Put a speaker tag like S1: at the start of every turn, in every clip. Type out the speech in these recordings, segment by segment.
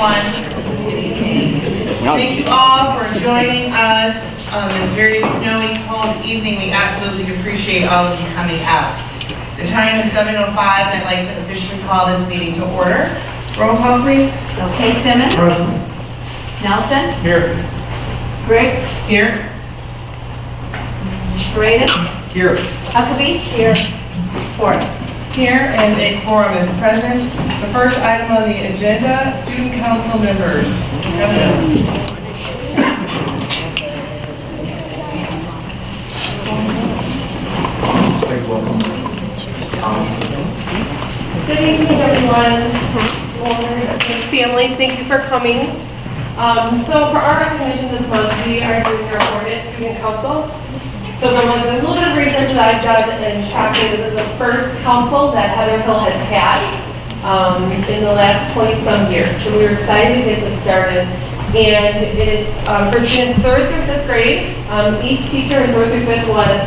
S1: everyone. Good evening. Thank you all for joining us on this very snowy, cold evening. We absolutely appreciate all of you coming out. The time is 7:05, and I'd like to officially call this meeting to order. Roll call, please.
S2: Okay, Simmons.
S3: Present.
S2: Nelson.
S3: Here.
S2: Briggs.
S1: Here.
S2: Paredes.
S3: Here.
S2: Huckabee. Here. Ford.
S1: Here, and a quorum is present. The first item on the agenda, student council members.
S4: Good evening, everyone. Families, thank you for coming. So for our recognition this month, we are doing our Hornet Student Council. So there was a little bit of research that I've done and tracking. This is the first council that Heather Hill has had in the last 20-some years. So we were excited to get this started. And it is for students 3rd through 5th grades. Each teacher in 3rd through 5th was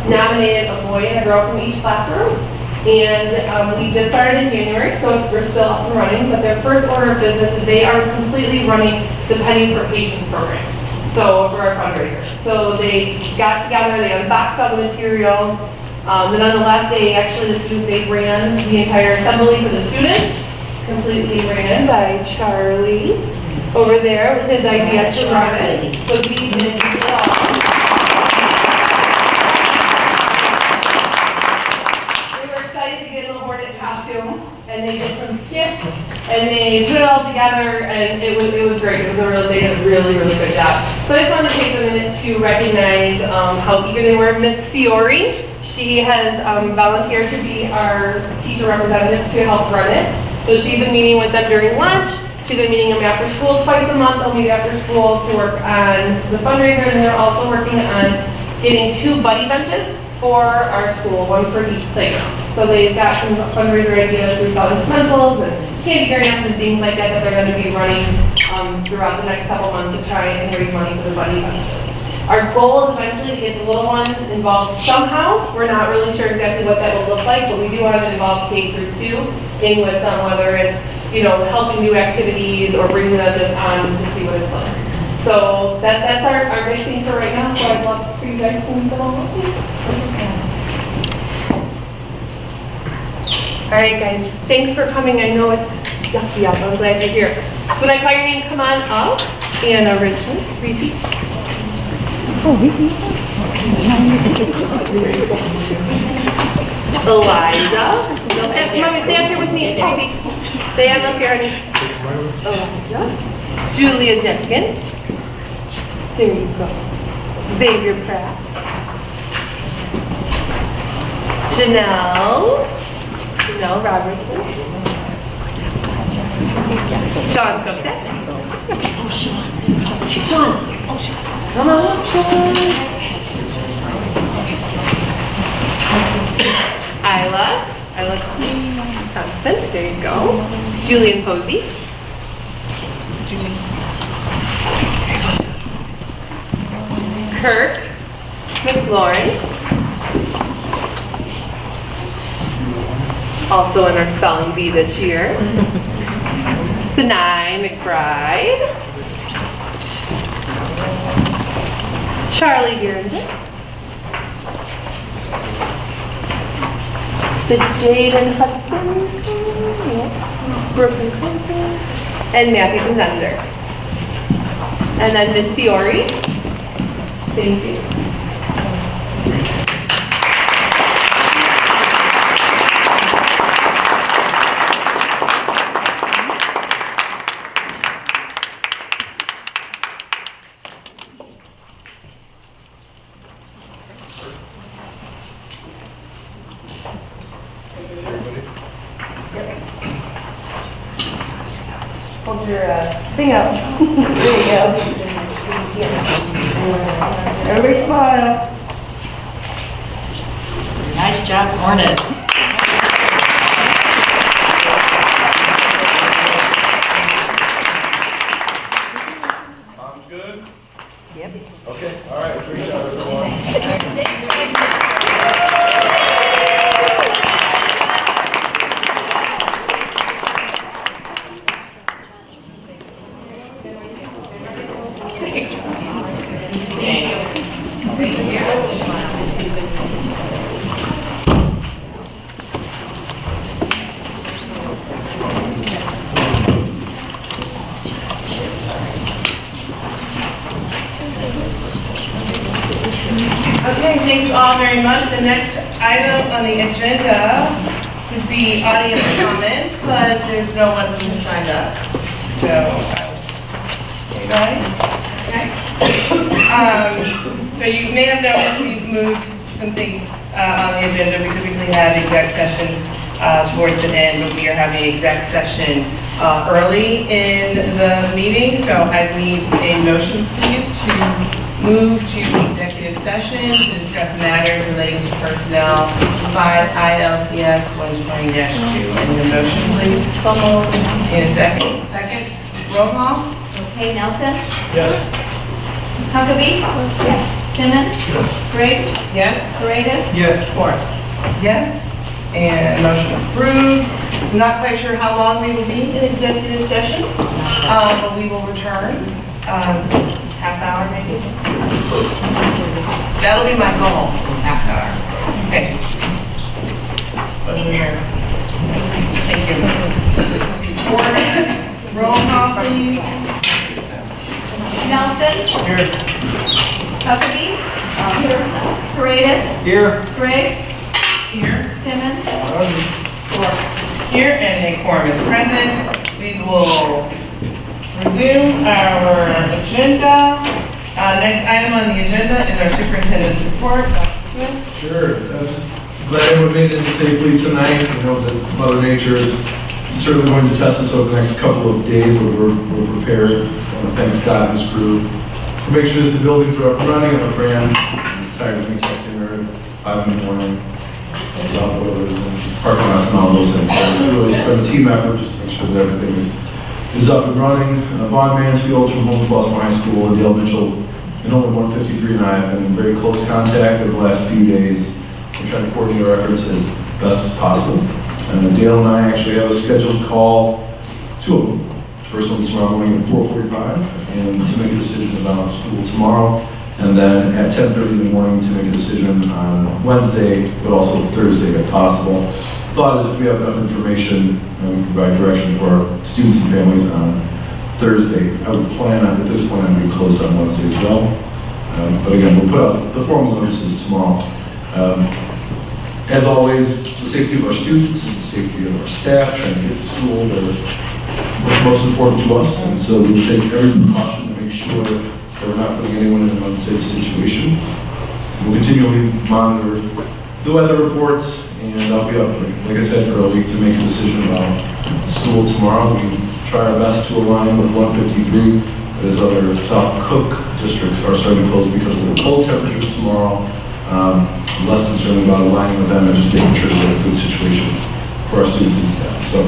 S4: nominated a boy and a girl from each classroom. And we just started in January, so we're still up and running. But their first order of business is they are completely running the Pennies for Patients program. So for our fundraiser. So they got together, they unboxed all the materials. Then on the left, they ran the entire assembly for the students. Completely ran by Charlie over there with his idea to run it. So we did costume, and they did some skips, and they put it all together, and it was great. They did a really good job. So I just wanted to take a minute to recognize how eager they were. Miss Fiore, she has volunteered to be our teacher representative to help run it. So she's been meeting with them during lunch. She's been meeting them after school twice a month. They'll meet after school to work on the fundraiser, and they're also working on getting 2 buddy benches for our school, 1 for each playground. So they've got some fundraiser ideas through selling pencils and candy grants and things like that they're going to be running throughout the next couple months to try and raise money for the buddy benches. Our goal is eventually to get the little ones involved somehow. We're not really sure exactly what that will look like, but we do want to involve K through 2 in with them, whether it's helping do activities or bringing them just on to see what it's like. So that's our big thing for right now. So I'd love for you guys to meet them all. All right, guys, thanks for coming. I know it's yucky up. I'm glad you're here. So when I call your name, come on up. And Rachel, Reese. Oh, Reese. Eliza. Stay up here with me, Reese. Stay up here, honey. Eliza. Julia Jenkins. There you go. Xavier Pratt. Janelle Robertson. Sean Skostek. Sean. Come on, Sean. Isla Thompson. There you go. Julian Posey. Kirk McLaurin. Also in our spelling bee this year. Sinai McBride. Charlie Geringer. Jaden Hudson. Brooklyn Clinton. And Matthew Zender. And then Miss Fiore. Thank you. Hold your thing up. There you go. Everybody smile.
S2: Nice job, Hornet.
S3: Mom's good?
S2: Yep.
S3: Okay, all right, appreciate it, everyone.
S1: thank you all very much. The next item on the agenda would be audience comments, but there's no one who has signed up. So, anybody? Okay. So you may have noticed we've moved some things on the agenda. We typically have exec session towards the end, but we are having exec session early in the meeting. So I need a motion, please, to move to executive session to discuss matters relating to personnel 5 ILCS 120-2. And the motion, please.
S2: So moved.
S1: In a second. Second. Roll call.
S2: Okay, Nelson?
S3: Yes.
S2: Huckabee? Yes. Simmons?
S3: Yes.
S2: Briggs?
S1: Yes.
S2: Paredes?
S3: Yes.
S2: Ford?
S1: Yes. And motion approved. I'm not quite sure how long we will be in executive session, but we will return, half hour maybe. That'll be my goal, half hour. Okay. Motion adjourned. Thank you. Ford, roll call, please.
S2: Nelson?
S3: Here.
S2: Huckabee? Here. Paredes?
S3: Here.
S2: Briggs?
S1: Here.
S2: Simmons? Ford?
S1: Here, and a quorum is present. We will resume our agenda. Next item on the agenda is our superintendent's report. Dr. Smith?
S5: Sure. I'm just glad everyone made it in safely tonight. I know that Mother Nature is certainly going to test us over the next couple of days, but we're prepared. I want to thank Scott and his crew for making sure that the buildings are up and running. And our friend is tired of me texting her at 5 in the morning about boilers and parking lots and all those things. So it's really been a team effort just to make sure that everything is up and running. Vaughn Mansfield from Holmes Baltimore High School and Dale Mitchell and only 153 and I have been in very close contact over the last few days. We're trying to coordinate our efforts as best as possible. And Dale and I actually have a scheduled call, 2 of them. First one tomorrow morning at 4:45, and to make a decision about school tomorrow. And then at 10:30 in the morning to make a decision on Wednesday, but also Thursday if possible. Thought is if we have enough information, we can provide direction for our students and families on Thursday. I would plan on, at this point, I'm going to close on Wednesday as well. But again, we'll put out the formal notices tomorrow. As always, the safety of our students, the safety of our staff, trying to get to school, they're what's most important to us. And so we will take every precaution to make sure that we're not putting anyone in an unsafe situation. We'll continually monitor the weather reports, and I'll be up, like I said, early to make a decision about school tomorrow. We try our best to align with 153, but as other South Cook districts are starting to close because of the cold temperatures tomorrow, I'm less concerned about aligning with them and just making sure that we have a good situation for our students and staff. So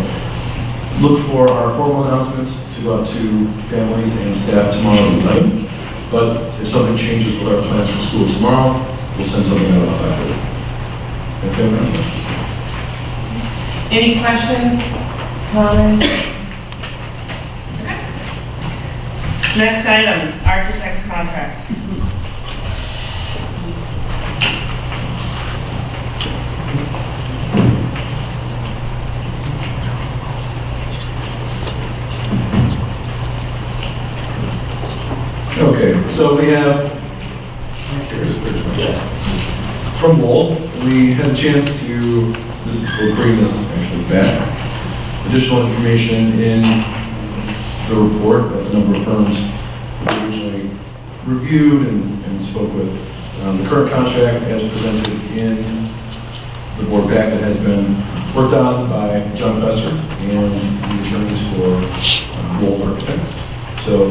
S5: look for our formal announcements to go out to families and staff tomorrow at 11. But if something changes with our plans for school tomorrow, we'll send something out about that. That's it.
S1: Any questions, comments? Okay. Next item, architect's contract.
S5: Okay, so we have, from Wold, we had a chance to, we'll bring this actually back, additional information in the report of the number of firms we originally reviewed and spoke with. The current contract as presented in the board packet has been worked on by John Fester and the attorneys for Wold Architects. So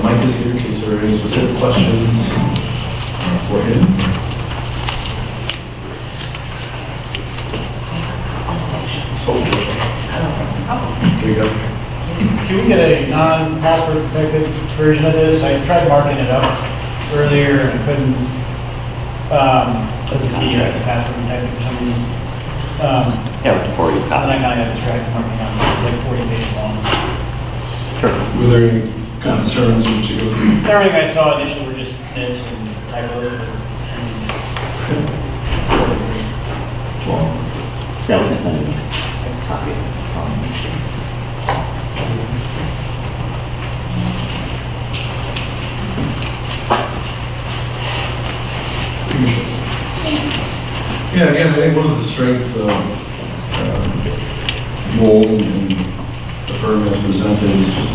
S5: Mike is here in case there are any specific questions for him. There you go.
S6: Can we get a non-password protected version of this? I tried marking it up earlier and couldn't, doesn't need a password protected for some reason.
S7: Yeah, before you
S6: And
S7: copy.
S6: I kind of got distracted marking on it. It's like 40 pages long.
S7: Sure.
S5: Were there any concerns in particular?
S6: Everything I saw initially were just nits and typos.
S5: Long.
S7: Yeah, we can send you a copy.
S5: Yeah, again, I think one of the strengths of Mold and the firm has presented is just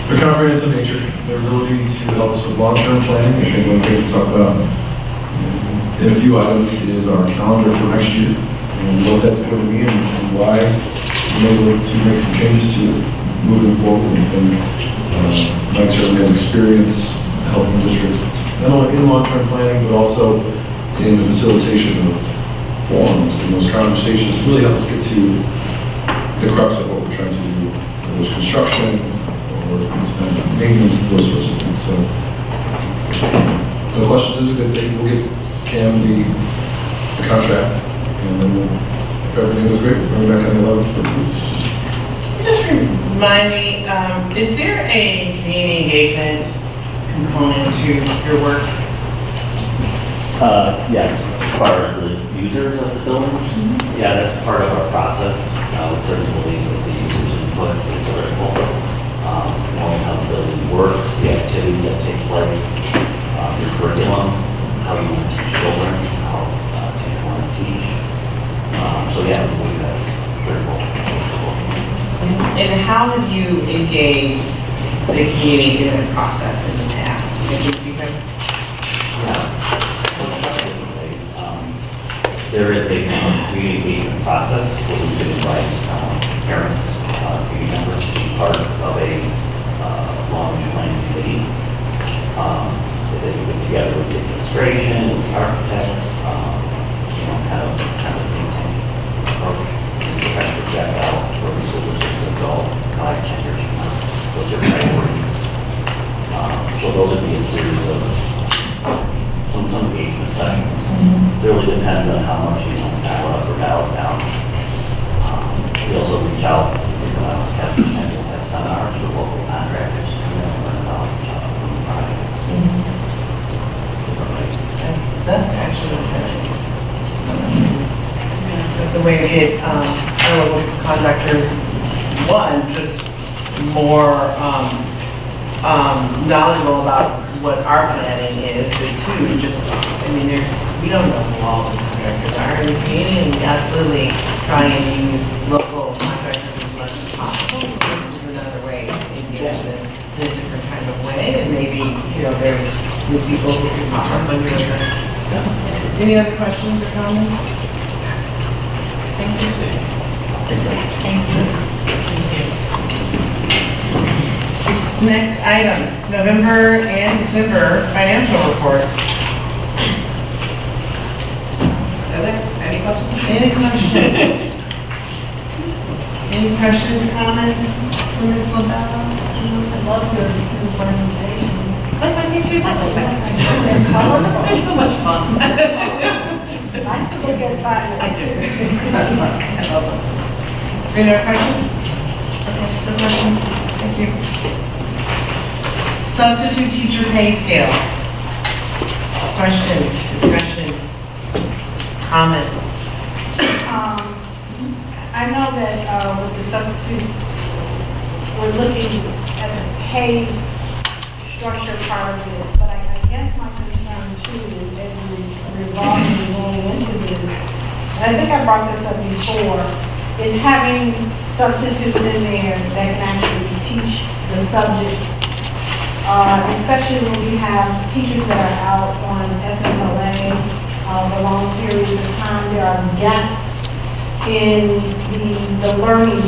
S5: the comprehensive nature, their ability to help us with long-term planning. I think one thing we talked about in a few items is our calendar for next year and what that's going to mean and why we're able to make some changes to it moving forward. And Mike certainly has experience helping districts not only in long-term planning, but also in the facilitation of forums and those conversations to really help us get to the crux of what we're trying to do, whether it's construction or maintenance, those sorts of things. So, the question is a good thing. We'll get Cam the contract, and then if everything goes great, we'll bring it back on the 11th for approval.
S1: Just remind me, is there a community engagement component to your work?
S7: Yes, as far as the users of the building, yeah, that's part of our process. We certainly believe that the users' input is critical. Knowing how the building works, the activities that take place, your curriculum, how you want to teach children, how you want to teach. So yeah, we believe that's critical.
S1: And how have you engaged the community in the process in the past?
S7: There is a community engagement process where we can invite parents, community members to be part of a long-range planning committee. They get together with the administration, with the architects, kind of think tank approach. And try to exact out where the school district will go 5, 10 years from now, what their priorities. So those would be a series of some engagement sessions. Really depends on how much you dial up or dial down. We also reach out, have seminars with local contractors to learn about projects.
S1: That's actually that's a way to get our local contractors, one, just more knowledgeable about what our planning is, but two, just, I mean, we don't know who all the contractors are in the community, and we absolutely try and use local contractors as much as possible. So this is another way to engage them in a different kind of way, and maybe, there are new people who can pop up on your list. Any other questions or comments? Thank you. Thank you. Next item, November and December financial reports.
S4: Any questions?
S1: Any questions? Any questions, comments from Ms. LaBelle?
S2: I love your presentation.
S4: Like my pictures, I like that. They're so much fun.
S2: Nice to look at side.
S4: I do. I love them.
S1: Any other questions? Okay, no questions? Thank you. Substitute teacher pay scale. Questions, discussion, comments?
S8: I know that with the substitute, we're looking at the pay structure part of it, but I guess my concern too is as we're evolving and going into this, and I think I brought this up before, is having substitutes in there that can actually teach the subjects, especially when we have teachers that are out on FMLA for long periods of time. There are gaps in the learning,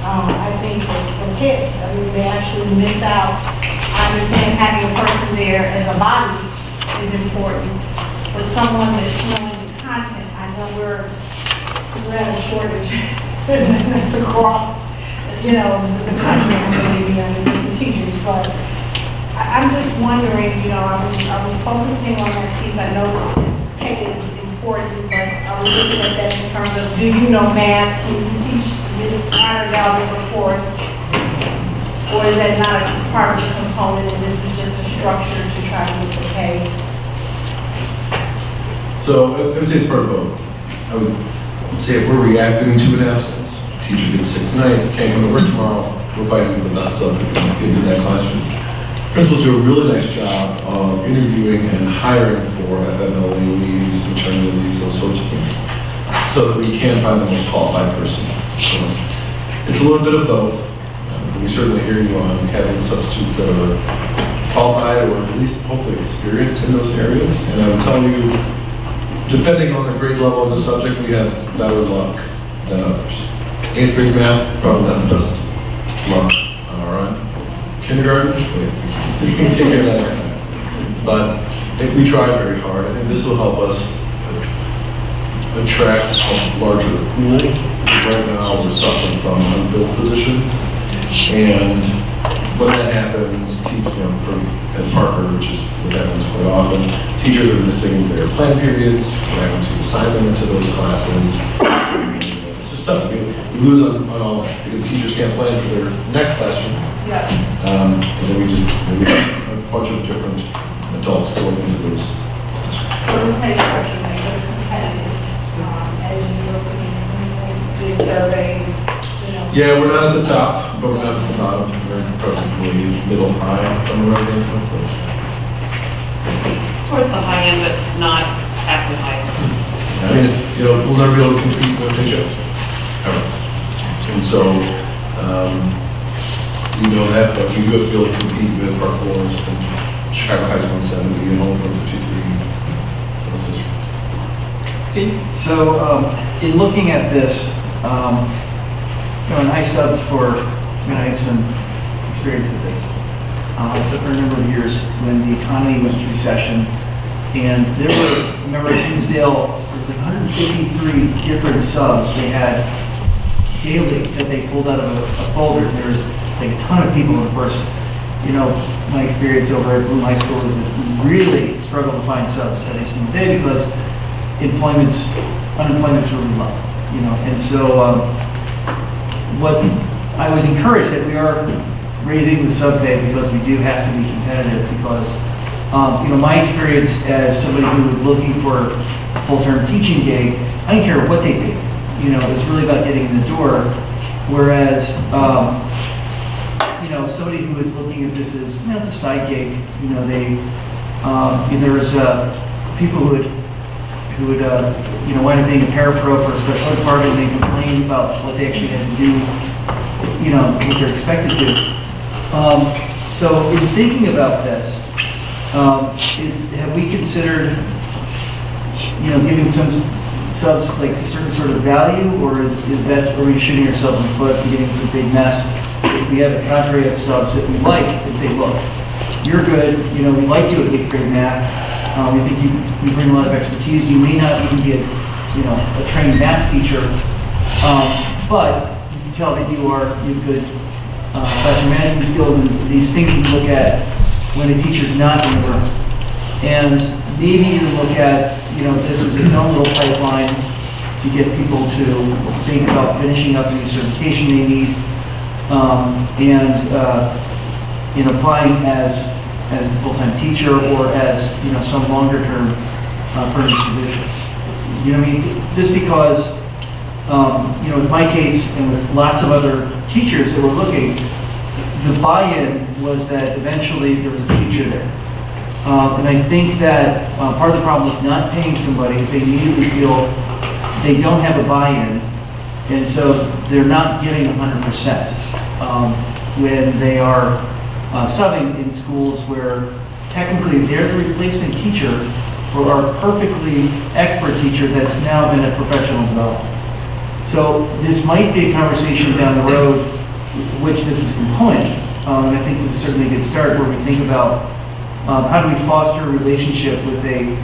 S8: I think, for kids. I mean, they actually miss out. I understand having a person there as a body is important, but someone that's knowing the content. I know we're at a shortage that's across, the country, maybe, the teachers, but I'm just wondering, are we focusing on that piece? I know pay is important, but are we looking at that in terms of, do you know math? Can you teach this honors algebra course? Or is that not a part of the component and this is just a structure to try to get the pay?
S5: So I would say it's part of both. I would say if we're reacting to an absence, teacher gets sick tonight, can't come to work tomorrow, we're fighting with the best sub to get into that classroom. Principals do a really nice job of interviewing and hiring for FMLA leaves, maternity leaves, those sorts of things, so that we can find the most qualified person. So it's a little bit of both. We certainly hear you on having substitutes that are qualified or at least hopefully experienced in those areas. And I will tell you, depending on the grade level of the subject, we have better luck than others. 8th grade math, probably not the best luck on our own. Kindergarten, you can take care of that next time. But we try very hard. I think this will help us attract a larger pool. Right now, we're suffering from unfilled positions. And when that happens, at Parker, which is what happens quite often, teachers are missing their plan periods. We're having to assign them into those classes. It's just tough. We lose on all that because the teachers can't plan for their next classroom.
S4: Yeah.
S5: And then we have a bunch of different adults going into those classrooms.
S8: So this makes question like this competitive, as you look at the surveys, you know.
S5: Yeah, we're not at the top, but we're not at the bottom. We're probably middle high from the right end.
S9: Towards the high end, but not at the highest.
S5: I mean, we'll never be able to compete with HO. Ever. And so, we know that, but we do have to be able to compete with Park Forest and Chicago Heights 170 and Old 153. Those districts.
S10: Steve? So, in looking at this, and I subbed for, I had some experience with this. I subbed for a number of years when the economy went into recession, and there were, remember at Hinsdale, there was like 153 different subs they had daily that they pulled out of a folder. There was like a ton of people in person. My experience over at Bloom High School is that we really struggle to find subs every single day because unemployment's really low, and so what I was encouraged that we are raising the sub pay because we do have to be competitive because, my experience as somebody who was looking for a full-term teaching gig, I didn't care what they did. It was really about getting in the door, whereas, somebody who was looking at this as, it's a side gig, there was people who would wind up being a parapro for a special ed department, and they complained about what they actually had to do, what they're expected to. So in thinking about this, have we considered, giving some subs like a certain sort of value, or is that, are we shooting ourselves in the foot and getting into a big mess? If we have a cadre of subs that we like and say, look, you're good, we like you at 8th grade math. We think you bring a lot of expertise. You may not even be a trained math teacher, but you can tell that you have good classroom management skills and these things we look at when a teacher's not in the room. And maybe even look at, this is its own little pipeline to get people to think about finishing up any certification they need, and applying as a full-time teacher or as, some longer-term permanent position. Just because, with my case and with lots of other teachers that were looking, the buy-in was that eventually there was a future there. And I think that part of the problem with not paying somebody is they immediately feel they don't have a buy-in, and so they're not giving 100% when they are subbing in schools where technically they're the replacement teacher for our perfectly expert teacher that's now in a professional development. So this might be a conversation down the road, which this is a component, and I think this is certainly a good start where we think about how do we foster a relationship with a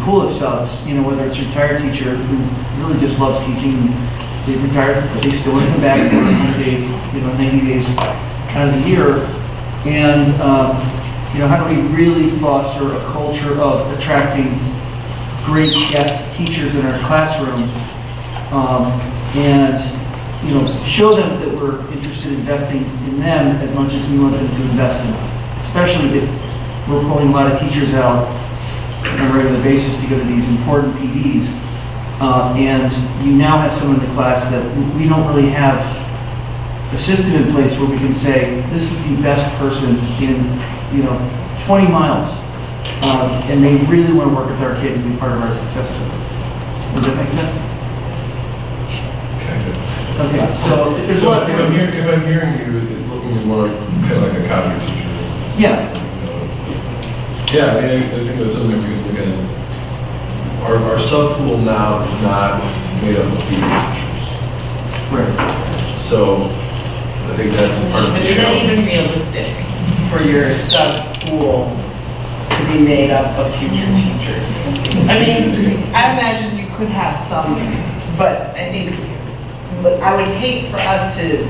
S10: pool of subs, whether it's a retired teacher who really just loves teaching, they've retired, but they still want to come back 100 days, 90 days out of the year. And, how do we really foster a culture of attracting great guest teachers in our classroom and, show them that we're interested in investing in them as much as we want them to invest in us, especially if we're pulling a lot of teachers out on a regular basis to go to these important PDs. And you now have someone in the class that we don't really have a system in place where we can say, this is the best person in, 20 miles. And they really want to work with our kids and be part of our success story. Does that make sense?
S5: Kind of.
S10: Okay, so if there's a
S5: So
S10: lot of
S5: if I'm hearing you, it's looking more kind of like a cadre teacher.
S10: Yeah,
S5: Yeah, I think that's something that we can look at. Our sub-pool now is not made up of future teachers.
S10: right.
S5: So I think that's part of
S1: But
S5: the
S1: is that even
S5: challenge.
S1: realistic for your sub-pool to be made up of future teachers? I mean, I imagine you could have some, but I think, but I would hate for us to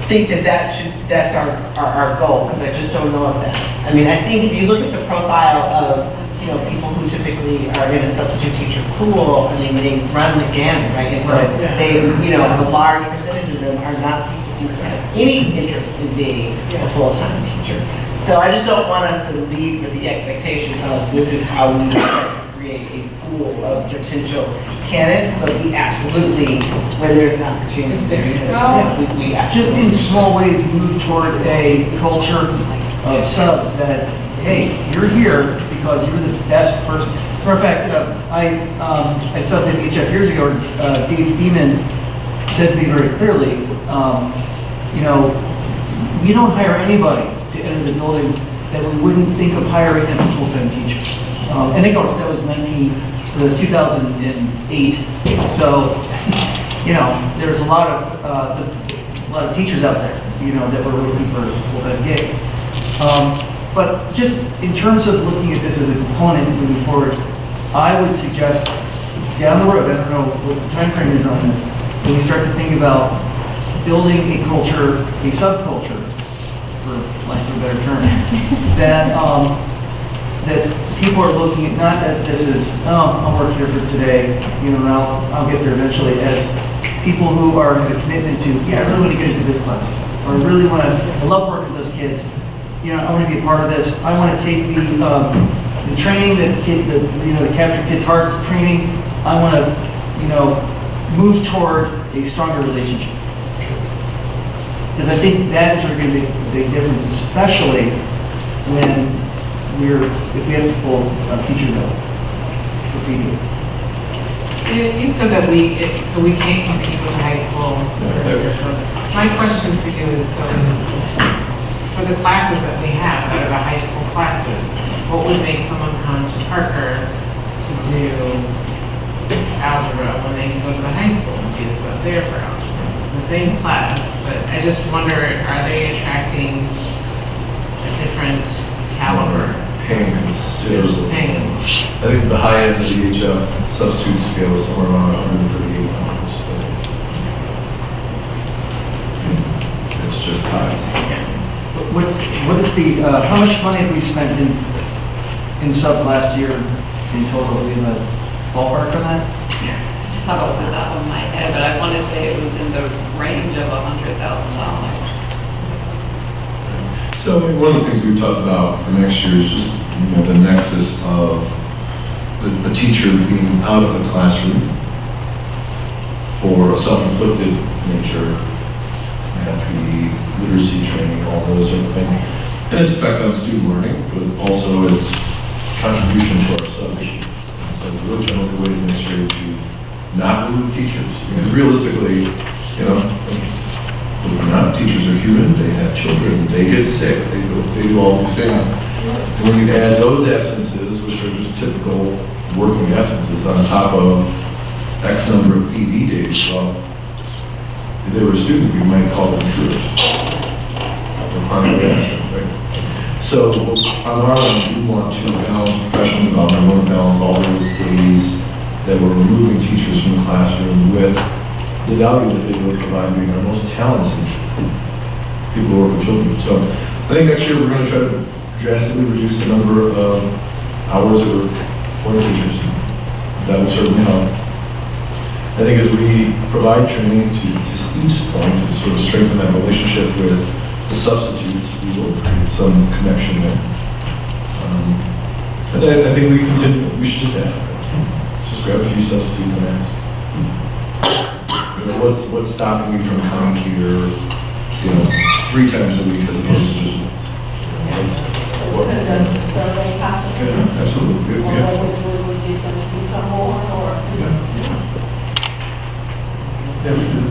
S1: think that that's our goal, because I just don't know if that's, I mean, I think if you look at the profile of, people who typically are in a substitute teacher pool, I mean, they run the gamut, right? And so
S10: Right.
S1: they, a large percentage of them are not people who have any interest in being a full-time teacher. So I just don't want us to lead with the expectation of this is how we create a pool of potential candidates, but we absolutely, when there's an opportunity to do so, we
S10: Just in
S1: absolutely.
S10: small ways, move toward a culture of subs that, hey, you're here because you're the best person. For a fact, I subbed at HF years ago, Dave Beeman said to me very clearly, we don't hire anybody to enter the building that we wouldn't think of hiring as a full-time teacher. And of course, that was 2008. So, there's a lot of teachers out there, that were looking for full-time gigs. But just in terms of looking at this as a component moving forward, I would suggest down the road, I don't know what the time frame is on this, when we start to think about building a culture, a subculture, for lack of a better term, that people are looking at not as this is, I'll work here for today, and I'll get there eventually, as people who are have a commitment to, I really want to get into this class, or I love working with those kids. I want to be a part of this. I want to take the training that the Capture Kids Hearts training. I want to, move toward a stronger relationship. Because I think that is going to make a big difference, especially when if we have to pull teachers out for PD.
S11: You said that we can't compete with high school. My question for you is, for the classes that we have, that are the high school classes, what would make someone come to Parker to do algebra when they can go to the high school and do stuff there for algebra? It's the same class, but I just wonder, are they attracting a different caliber?
S5: Paying considerably.
S11: Paying.
S5: I think the high end of the HF substitute scale is somewhere around $138. It's just high.
S10: What is the, how much money have we spent in sub last year in total? Do we have a ballpark on that?
S9: Not off the top of my head, but I want to say it was in the range of $100,000.
S5: So one of the things we've talked about for next year is just, the nexus of the teacher being out of the classroom for a self-inflicted nature, and literacy training, all those sort of things. And its effect on student learning, but also its contribution to our sub-issue. So we're really trying to look at ways next year to not remove teachers. Because realistically, teachers are human, they have children, they get sick, they do all these things. And when you add those absences, which are just typical working absences, on top of X number of PD days, well, if they were a student, we might call them intruders. Or chronically absent, right? So on our end, we want to balance professional development, we want to balance all those days that we're removing teachers from the classroom with the value that they will provide being our most talented people who work with children. So I think next year we're going to try to drastically reduce the number of hours that we're employing teachers. That will certainly help. I think as we provide training to Steve's point, to sort of strengthen that relationship with the substitutes, we will create some connection there. And I think we should just ask them. Let's just grab a few substitutes and ask. You know, what's stopping you from coming here, 3 times a week as opposed to just once? You know,
S2: Could have done some survey possibly.
S5: Yeah, absolutely,
S2: Or
S5: yeah.
S2: would get them to come more, or?
S5: Yeah, we do.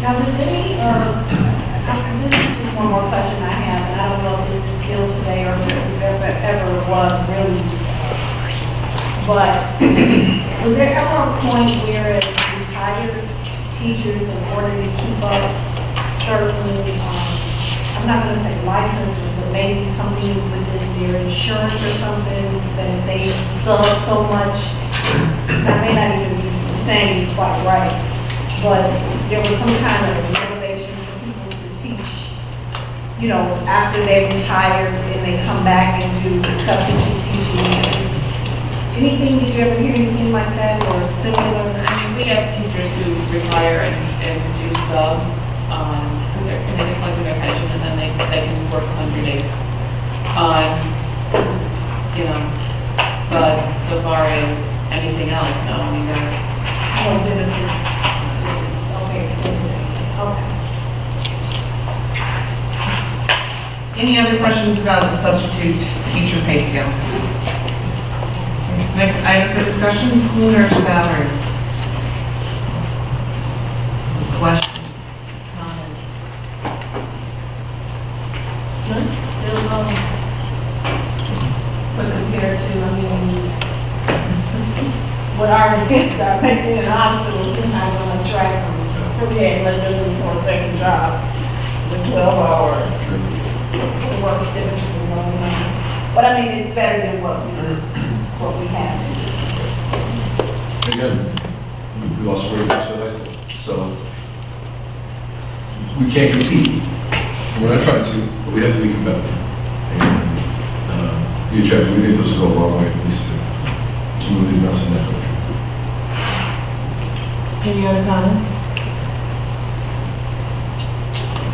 S8: Now, does any, this is just one more question I have, and I don't know if this is still today or if it ever was really, but was there ever a point where as retired teachers, in order to keep up certain, I'm not gonna say licenses, but maybe something within their insurance or something, that if they sub so much, I may not even be saying quite right, but there was some kind of motivation for people to teach, after they retired and they come back and do substitute teaching. Anything, did you ever hear anything like that or similar?
S9: I mean, we have teachers who retire and do sub, because they're collecting their pension, and then they can work 100 days. But so far as anything else, no, I mean, they're,
S8: Oh, benefit. Okay, okay.
S1: Any other questions about the substitute teacher pay scale? Next item for discussion, school nurse salaries. Questions, comments?
S2: Still low. But compared to, what our kids are making in hospitals, you're not going to track them. Okay, unless they're looking for a second job, the 12-hour, the work schedule going on. But I mean, it's better than what we have.
S5: Again, we lost weight in high school, so we can't compete. We're not trying to, but we have to be competitive. And be attractive. We think this will go a long way, at least to move us in that direction.
S1: Any other comments?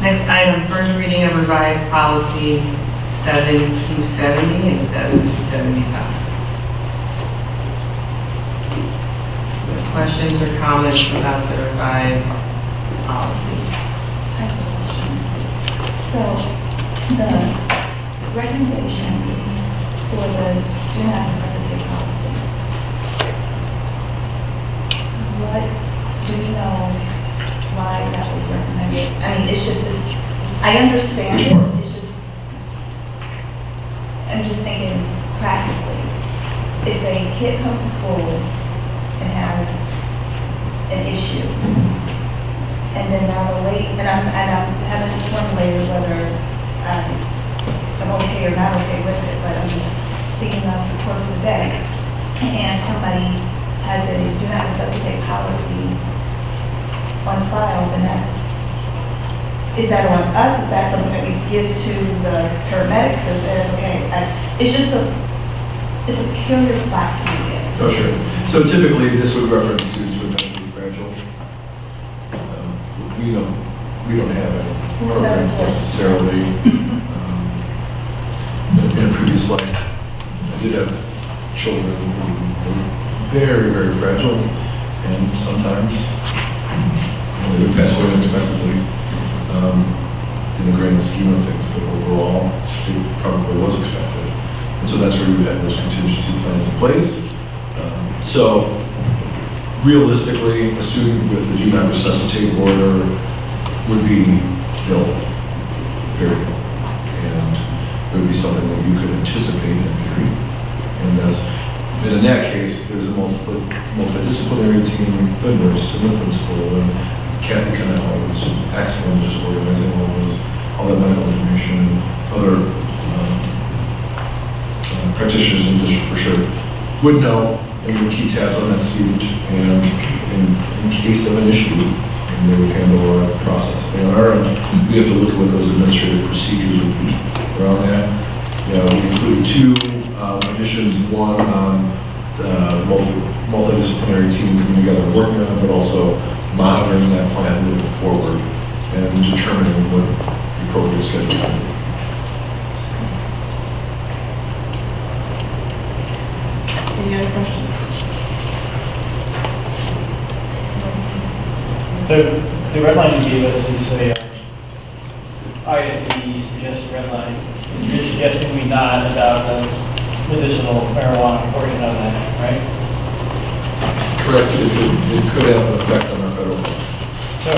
S1: Next item, first reading of revised policy 7270 and 7275. Questions or comments about the revised policies?
S12: I have a question. So, the recommendation for the do not necessitate policy, what do you know why that was recommended? I mean, it's just this, I understand it, it's just, I'm just thinking practically, if a kid comes to school and has an issue, and then now the late, and I haven't formulated whether I'm okay or not okay with it, but I'm just thinking of the course of the day, and somebody has a do not resuscitate policy on file, then is that on us? Is that something that we give to the paramedics that says, okay, it's just it's a peculiar spot to be in.
S5: Oh, sure. So typically, this would reference students who are mentally fragile. We don't have any programs necessarily. In a previous life, I did have children who were very, very fragile, and sometimes they would pass away unexpectedly in the grand scheme of things, but overall, it probably was expected. And so that's where you would have those contingency plans in place. So realistically, a student with the do not resuscitate order would be ill, very ill. And it would be something that you could anticipate in theory. And in that case, there's a multidisciplinary team, the nurse and the principal, and Kathy Cannell, who's excellent just organizing all that medical information, and other practitioners in the district for sure would know and would keep tabs on that student, and in case of an issue, and they would handle our process. And on our end, we have to look at what those administrative procedures would be around that. We included 2 additions, one on the multidisciplinary team coming together and working on it, but also monitoring that plan moving forward and determining what the appropriate schedule would be.
S1: Any other questions?
S6: So the red line you gave us is a ISB suggested red line. You're suggesting we not adopt the medicinal marijuana portion of that, right?
S5: Correct, it could have an effect on our federal law.
S6: So,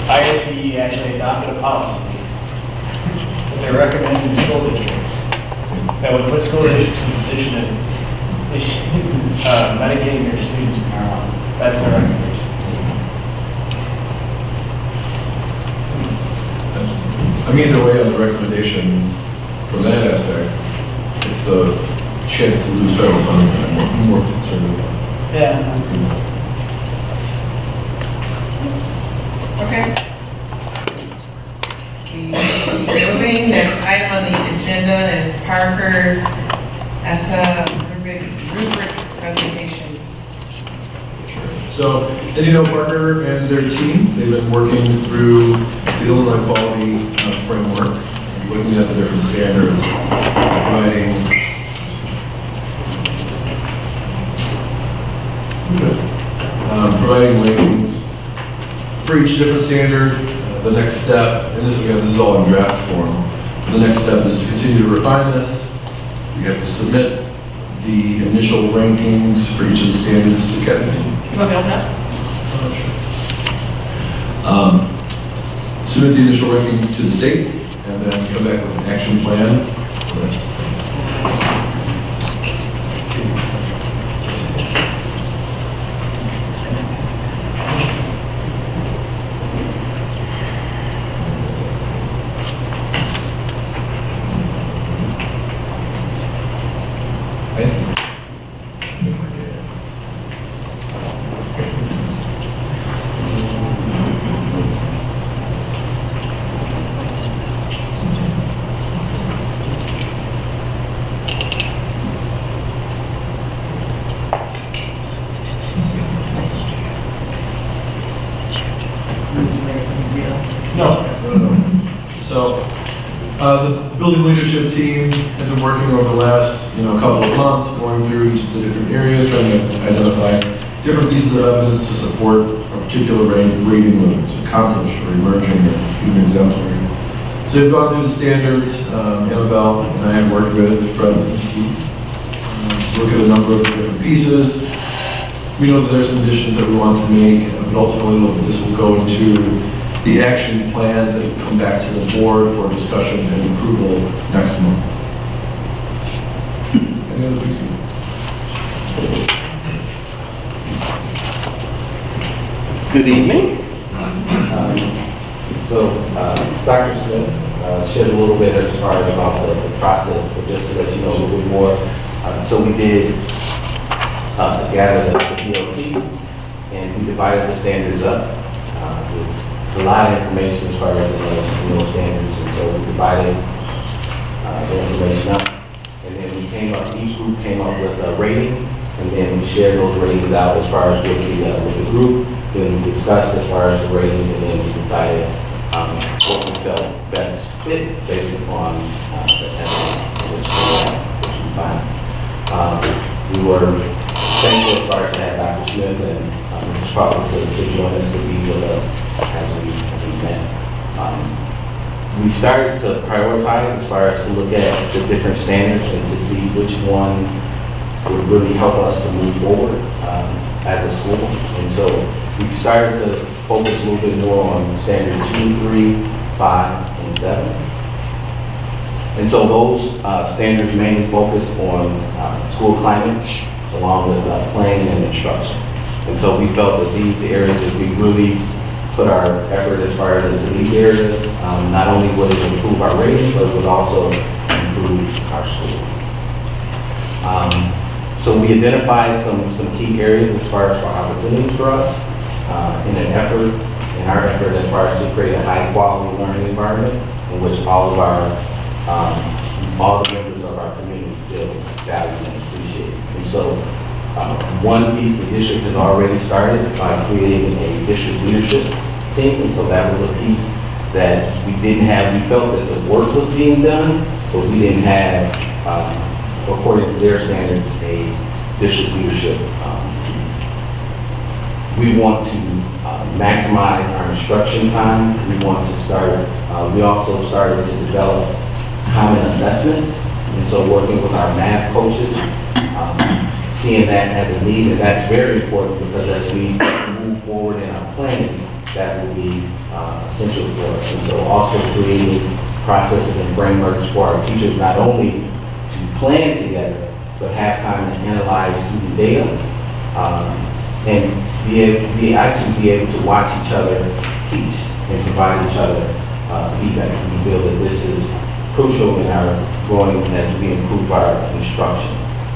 S6: ISB actually adopted a policy that they're recommending to school districts that would put school districts in a position of medicating their students with marijuana. That's their recommendation.
S5: I'm either way on the recommendation from that aspect. It's the chance to lose federal funding that I'm more concerned about.
S6: Yeah.
S1: Okay. Moving, next item on the agenda is Parker's ESSA rubric presentation.
S5: So, as you know, Parker and their team, they've been working through the Illinois Quality Framework, looking at the different standards, providing rankings for each different standard. The next step, and this again, this is all in draft form. The next step is to continue to refine this. We have to submit the initial rankings for each of the standards to Kevin.
S9: You want me to open up?
S5: Submit the initial rankings to the state, and then come back with an action plan. No. So, the building leadership team has been working over the last, couple of months, going through each of the different areas, trying to identify different pieces of evidence to support a particular rating whether it's accomplished or emerging or even exemplary. So we've gone through the standards. Annabelle and I have worked with Fred and his team to look at a number of different pieces. We know that there's some additions that we want to make, but ultimately this will go into the action plans that will come back to the board for discussion and approval next month. Any other pieces?
S13: Good evening. Dr. Smith shared a little bit as far as about the process, but just to let you know a little bit more. So we did gather the DOT, and we divided the standards up. It's a lot of information as far as the standards, and so we divided the information up. And then we came up, each group came up with a rating, and then we shared those ratings out as far as with the group. Then we discussed as far as the ratings, and then we decided what we felt best fit based upon the evidence which we found. We were thankful as far as to have Dr. Smith and Mrs. Crawford to join us, to be with us as we met. We started to prioritize as far as to look at the different standards and to see which ones would really help us to move forward as a school. And so we started to focus a little bit more on standard 2, 3, 5, and 7. And so those standards mainly focus on school climate, along with planning and instruction. And so we felt that these areas, if we really put our effort as far as into these areas, not only would it improve our ratings, but it would also improve our school. So we identified some key areas as far as for opportunities for us in our effort as far as to create a high quality learning environment in which all the members of our community feel valued and appreciated. And so one piece the district has already started by creating a district leadership team, and so that was a piece that we didn't have. We felt that the work was being done, but we didn't have, according to their standards, a district leadership piece. We want to maximize our instruction time. We want to start, we also started to develop common assessments. And so working with our math coaches, seeing that as a need, and that's very important because as we move forward in our planning, that will be essential for us. And so also creating processes and frameworks for our teachers, not only to plan together, but have time to analyze student data, and actually be able to watch each other teach and provide each other feedback. We feel that this is crucial in our growing as we improve our instruction.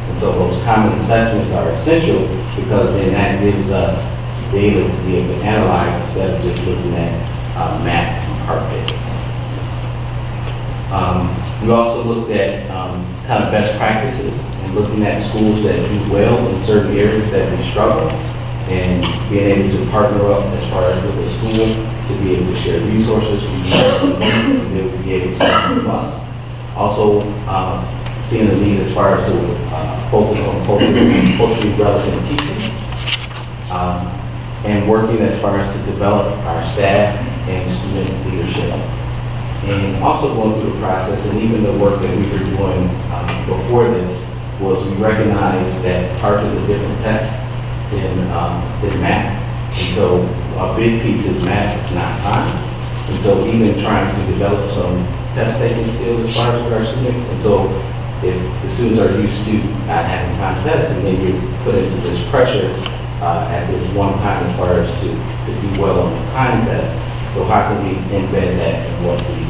S13: And so those common assessments are essential because then that gives us data to be able to analyze instead of just looking at math and part-based. We also looked at kind of best practices and looking at schools that do well in certain areas that we struggle and being able to partner up as far as with the school to be able to share resources, to be able to help us. Also, seeing the need as far as to focus on culturally relevant teaching, and working as far as to develop our staff and student leadership. And also going through the process, and even the work that we were doing before this, was we recognized that PARCC is a different test than math. And so a big piece is math, it's not time. And so even trying to develop some test taking skills as far as with our students. And so if the students are used to not having time to test, and then you're put into this pressure at this one time as far as to do well on the time test. So how can we embed that in what we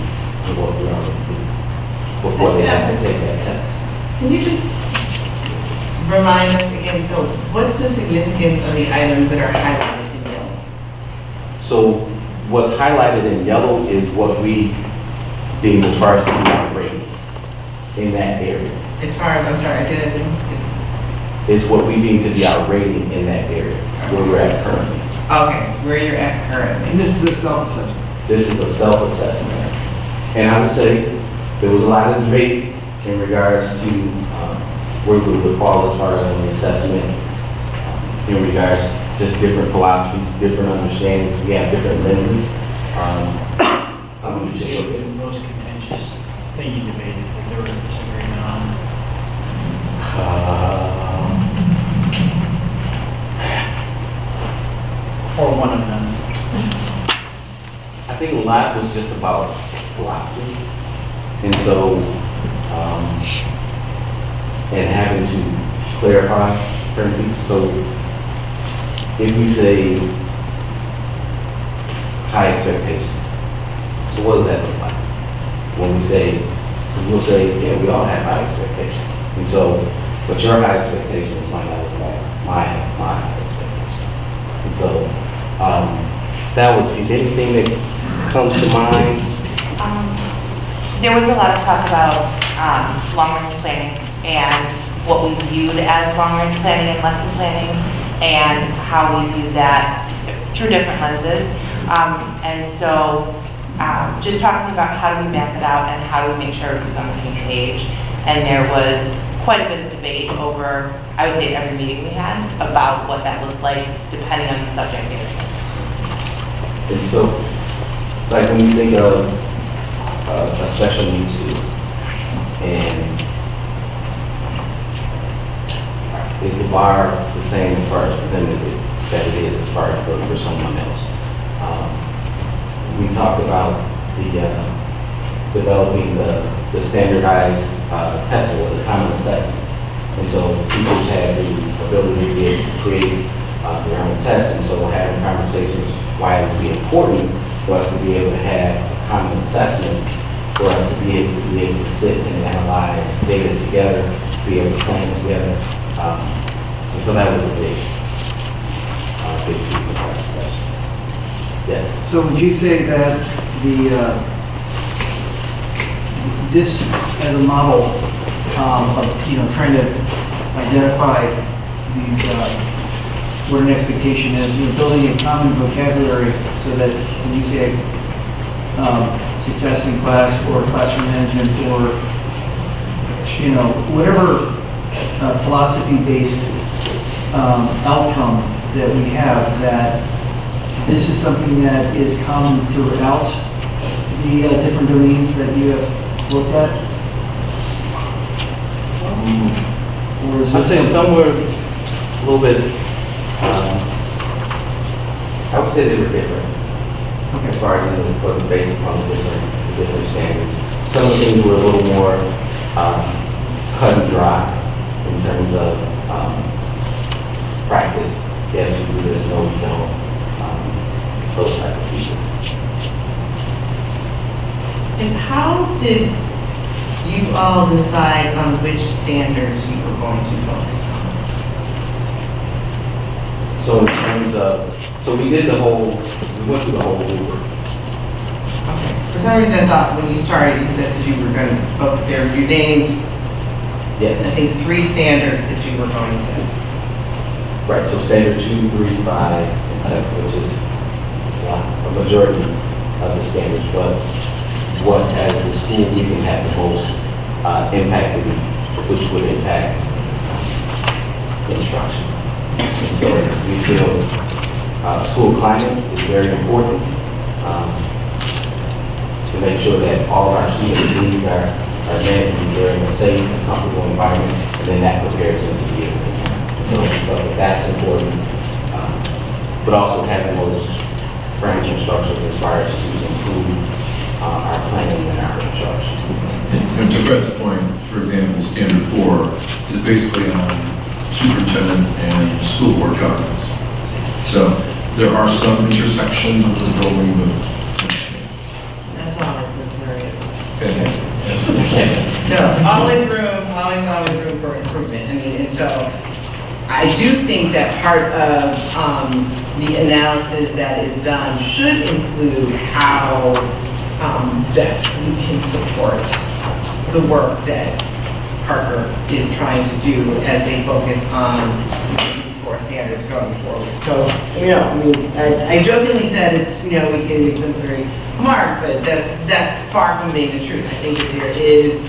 S13: already do before they have to take that test?
S1: Can you just remind us again, so what's the significance of the items that are highlighted in yellow?
S13: So what's highlighted in yellow is what we deem as far as to be our rating in that area.
S1: As far as, I'm sorry, I said that
S13: Is what we deem to be our rating in that area, where we're at currently.
S1: okay, where you're at currently.
S10: And this is a self-assessment.
S13: This is a self-assessment. And I would say there was a lot of debate in regards to where we would fall as far as on the assessment, in regards to just different philosophies, different understandings. We have different lenses.
S6: What would you say was the most contentious thing you debated, that there was a disagreement on? Or one of them?
S13: I think a lot was just about philosophy. And so, and having to clarify certain pieces. So if we say high expectations, so what does that look like? When we say, because we'll say, yeah, we all have high expectations. And so, but your high expectations might not look like my high expectations. And so, that was, is anything that comes to mind?
S14: There was a lot of talk about long-range planning and what we viewed as long-range planning and lesson planning and how we view that through different lenses. And so just talking about how do we map it out and how do we make sure everybody's on the same page. And there was quite a bit of debate over, I would say, every meeting we had about what that looked like depending on the subject areas.
S13: And so, like when you think of a special needs student, and is the bar the same as far as for them as that it is as far as for someone else? We talked about the developing the standardized testing or the common assessments. And so teachers have the ability to be able to create their own tests, and so having conversations why it would be important for us to be able to have a common assessment, for us to be able to sit and analyze data together, to be able to plan together. And so that was a big piece of our discussion. Yes.
S10: So would you say that this as a model of, trying to identify these, what an expectation is, building a common vocabulary so that when you say success in class or classroom management or, whatever philosophy-based outcome that we have, that this is something that is common throughout the different domains that you have looked at? Or is
S13: I'd
S10: this
S13: say
S10: something-
S13: somewhere a little bit, I would say they were different. As far as, based upon the different standards. Some of the things were a little more cut and dry in terms of practice. Yes, you do this, no, you don't. Those type of pieces.
S1: And how did you all decide on which standards you were going to focus on?
S13: So in terms of, so we did the whole, we went through the whole rubric.
S1: Okay. For some reason, I thought when you started, you said that you were going to focus there. You named, I
S13: Yes.
S1: think, 3 standards that you were going to.
S13: Right, so standard 2, 3, 5, and 7, which is a majority of the standards, but what as the school we can have the most impact would be, which would impact instruction. And so we feel school climate is very important to make sure that all our students' needs are met and they're in a safe and comfortable environment, and then that prepares them to be able to. So that's important, but also having those frames and structures as far as to improve our planning and our instruction.
S5: And to Fred's point, for example, standard 4 is basically on superintendent and school board governance. So there are some intersections of the building, but
S1: That's all. That's very
S5: fantastic.
S1: No, always room for improvement. I mean, and so I do think that part of the analysis that is done should include how best we can support the work that Parker is trying to do as they focus on these 4 standards going forward. So, I mean, I jokingly said it's, we can exemplary mark, but that's far from being the truth. I think that there is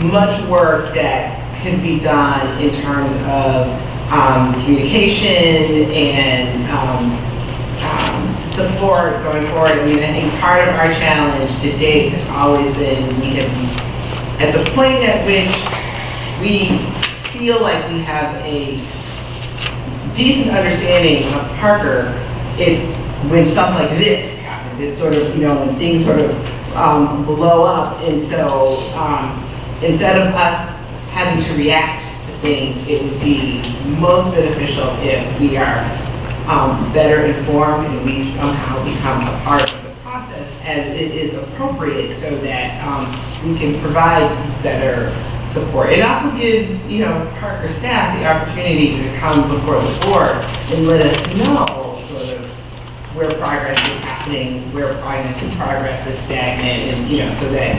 S1: much work that can be done in terms of communication and support going forward. I mean, I think part of our challenge to date has always been at the point at which we feel like we have a decent understanding of Parker, it's when stuff like this happens. It's sort of, when things sort of blow up. And so instead of us having to react to things, it would be most beneficial if we are better informed and we somehow become a part of the process as it is appropriate so that we can provide better support. It also gives, Parker staff the opportunity to come before the board and let us know sort of where progress is happening, where progress is stagnant, and, so that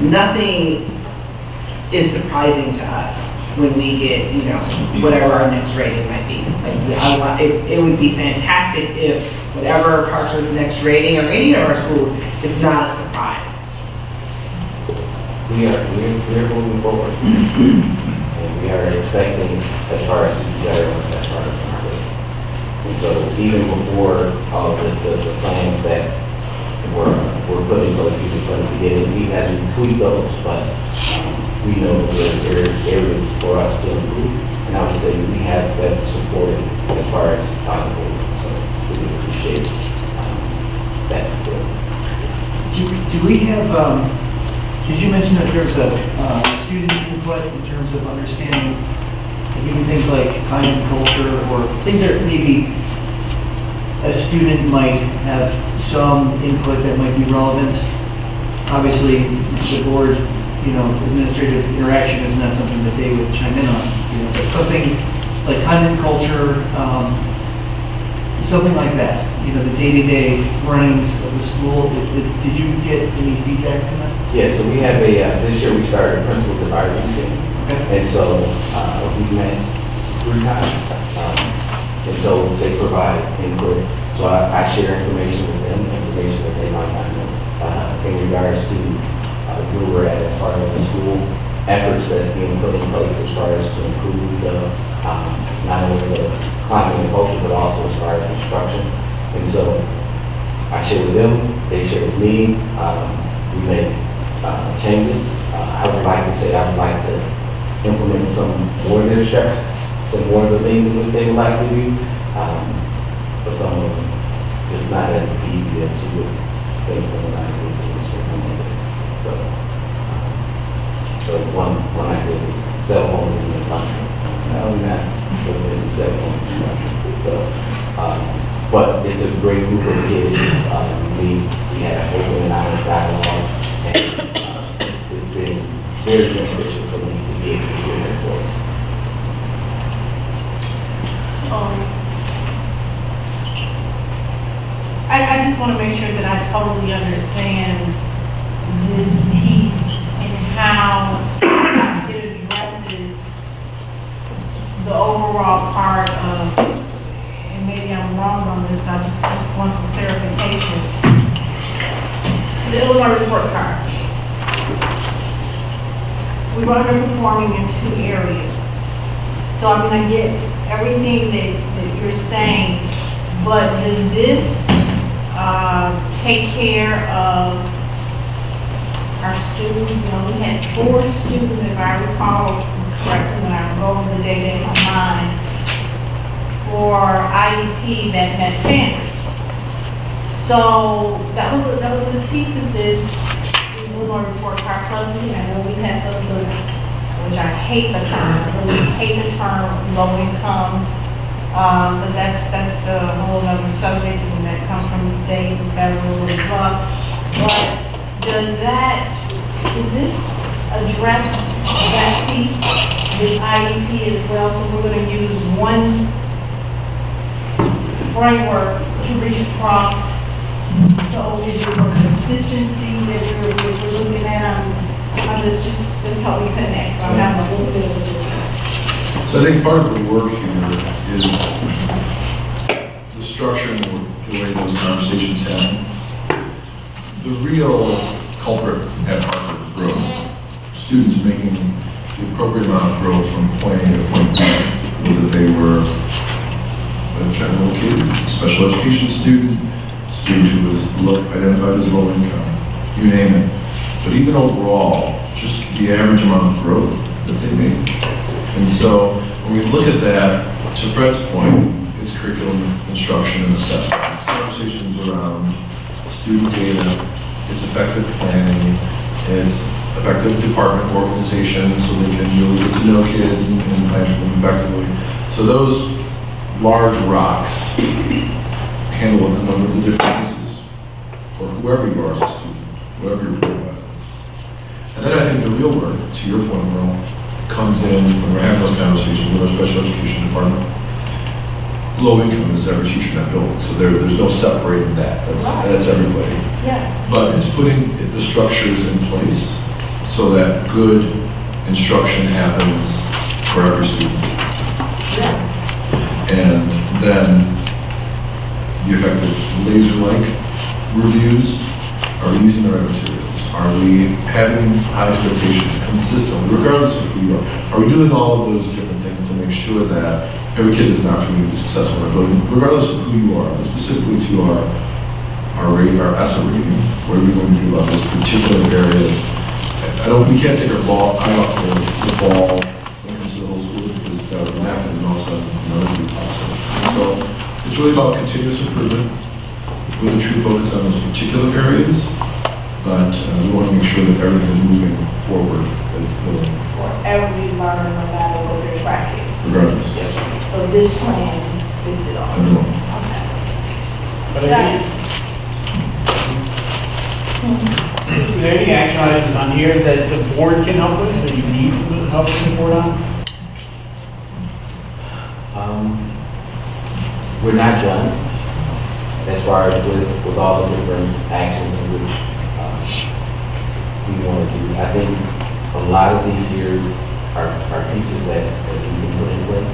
S1: nothing is surprising to us when we get, whatever our next rating might be. Like, it would be fantastic if whatever Parker's next rating or any of our schools, it's not a surprise.
S13: We're moving forward. And we are expecting as far as to do better with that part of our rate. And so even before all of the plans that were put in place, even from the beginning, we had to tweak those, but we know that there are areas for us to improve. And I would say we have that supported as far as possible. So we appreciate that support.
S10: Do we have, did you mention that there's a student input in terms of understanding even things like kind and culture or things that maybe a student might have some input that might be relevant? Obviously, the board, administrative interaction is not something that they would chime in on, but something like kind and culture, something like that, the day-to-day runnings of the school. Did you get any feedback from that?
S13: Yeah, so we have this year we started a principal advisory team. And so we met 3 times. And so they provide input. So I share information with them, information that they might not know in regards to where we're at as far as the school efforts that's being put in place as far as to improve the, not only the climate and culture, them, they share with me. We make changes. I would like to say, I would like to implement some more of their strategies, some more of the things in which they would like to do. For some of them, just not as easy as you would think someone like this should come up with. So one idea is cell phones in the country. No, we're not looking at cell phones in the country. So, but it's a great group of kids. We had an open and honest dialogue, and it's been very beneficial for me to be able to hear their voice.
S8: I just want to make sure that I totally understand this piece and how it addresses the overall part of, and maybe I'm wrong on this, I just want some clarification. The Illinois report card. We're underperforming in 2 areas. So I mean, I get everything that you're saying, but does this take care of our students? You know, we had 4 students, if I recall correctly, when I go over the data in my mind, for IEP that met standards. So that was a piece of this Illinois report card. Plus, I know we had the, which I hate the term, I really hate the term low income. But that's a whole other subject, and that comes from the state and federal and blah. But does this address that piece with IEP as well? So we're going to use one framework to reach across. So is there a consistency that we're looking at? I'm just help me connect. I'm having a little bit of a
S5: So I think part of the work here is the structure and the way those conversations happen. The real culprit at Harvard is growth. Students making the appropriate amount of growth from point A to point B, whether they were a general kid, special education student who was identified as low income, you name it. But even overall, just the average amount of growth that they make. And so when we look at that, to Fred's point, it's curriculum, instruction, and assessment. It's conversations around student data, it's effective planning, it's effective department organization, so they can really get to know kids and plan for them effectively. So those large rocks handle a number of the different pieces, or whoever you are as a student, whatever your profile is. And then I think the real work, to your point, Merle, comes in when we're having those conversations with our special education department. Low income is every teacher in that building, so there's no separating that. That's everybody.
S8: yes.
S5: But it's putting the structures in place so that good instruction happens for every student. And then the effective laser-like reviews. Are we using the right materials? Are we having high expectations consistently, regardless of who you are? Are we doing all of those different things to make sure that every kid has an opportunity to be successful in our building, regardless of who you are, but specifically to our ESSA rating? What are we going to do about those particular areas? We can't take our eye off the ball when it comes to the whole school, because that would be next, and also another group also. So it's really about continuous improvement with a true focus on those particular areas, but we want to make sure that everything is moving forward as the building.
S8: For every learner, no matter what their track is.
S5: Regardless.
S8: So this plan fits it all.
S5: Everyone.
S8: Okay.
S6: But is there any action items on here that the board can help with, that you need help with the board on?
S13: We're not done as far as with all the different actions in which we want to do. I think a lot of these here are pieces that we can put in place.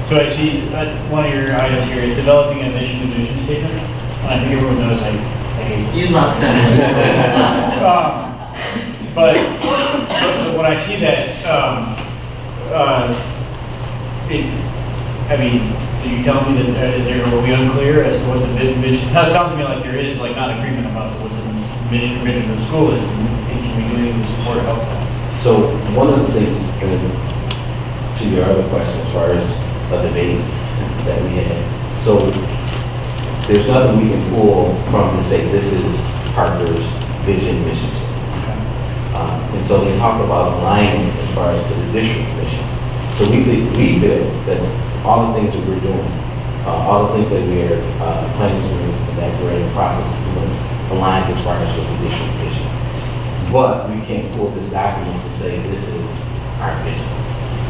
S6: So I see one of your items here is developing a mission and vision statement. I think everyone knows I hate.
S15: You love that.
S6: But when I see that, it's, I mean, So you tell me that are we unclear as to what the vision, it sounds to me like there is like not agreement about what the mission or vision of the school is, and can we do anything to support or help that?
S13: So one of the things, and to your other question as far as a debate that we had, so there's nothing we can pull from to say this is Parker's vision, mission. And so they talk about alignment as far as to the district mission. So we feel that all the things that we're doing, all the things that we are planning to do, and that we're in the process of doing, aligns as far as with the district vision. But we can't pull this document to say this is our vision.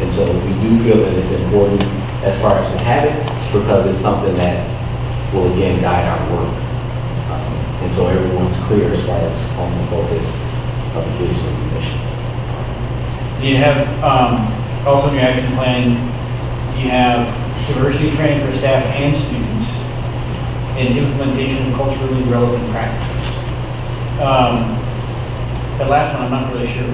S13: And so we do feel that it's important as far as to have it, because it's something that will again guide our work. And so everyone's clear as far as on the focus of the vision and the mission.
S6: You have, also in your action plan, you have diversity training for staff and students and implementation of culturally relevant practices. The last one, I'm not really sure.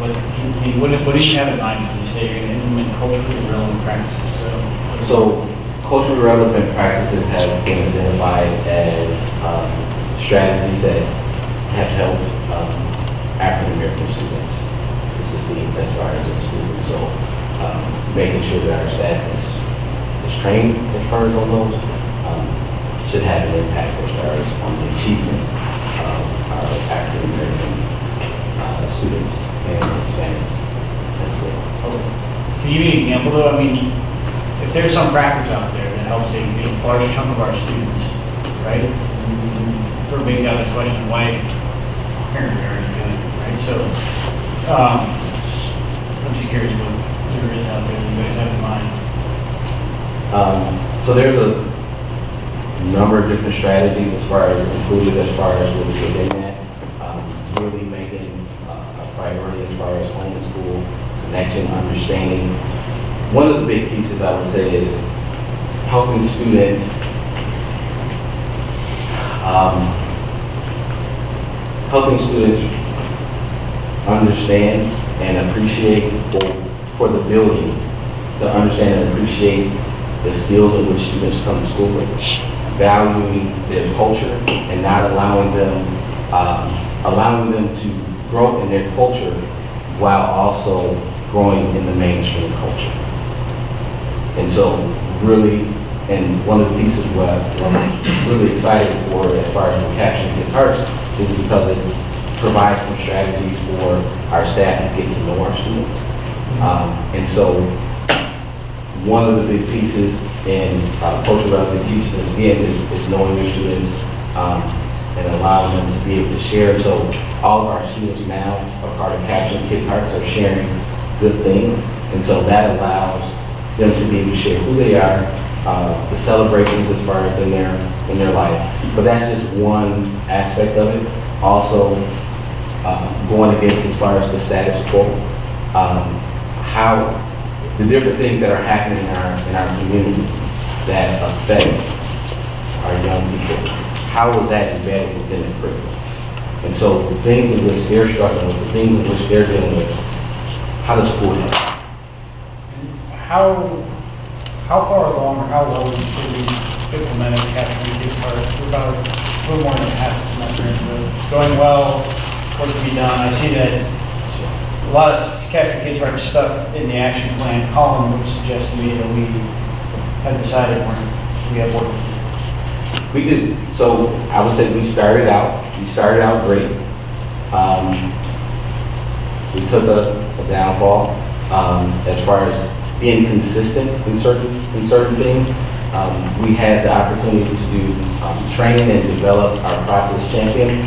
S6: What do you have in mind when you say you're going to implement culturally relevant practices?
S13: So culturally relevant practices have been identified as strategies that have helped African American students to succeed as far as in school. So making sure that our staff is trained as far as on those should have an impact as far as on the achievement of our African American students and Hispanics as well.
S6: Okay. Can you give me an example though? I mean, if there's some practice out there that helps a large chunk of our students, right? Sort of makes out this question, why parents are doing it, right? So, I'm just curious what there is out there that you guys have in mind.
S13: So there's a number of different strategies as far as included as far as what we within that. Really making a priority as far as home and school, connection, understanding. One of the big pieces I would say is helping students understand and appreciate for the building, to understand and appreciate the skills in which students come to school with, valuing their culture and not allowing them to grow in their culture while also growing in the mainstream culture. And so really, and one of the pieces what I'm really excited for as far as Capturing Kids' Hearts is because it provides some strategies for our staff to get to know our students. And so one of the big pieces in cultural relevant teaching again is knowing your students and allowing them to be able to share. So all of our students now are part of Capturing Kids' Hearts are sharing good things. And so that allows them to be able to share who they are, the celebrations as far as in their life. But that's just one aspect of it. Also, going against as far as the status quo, how the different things that are happening in our community that affect our young people, how is that embedded within the curriculum? And so the things in which they're struggling with, the things in which they're dealing with, how does school help?
S6: How far along or how well should we implement Capturing Kids' Hearts? We're about a little more than half a semester into it. Going well, what to be done. I see that a lot of Capturing Kids' Hearts stuff in the action plan column would suggest to me that we have decided we have work.
S13: We did. So I would say we started out great. We took a downfall as far as being consistent in certain things. We had the opportunity to do training and develop our process champion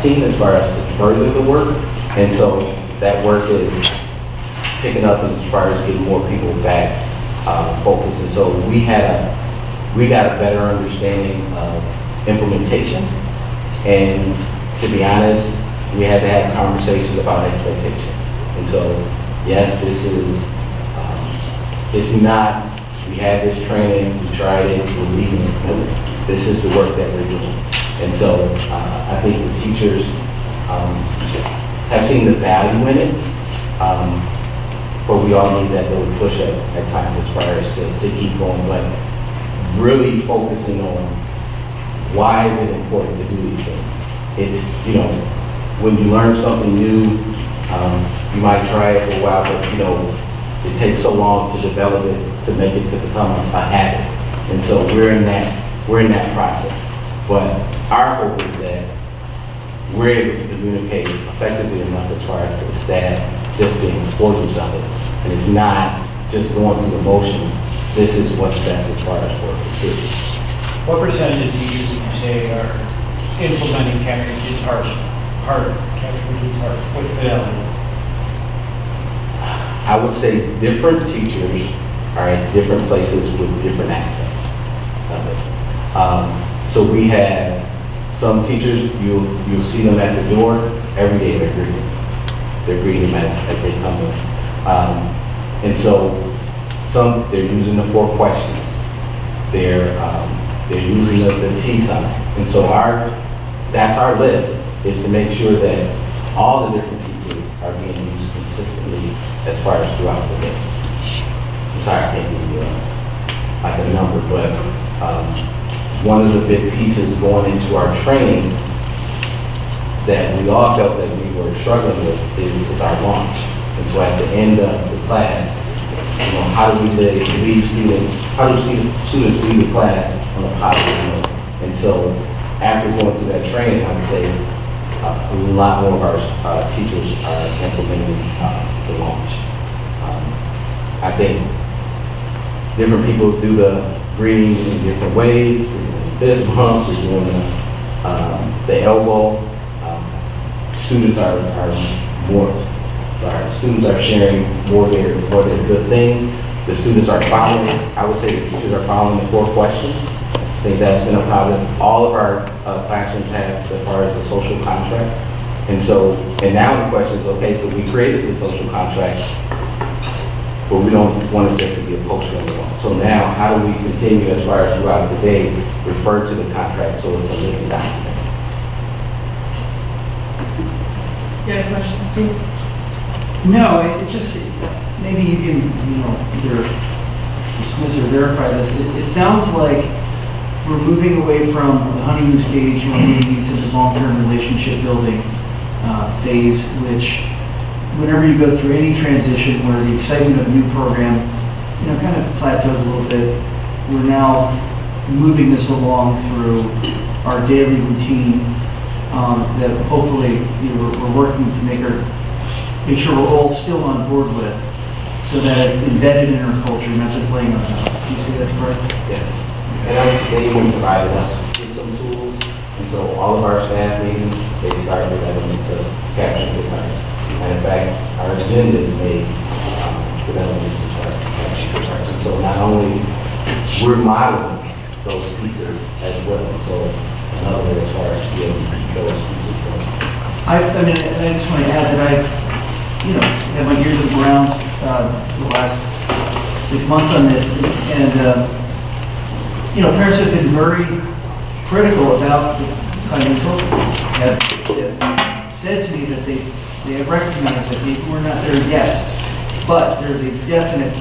S13: team as far as to further the work. And so that work is picking up as far as getting more people back focused. And so we got a better understanding of implementation. And to be honest, we had to have conversations about expectations. And so, yes, this is, it's not, we had this training, we tried it, we're leaving it. No, this is the work that we're doing. And so I think the teachers have seen the value in it, but we all need that little push at times as far as to keep going. But really focusing on why is it important to do these things. It's, you know, when you learn something new, you might try it for a while, but you know, it takes so long to develop it, to make it to become a habit. And so we're in that process. But our hope is that we're able to communicate effectively enough as far as to the staff, just the importance of it. And it's not just going through the motions. This is what's best as far as for the kids.
S6: What percentage do you say are implementing capturing kids' hearts with fidelity?
S13: I would say different teachers are at different places with different aspects of it. So we have some teachers, you'll see them at the door, every day they're greeting. They're greeting them as they come in. And so they're using the 4 questions. They're using the T sign. And so that's our lift, is to make sure that all the different pieces are being used consistently as far as throughout the day. I'm sorry, I can't give you like a number, but one of the big pieces going into our training that we all felt that we were struggling with is our launch. And so at the end of the class, you know, how do we lead students, how do students lead the class on a positive note? And so after going through that training, I would say a lot more of our teachers are implementing the launch. I think different people do the greeting in different ways. We're doing the fist bump, we're doing the elbow. Students are sharing more of their good things. The students are following, I would say the teachers are following the 4 questions. I think that's been a positive. All of our classrooms have as far as the social contract. And now the question is, okay, so we created the social contract, but we don't want it just to be a poster on the wall. So now, how do we continue as far as throughout the day, refer to the contract so it's a living document?
S1: You have questions, Steve?
S10: No, it just, maybe you can, either dismiss or verify this. It sounds like we're moving away from the honeymoon stage and moving into the long-term relationship building phase, which whenever you go through any transition where the excitement of a new program, kind of plateaus a little bit, we're now moving this along through our daily routine that hopefully we're working to make sure we're all still on board with, so that it's embedded in our culture, not just laying on top. Do you see that's correct?
S13: Yes. And they even provided us with some tools, and so all of our staff meetings, they start with elements of capturing kids' hearts. And in fact, our agenda is made with elements of capturing kids' hearts. And so not only we're modeling those pieces as well, so another way as far as getting those pieces going.
S10: I just want to add that I've had my ears to the ground the last 6 months on this, and parents have been very critical about the kind of programs. Have said to me that they have recognized that we're not there yet, but there's a definite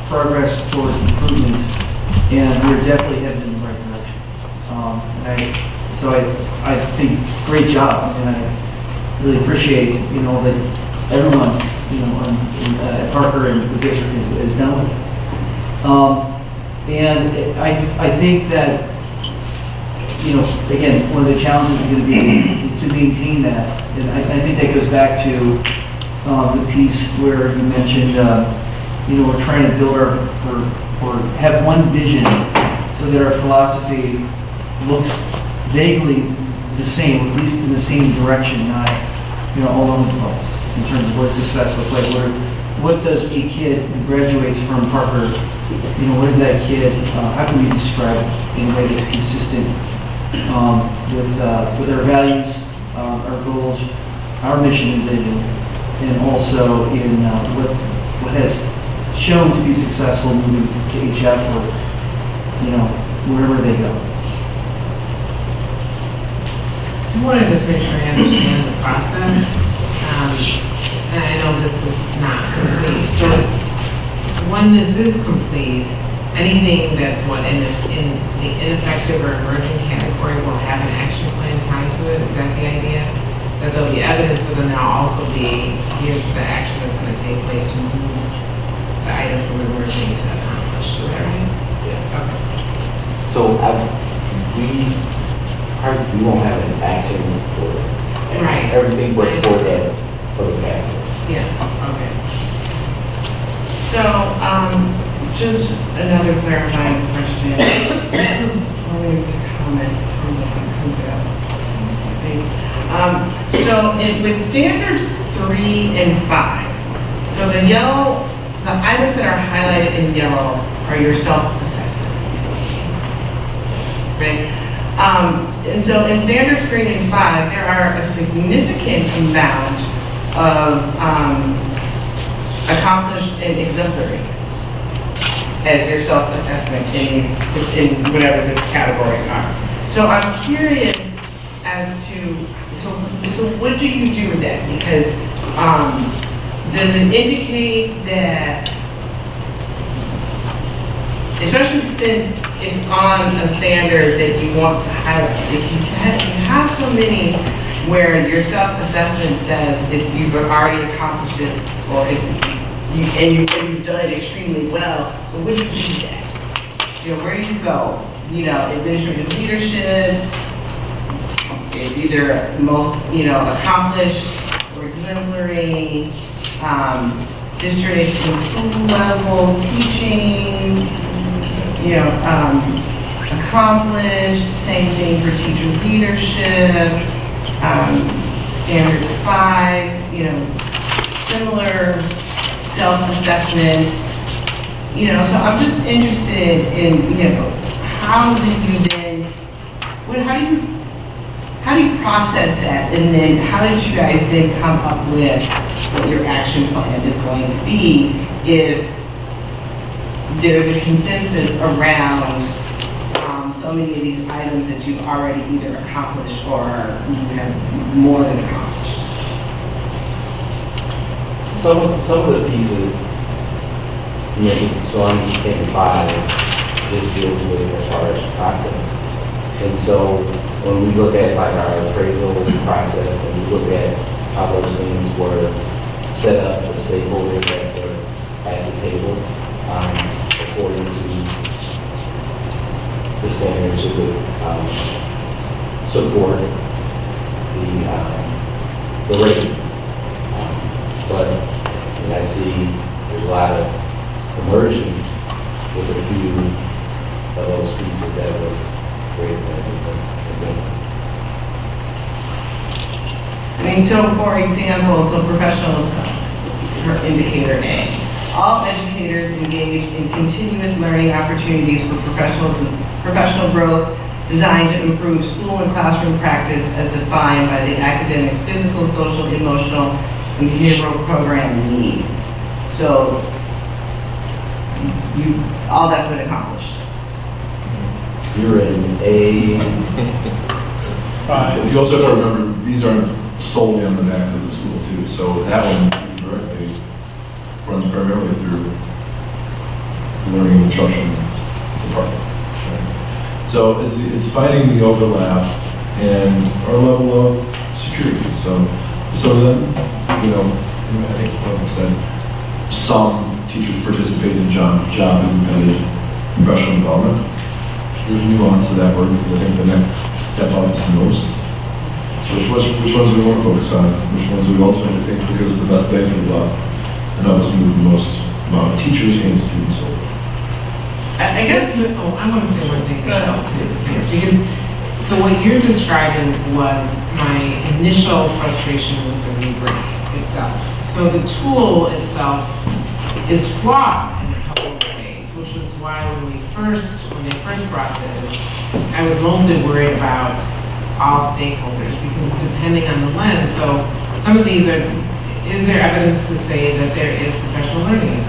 S10: progress towards improvement, and we're definitely headed in the right direction. So I think great job, and I really appreciate that everyone at Parker and the district has done with it. And I think that again, one of the challenges is going to be to maintain that, and I think that goes back to the piece where you mentioned we're trying to build or have one vision so that our philosophy looks vaguely the same, at least in the same direction, not all over the place in terms of what success looks like. What does a kid who graduates from Parker, what is that kid, how can we describe it in a way that's consistent with our values, our goals, our mission and vision, and also in what has shown to be successful moving to HF or, wherever they go.
S11: I want to just make sure I understand the process. And I know this is not complete. So when this is complete, anything that's in the ineffective or emerging category will have an action plan tied to it? Is that the idea? That there'll be evidence, but then there'll also be, here's the action that's gonna take place to move the item from emerging to accomplished, is that right?
S13: Yeah.
S11: Okay.
S13: So we won't have an action for
S11: Right.
S13: everything, but for the category.
S11: Yeah, okay.
S1: So, just another clarifying question. Or maybe it's a comment from what comes out. I think. So with standards 3 and 5, so the items that are highlighted in yellow are your self-assessment. Right? And so in standards 3 and 5, there are a significant amount of accomplished and exemplary as your self-assessment in whatever the categories are. So I'm curious as to, so what do you do with that? Because does it indicate that, especially since it's on a standard that you want to highlight, if you have so many where your self-assessment says if you've already accomplished it, or if you've done it extremely well, so what do you do with that? You know, where do you go? You know, administrative leadership, it's either most, accomplished or exemplary, district and school level teaching, accomplished, same thing for teacher leadership, standard 5, similar self-assessments, so I'm just interested in, how do you then, how do you process that, and then how did you guys then come up with what your action plan is going to be if there's a consensus around so many of these items that you've already either accomplished or you have more than accomplished?
S13: Some of the pieces, so I'm in 5, just deals with as far as process. And so when we look at like our appraisal process, and we look at how those things were set up, the stakeholders that were at the table, according to the standards that would support the rate. But I see there's a lot of immersion with a few of those pieces that was greater than everything.
S1: I mean, so for example, so professional, for indicator A, all educators engage in continuous learning opportunities for professional growth designed to improve school and classroom practice as defined by the academic, physical, social, emotional, and behavioral program needs. So all that's been accomplished.
S13: You're in A.
S5: 5. You also have to remember, these aren't solely on the backs of the school too, so that one directly runs primarily through the learning and instruction department. Right? So it's fighting the overlap and our level of security. So then, I think what said, some teachers participate in job independent professional development. There's nuance to that word, because I think the next step up is most. So which ones do we want to focus on? Which ones do we ultimately think will give us the best bang for the buck and help us move the most amount of teachers and students over?
S1: I guess,
S11: I want to say one thing Michelle too, because, so what you're describing was my initial frustration with the rubric itself. So the tool itself is flawed in a couple of ways, which was why when they first brought this, I was mostly worried about all stakeholders, because depending on the lens, so some of these are, is there evidence to say that there is professional learning?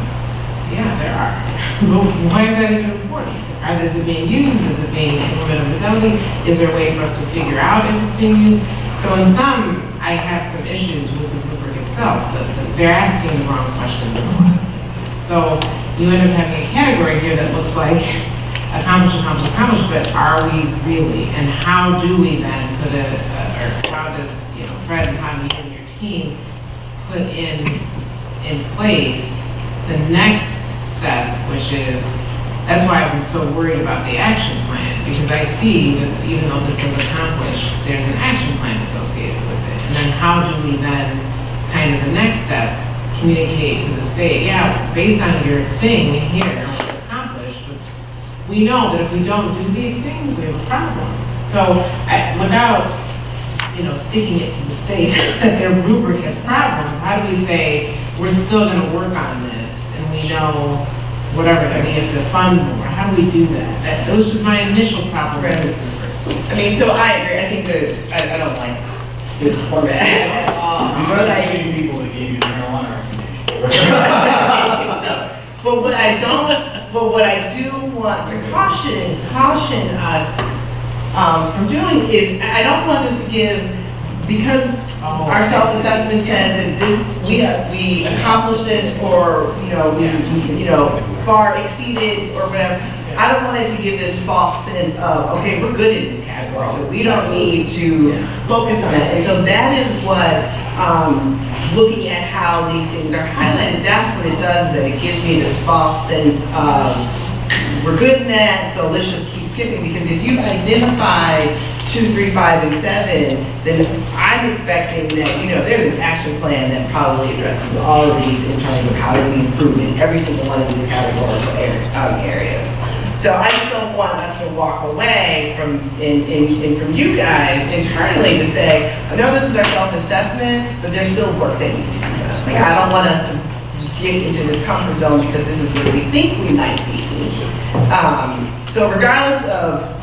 S11: Yeah, there are. But why is that even important? Is it being used? Is it being implemented without? Is there a way for us to figure out if it's being used? So in some, I have some issues with the rubric itself. They're asking the wrong questions in a lot of cases. So you end up having a category here that looks like accomplish, but are we really? And how do we then put or how does, Fred and how do you and your team put in place the next step, which is, that's why I'm so worried about the action plan, because I see that even though this is accomplished, there's an action plan associated with it. And then how do we then, kind of the next step, communicate to the state, yeah, based on your thing here, what's accomplished, but we know that if we don't do these things, we have a problem. So without, sticking it to the state that their rubric has problems, how do we say, we're still gonna work on this, and we know whatever, that we have to fund more? How do we do that? That was just my initial problem with this in the first place.
S1: I mean, so I agree, I think that, I don't like this format at all.
S6: These are
S1: But
S6: the
S1: I-
S6: same people that gave you the marijuana recommendation.
S1: So, but what I do want to caution us from doing is, I don't want this to give, because our self-assessment says that this, we accomplished this, or, we far exceeded, or whatever. I don't want it to give this false sense of, okay, we're good in this category, so we don't need to focus on that. And so that is what, looking at how these things are highlighted, that's what it does, that it gives me this false sense of, we're good in that, so let's just keep skipping, because if you identify 2, 3, 5, and 7, then I'm expecting that, there's an action plan that probably addresses all of these in terms of how do we improve in every single one of these categorical areas. So I just don't want us to walk away from you guys internally to say, I know this is our self-assessment, but there's still work that needs to be done. Like, I don't want us to get into this comfort zone because this is where we think we might be. So regardless of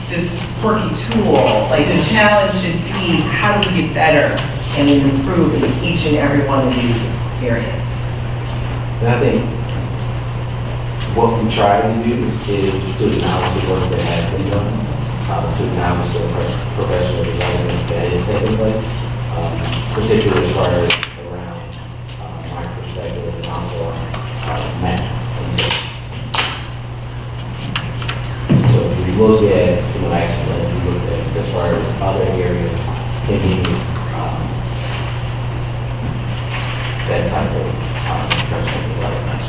S1: this quirky tool, like, the challenge should be, how do we get better and improve in each and every one of these areas?
S13: And I think what we try to do is to acknowledge the work that has been done, to acknowledge the professional development that is taking place, particularly as far as around my perspective and also math. So if we look at human action plan, we look at as far as other areas, maybe that type of professional development.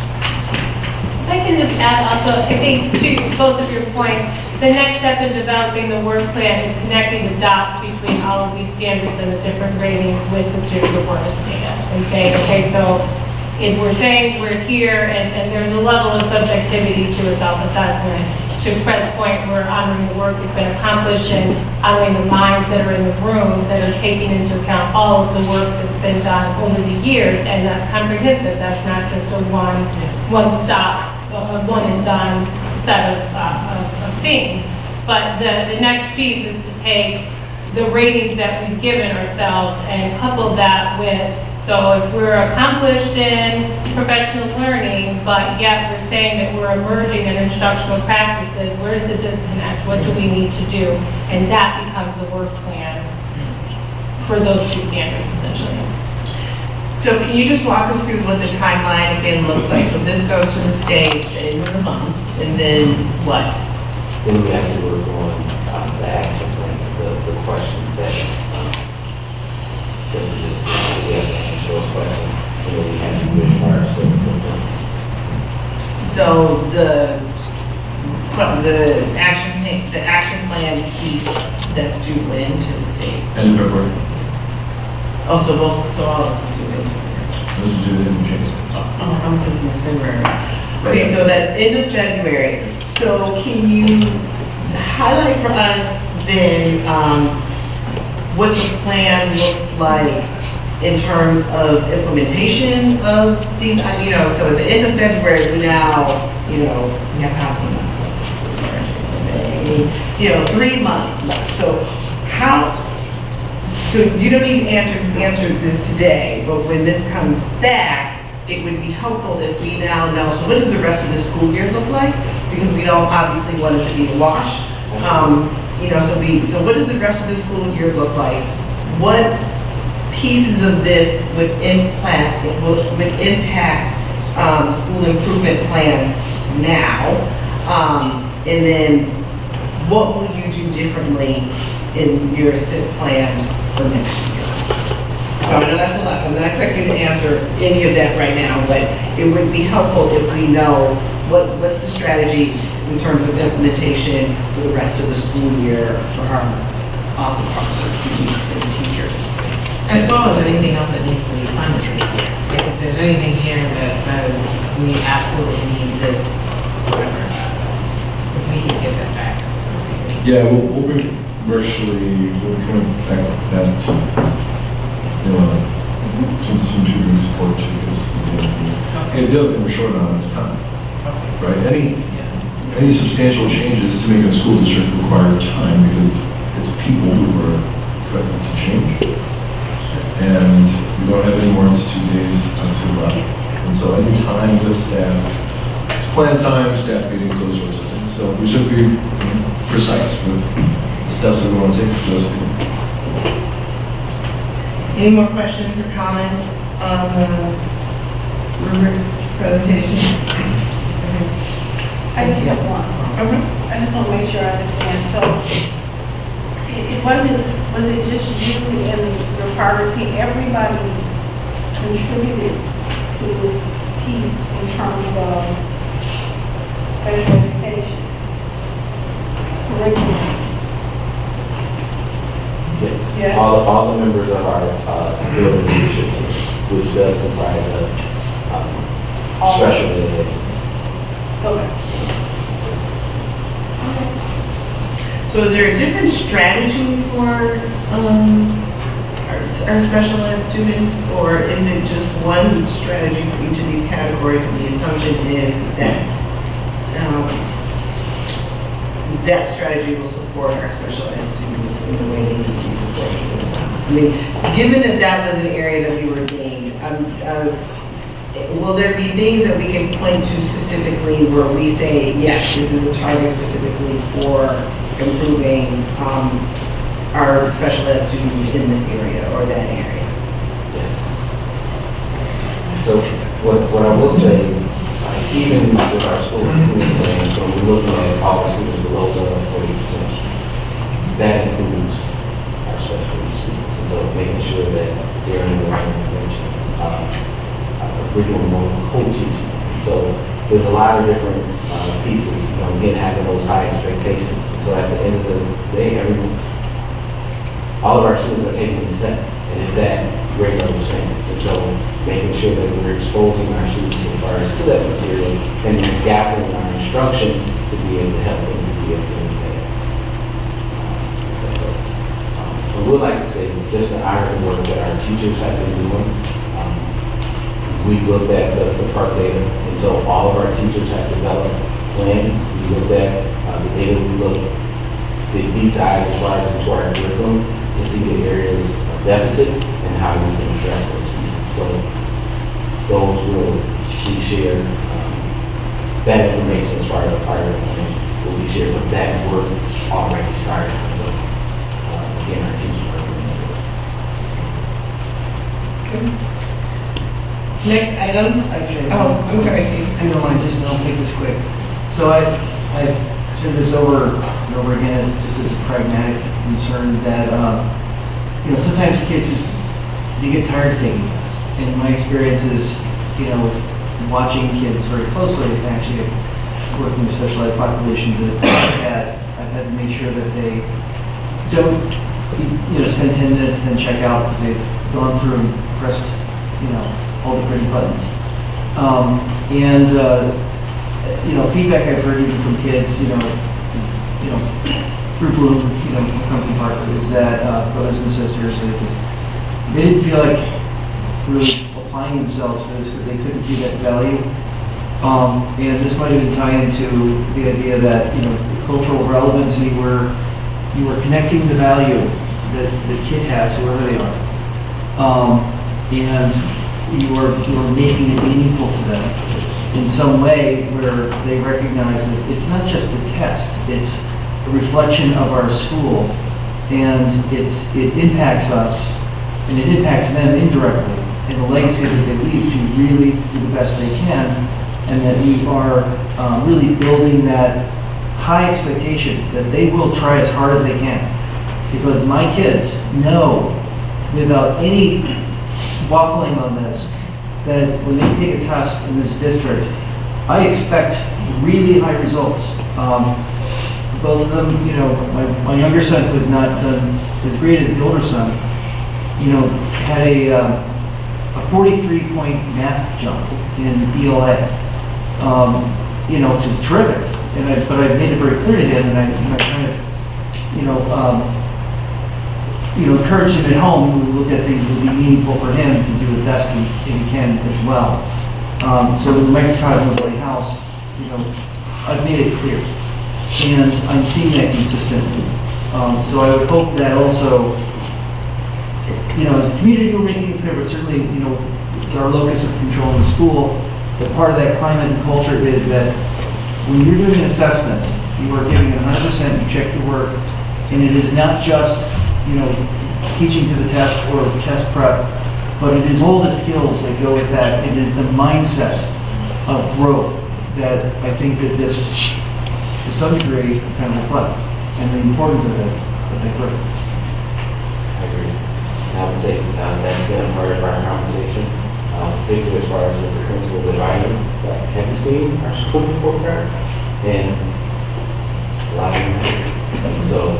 S4: I can just add also, I think to both of your points, the next step in developing the work plan is connecting the dots between all of these standards and the different ratings with the student performance data. And saying, okay, so if we're saying we're here and there's a level of subjectivity to a self-assessment, to Fred's point, we're honoring the work that's been accomplished and honoring the minds that are in the room that are taking into account all of the work that's been done over the years, and that's comprehensive. That's not just a one-stop, one and done set of things. But the next piece is to take the ratings that we've given ourselves and couple that with, so if we're accomplished in professional learning, but yet we're saying that we're emerging in instructional practices, where's the disconnect? What do we need to do? And that becomes the work plan for those two standards, essentially.
S1: So can you just walk us through what the timeline again looks like? So this goes to the state at the end of the month, and then what?
S13: Then we have to work on the action plans, the questions that we have to answer those questions, and then we have to do it ourselves.
S1: So the action plan piece that's due when to the state?
S5: End of February.
S1: Oh, so all of us are due in February.
S5: This is due in January.
S1: Oh, I'm thinking it's February. Okay, so that's end of February. So can you highlight for us then what the plan looks like in terms of implementation of these, so at the end of February, we now, we have how many months left? 3 months left. So so you don't need to answer this today, but when this comes back, it would be helpful if we now know, so what does the rest of the school year look like? Because we don't obviously want it to be a wash. So what does the rest of the school year look like? What pieces of this would impact school improvement plans now? And then what will you do differently in your SIP plans for next year? So I know that's a lot, so I'm not expecting you to answer any of that right now, but it would be helpful if we know what's the strategy in terms of implementation for the rest of the school year for our awesome partners, students and teachers.
S11: As well as anything else that needs to be funded this year. Like if there's anything here that says we absolutely need this, whatever, if we can get that back.
S5: Yeah, we'll be we'll come back with that to, some tutoring support too. And the other thing we're short on is time, right? Any substantial changes to make a school district require time because it's people who are threatening to change. And we don't have any more than 2 days until left. And so any time with staff, it's plan time, staff meetings, those sorts of things. So we should be precise with the steps that we want to take for those people.
S1: Any more questions or comments on the rubric presentation?
S2: I just have one. I just want to make sure I understand. So it was it just you and your priority? Everybody contributed to this piece in terms of special education curriculum.
S13: Yes.
S2: Yes.
S13: All the members of our building leadership team, which does comprise of special education.
S2: Okay.
S1: So is there a different strategy for our special ed students, or is it just one strategy for each of these categories? And the assumption is that that strategy will support our special ed students in the way they need to be supported as well. I mean, given that that was an area that we were being, will there be things that we can point to specifically where we say, yes, this is a target specifically for improving our special ed students in this area or that area?
S13: Yes. So what I will say, even with our school improvement plan, so we're looking at all our students below 40%. That includes our special ed students. And so making sure that they're in the right interventions. We're doing more coaching. So there's a lot of different pieces. Again, having those high expectations. So at the end of the day, all of our students are taking the test, and it's at grade level standard. And so making sure that we're exposing our students as far as to that material and then scaffolding our instruction to be able to help them to be able to understand. So we would like to say just the honor and work that our teachers have been doing. We looked at the PARCC data, and so all of our teachers have developed plans. We looked at the data, we looked the deep dive as far as into our curriculum to see the areas of deficit and how we can address those pieces. So those will be shared, that information as far as the fire plan will be shared, but that work already started. So again, our teachers are doing that.
S1: Next item. Oh, I'm sorry, Steve.
S10: I don't mind, I'll make this quick. So I've said this over and over again as just as a pragmatic concern that, sometimes kids you get tired of taking tests. And my experience is, watching kids very closely, and actually working with special ed populations that I've had to make sure that they don't, spend 10 minutes and then check out because they've gone through and pressed, all the pretty buttons. Feedback I've heard even from kids, Group Bloom, company partner, is that brothers and sisters, they didn't feel like really applying themselves for this because they couldn't see that value. And this might even tie into the idea that, cultural relevancy where you are connecting the value that the kid has, whoever they are. And you are making it meaningful to them in some way where they recognize that it's not just a test, it's a reflection of our school, and it impacts us, and it impacts them indirectly and the legacy that they leave to really do the best they can, and that we are really building that high expectation that they will try as hard as they can. Because my kids know, without any waffling on this, that when they take a test in this district, I expect really high results. Both of them, you know, my younger son, who has not done as great as the older son, you know, had a 43-point math jump in ELA, you know, which is terrific. But I made it very clear to him, and I kind of, you know, encouraged him at home. We looked at things that would be meaningful for him to do the best he can as well. So in the microcosm of White House, you know, I've made it clear, and I'm seeing that consistently. So I would hope that also, you know, as a community, we're making it clear, but certainly, you know, our locus of control in the school, that part of that climate and culture is that when you're doing an assessment, you are giving 100%, you check your work, and it is not just, you know, teaching to the test or test prep, but it is all the skills that go with that. It is the mindset of growth that I think that this, to some degree, kind of reflects, and the importance of it that they bring.
S13: I agree. And I would say that's been a part of our conversation, particularly as far as with the principal advisor that have you seen our school report card? And a lot of them have. And so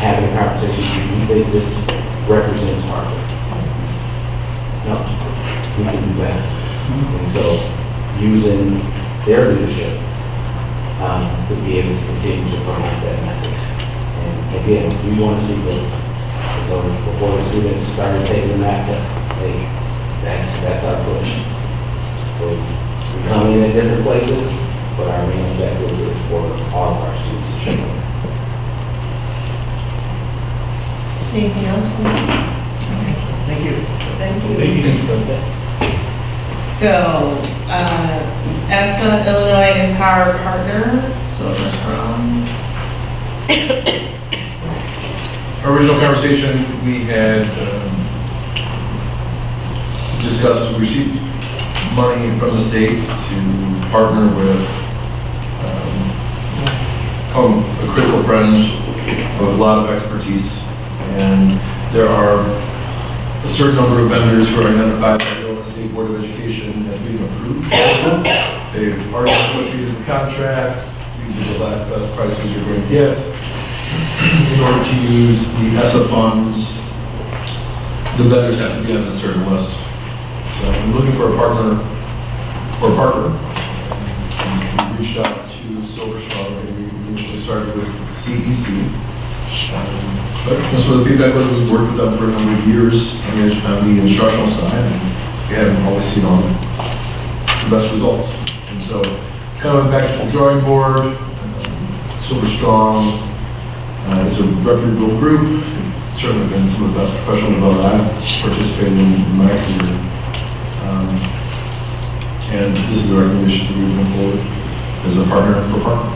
S13: having a conversation, do you think this represents Harvard? No, we can do better. And so using their leadership to be able to continue to promote that message. And again, we want to see growth. So before the students started taking the math test, that's our push. So we come in at different places, but our main objective is for all of our students to show up.
S1: Anything else, please?
S10: Thank you.
S1: Thank you.
S3: Thank you.
S1: So, ESSA, Illinois Empower Partner, Silver Strong.
S5: Our original conversation, we had discussed, we received money from the state to partner with a critical friend with a lot of expertise. And there are a certain number of vendors who are identified by the Illinois State Board of Education as being approved. They've already negotiated the contracts. These are the last best prices you're going to get in order to use the ESSA funds. The vendors have to be on a certain list. So I'm looking for a partner. We reached out to Silver Strong, and we initially started with CEC. So the feedback was we've worked with them for a number of years on the instructional side, and we haven't always seen all the best results. And so coming back to the drawing board, Silver Strong is a reputable group. It's certainly been some of the best professional development I've participated in my career. And this is the recommendation that we're moving forward as a partner for partner.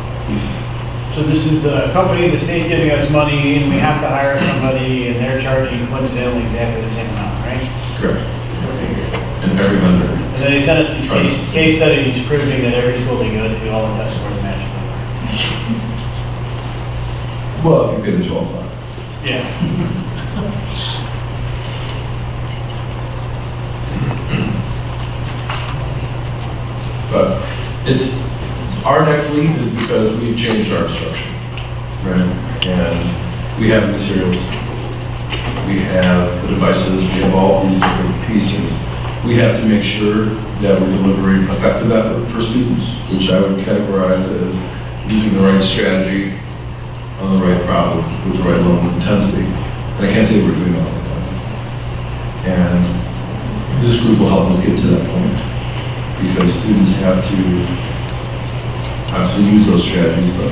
S6: So this is the company, the state's giving us money, and we have to hire somebody, and they're charging coincidentally exactly the same amount, right?
S5: Correct. And every vendor.
S6: And then they sent us these case studies proving that every school they go to, all the test scores match.
S5: Well, if you pay the 12
S6: Yeah.
S5: But it's, our next lead is because we've changed our structure, right? And we have the materials, we have the devices, we have all these different pieces. We have to make sure that we're delivering effective effort for students, which I would categorize as using the right strategy on the right problem with the right level of intensity. And I can't say we're doing all the time. And this group will help us get to that point, because students have to obviously use those strategies, but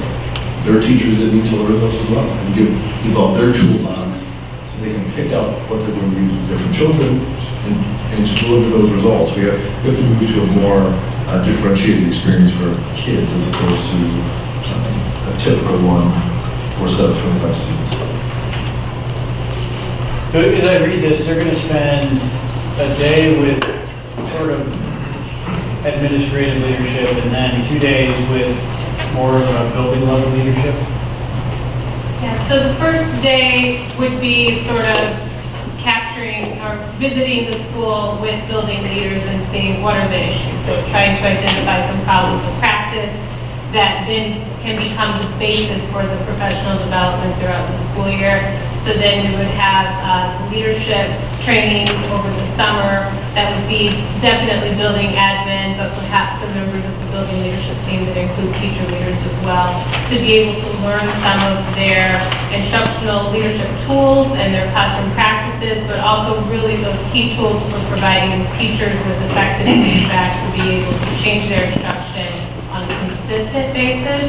S5: there are teachers that need to learn those as well and develop their toolbox so they can pick out what they're going to use with different children and to deliver those results. We have to move to a more differentiated experience for kids as opposed to a typical one for 725 students.
S6: So as I read this, they're going to spend a day with sort of administrative leadership and then 2 days with more of a building level leadership?
S4: Yeah, so the first day would be sort of capturing or visiting the school with building leaders and seeing what are the issues. So trying to identify some problems of practice that then can become the basis for the professional development throughout the school year. So then we would have leadership trainings over the summer that would be definitely building admin, but perhaps some members of the building leadership team that include teacher leaders as well, to be able to learn some of their instructional leadership tools and their classroom practices, but also really those key tools for providing teachers with effective feedback to be able to change their instruction on a consistent basis.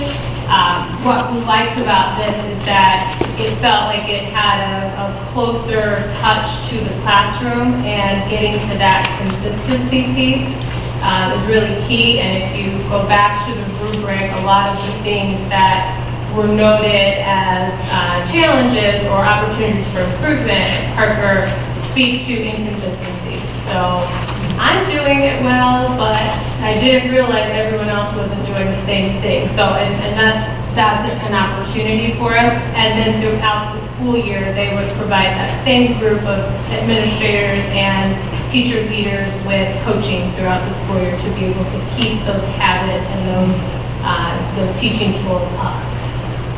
S4: What we liked about this is that it felt like it had a closer touch to the classroom, and getting to that consistency piece is really key. And if you go back to the rubric, a lot of the things that were noted as challenges or opportunities for improvement at Parker speak to inconsistencies. So I'm doing it well, but I didn't realize everyone else wasn't doing the same thing. So, and that's an opportunity for us. And then throughout the school year, they would provide that same group of administrators and teacher leaders with coaching throughout the school year to be able to keep those habits and those teaching tools up.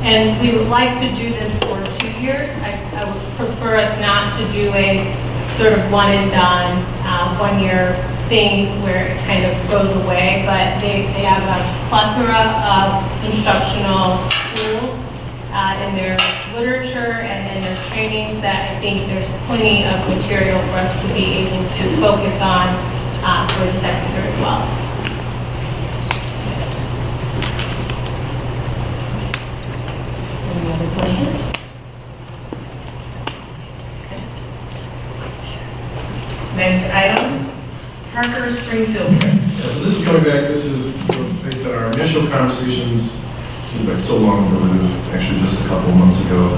S4: And we would like to do this for 2 years. I would prefer us not to do a sort of one and done, 1 year thing where it kind of goes away, but they have a plethora of instructional tools in their literature and in their trainings that I think there's plenty of material for us to be able to focus on for the second year as well.
S1: Any other questions? Next item, Parker Springfield trip.
S5: Yeah, so this is coming back, this is based on our initial conversations, seems like so long ago, it was actually just a couple of months ago,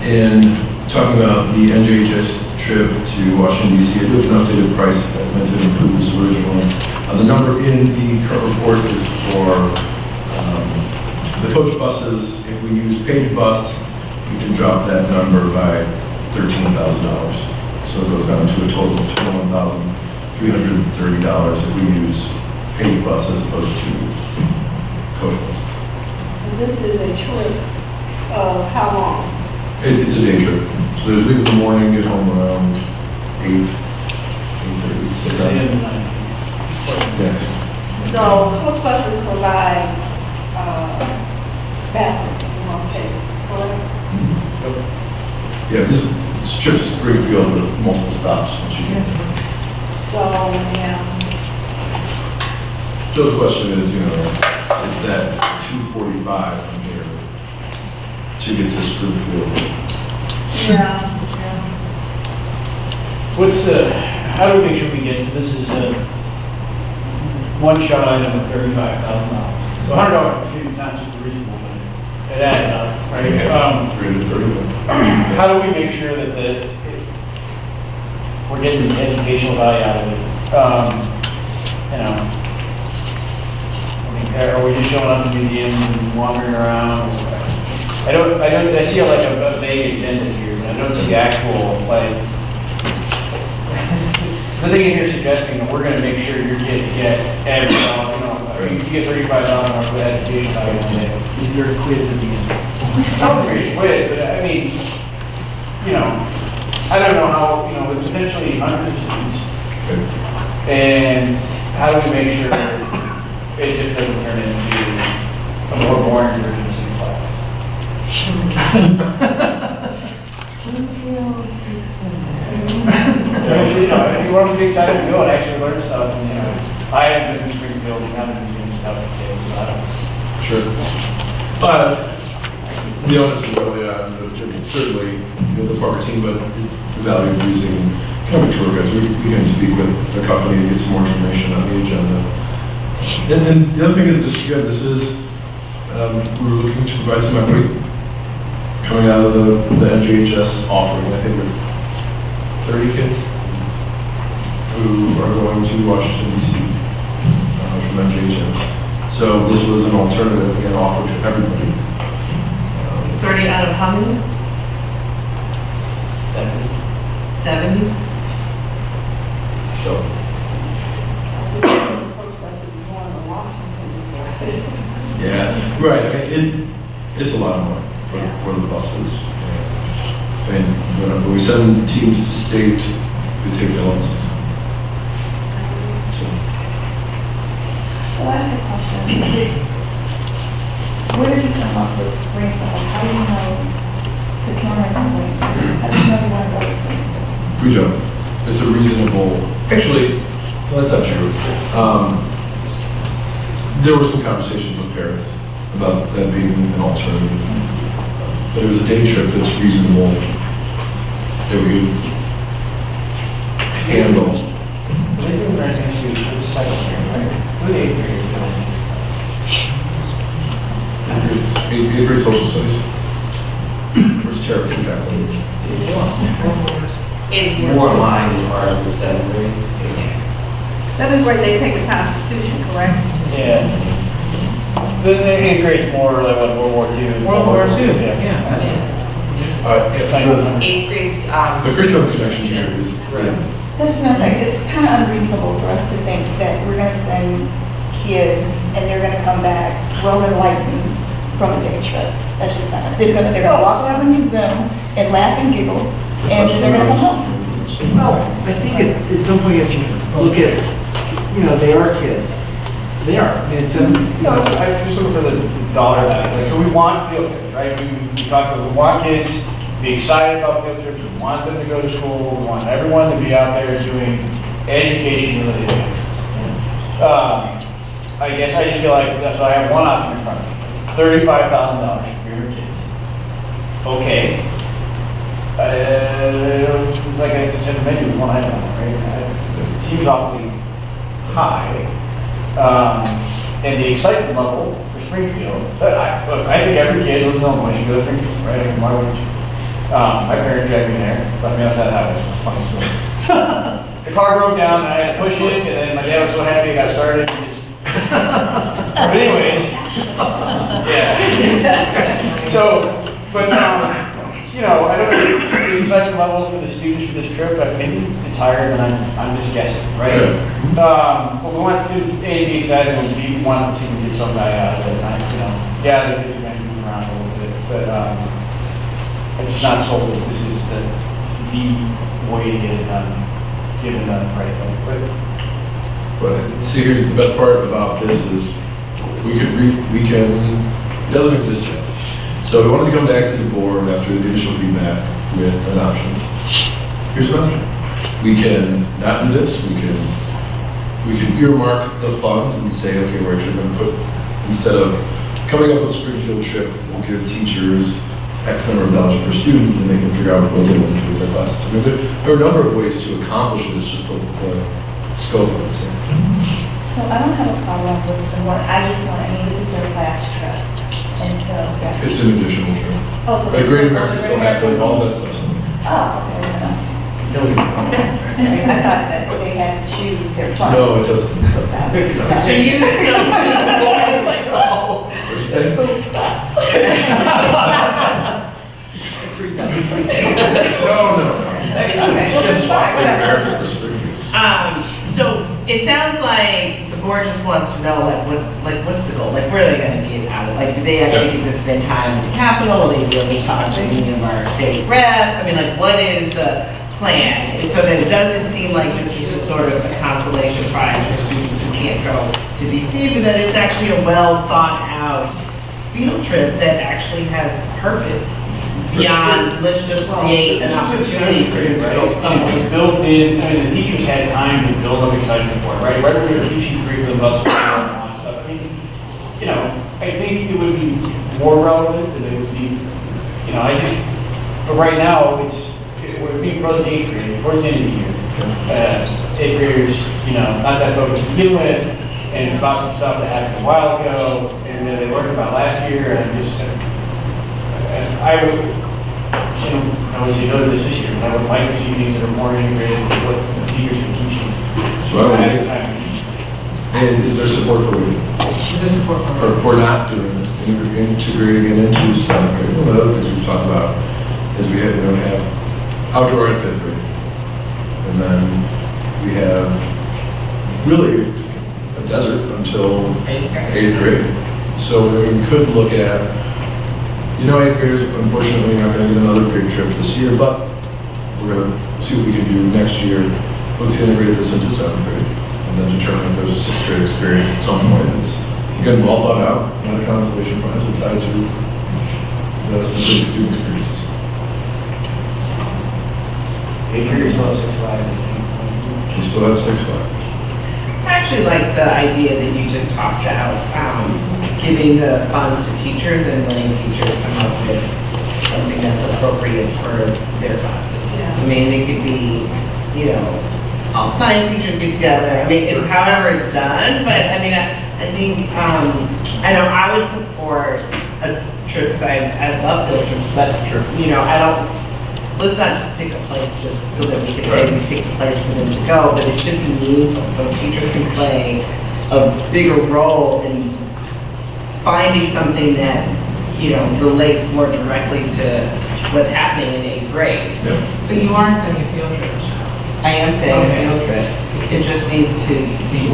S5: and talking about the NJHS trip to Washington DC. I do have an updated price, I meant to include this originally. The number in the current report is for the coach buses. If we use Page Bus, we can drop that number by $13,000. So it goes down to a total of $21,330 if we use Page Bus as opposed to coach bus.
S2: And this is a trip of how long?
S5: It's a day trip. So they leave in the morning, get home around 8:30. Yes.
S2: So coach buses provide bathrooms in most cases, correct?
S5: Yeah, this trip is Springfield with multiple stops once you get there.
S2: So, yeah.
S5: Joe's question is, is that 245 from here to get to Springfield?
S2: Yeah.
S6: How do we make sure we get to, this is a one-shot item of $35,000. So $100 per student sounds super reasonable, but it adds up, right? How do we make sure that we're getting the educational value out of it? Are we just showing up to museums and wandering around? I see like a vague agenda here, but I don't see actual, like, the thing you're suggesting that we're going to make sure your kids get every dollar, you get $35 worth of education value one day.
S10: If you're a quiz and you
S6: Some degree quiz, but I mean, I don't know how, with potentially hundreds of students, and how do we make sure it just doesn't turn into a more boring version of Six Flags? If you want to be excited to go and actually learn stuff, and I haven't been to Springfield and haven't been doing stuff with kids, so I don't.
S5: Sure. But to be honest, certainly the Parker team, but the value of using comic tour guides. We can speak with the company and get some more information on the agenda. And then the other thing is this we're looking to provide some equity coming out of the NJHS offering. I think we're 30 kids. who are going to Washington DC from MJHS. So this was an alternative, again, offered to everybody.
S1: 30 out of how many? 70?
S5: So, yeah, right, I mean, it's a lot of money for the buses. And when we send teams to state, we take the buses. So,
S12: So I have a question. Where did you come up with Springfield? How do you know to counter something? How do you know you want to go to Springfield?
S5: we don't. It's a reasonable, actually, well, that's not true. There were some conversations with parents about that being an alternative. But it was a day trip that's reasonable, that we could handle.
S6: They do residency for the second year, right? Who the eighth grade is
S5: Eighth grade social studies. Where's Tara King back?
S1: It's
S13: More line as far as the seventh grade.
S2: Seventh grade, they take the Constitution, correct?
S6: Yeah. The eighth grade's more like what, World War II?
S11: World War II,
S6: Yeah.
S11: yeah.
S5: All right,
S6: Thank you.
S14: Eighth grade,
S5: the curriculum connection here is,
S12: That's what I'm saying. It's kind of unreasonable for us to think that we're going to send kids and they're going to come back well-enlightened from a day trip. That's just not, they're going to walk around the museum and laugh and giggle, and then they're going to come home.
S10: Well, I think at some point you have to look at, they are kids. They are. I mean, it's,
S6: No, I just look for the dollar value. Like, so we want field trips, right? We talk about, we want kids to be excited about field trips. We want them to go to school. We want everyone to be out there doing education-related things. I guess I just feel like that's why I have one option in front of me. $35,000 for your kids. Okay. It's like it's a menu with one item on it, right? It seems awfully high. And the excitement level for Springfield, look, I think every kid lives in Illinois should go to Springfield, right? I mean, why wouldn't you? My parents dragged me there, let me outside the house, it's a funny story. The car broke down, and I had to push it, and then my dad was so happy I got started. And just... But anyways, yeah. So, but, I don't know, the excitement level for the students for this trip, maybe it's higher than I'm just guessing, right? But we want students, A, to be excited, and B, want to see them get some value out of it. And yeah, the kids are going to move around a little bit, but I'm just not sold that this is the way to get it done, given the price tag.
S5: but see here, the best part about this is it doesn't exist yet. So we wanted to come back to the board after the initial feedback with an option. Here's an option. We can not do this. We can earmark the funds and say, okay, we're actually going to put, instead of coming up with a Springfield trip, we'll give teachers X number of dollars per student and they can figure out what they want to do with their classes. I mean, there are a number of ways to accomplish it. It's just the scope of it.
S12: So I don't have a problem with someone, this is their class trip. And so that's.
S5: It's an additional trip.
S12: Oh, so
S5: Like
S12: that's-
S5: Great America still has to, all that stuff.
S12: Oh, okay, I thought that they had to choose their fun.
S5: No, it doesn't.
S1: So you
S5: What'd you say? No.
S12: Okay.
S5: It's swap Great America for Springfield.
S1: So it sounds like the board just wants to know, what's the goal? Like, where are they gonna be out of? Like, do they actually get to spend time in the Capitol? Will they be able to talk to any of our state rep? I mean, like, what is the plan? And so that it doesn't seem like this is just sort of a consolation prize for students who can't go to DC, but that it's actually a well thought out field trip that actually has purpose beyond, let's just create an opportunity for them to go somewhere.
S6: It's built in, the teachers had time to build up excitement for it, right? Right when you're teaching curriculum about school and all that stuff. I think it would be more relevant than it would be, but right now, it would be towards the eighth grade, towards the end of the year. Eighth graders, not that focused to begin with, and it's about some stuff that happened a while ago, and that they learned about last year, and I would, I would say no to this year, but I would like to see things that are more integrated with what the teachers are teaching
S5: So I don't think, and is there support for waiting?
S11: Is there support for it?
S5: For not doing this, integrating it into seventh grade? One of the other things we've talked about is we don't have outdoor in fifth grade. And then we have really a desert until eighth grade. So we could look at, eighth graders unfortunately are going to get another big trip this year, but we're going to see what we can do next year. Look to integrate this into seventh grade and then determine if there's a sixth grade experience at some point that's, again, well thought out, not a constellation prize, but tied to the specific student experiences.
S6: Eighth graders still have 6 Flags.
S5: We still have 6 Flags.
S1: I actually like the idea that you just talked about, giving the funds to teachers and letting teachers come up with something that's appropriate for their classes. I mean, it could be, all science teachers get together, I mean, however it's done, but I mean, I think, I know I would support a trip, because I love field trips, but, I don't, let's not just pick a place just so that we can say we picked a place for them to go, but it should be meaningful, so teachers can play a bigger role in finding something that, relates more directly to what's happening in eighth grade.
S11: But you are sending a field trip.
S1: I am saying a field trip, it just needs to be.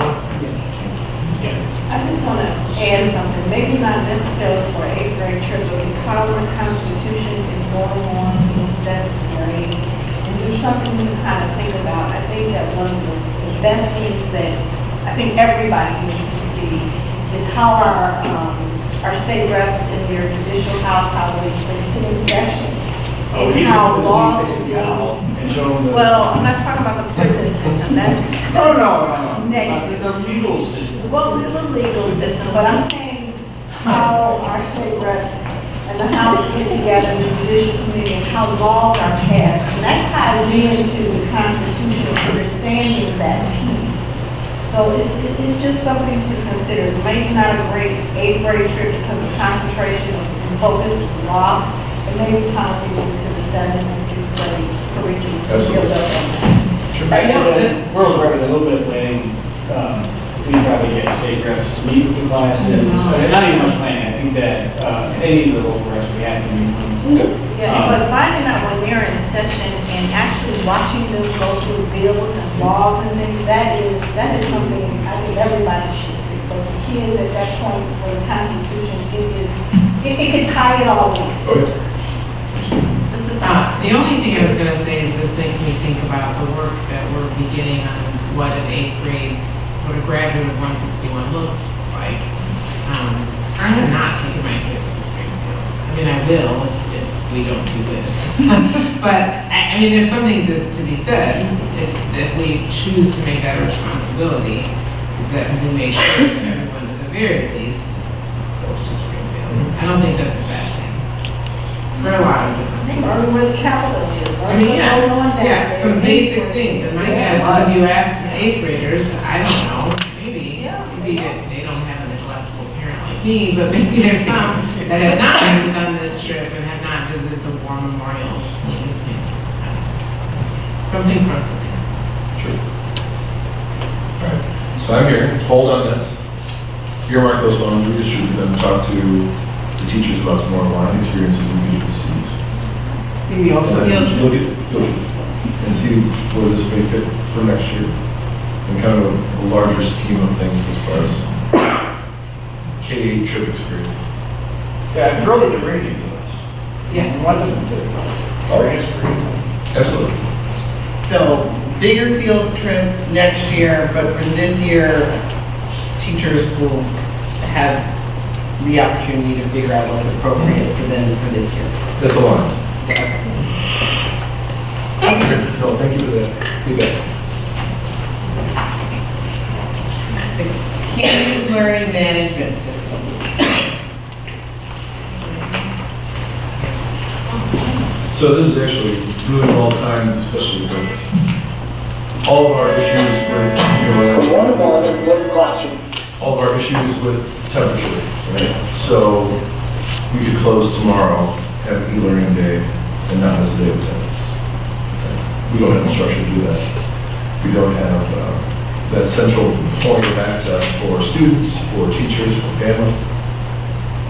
S2: I just want to add something, maybe not necessarily for an eighth grade trip, but because our Constitution is going on in seventh grade, and just something to kind of think about. I think that one of the best things that I think everybody needs to see is how our state reps in their judicial house, how they sit in session, and how laws and things. Well, I'm not talking about the prison system, that's.
S6: No.
S2: Negative.
S6: The legal system.
S2: Well, the legal system, but I'm saying how our state reps and the House get together, the judicial committee, and how laws are passed. And that ties into the Constitution and understanding that piece. So it's just something to consider. Maybe not a great eighth grade trip because the concentration and focus is lost, but maybe time to get to the seventh and sixth grade curriculum to build up on that.
S6: We're over a little bit of planning. We probably get state reps to meet with the classes. Not even much planning. I think that they need the local reps. We have to meet with them.
S2: Yeah, but finding out when they're in session and actually watching them go through bills and laws and things, that is something I think everybody should see. But the kids at that point for the Constitution, it can tie it all in.
S11: The only thing I was gonna say is this makes me think about the work that we're beginning on what an eighth grade, what a graduate of 161 looks like. I have not taken my kids to Springfield. I mean, I will if we don't do this. But, I mean, there's something to be said if we choose to make that a responsibility, that we make sure that everyone at the very least goes to Springfield. I don't think that's a bad thing. For a lot of different
S2: Or where the capital is.
S11: I mean, yeah, some basic things. And my guess is if you ask eighth graders, I don't know, maybe that they don't have an intellectual parent like me, but maybe there's some that have not done this trip and have not visited the war memorials. Something for us to think.
S5: Sure. All right. So I'm here, hold on this. Earmark those funds, redistribute them, talk to the teachers about some more line experiences in future students.
S11: Maybe also
S5: Look at field trips and see where this may fit for next year. And kind of a larger scheme of things as far as K-8 trip experience.
S6: Yeah, throw the debris into us.
S11: Yeah.
S6: What does it do? Our history.
S5: Absolutely.
S1: So, bigger field trip next year, but for this year, teachers will have the opportunity to figure out what's appropriate for them for this year.
S5: That's a lot. No, thank you for that feedback.
S1: The Kansas Learning Management System.
S5: So this is actually really well timed, especially with all of our issues with, all of our issues with temperature, right? So we could close tomorrow, have an e-learning day, and not miss a day of attendance. We don't have the structure to do that. We don't have that central point of access for students, for teachers, for families.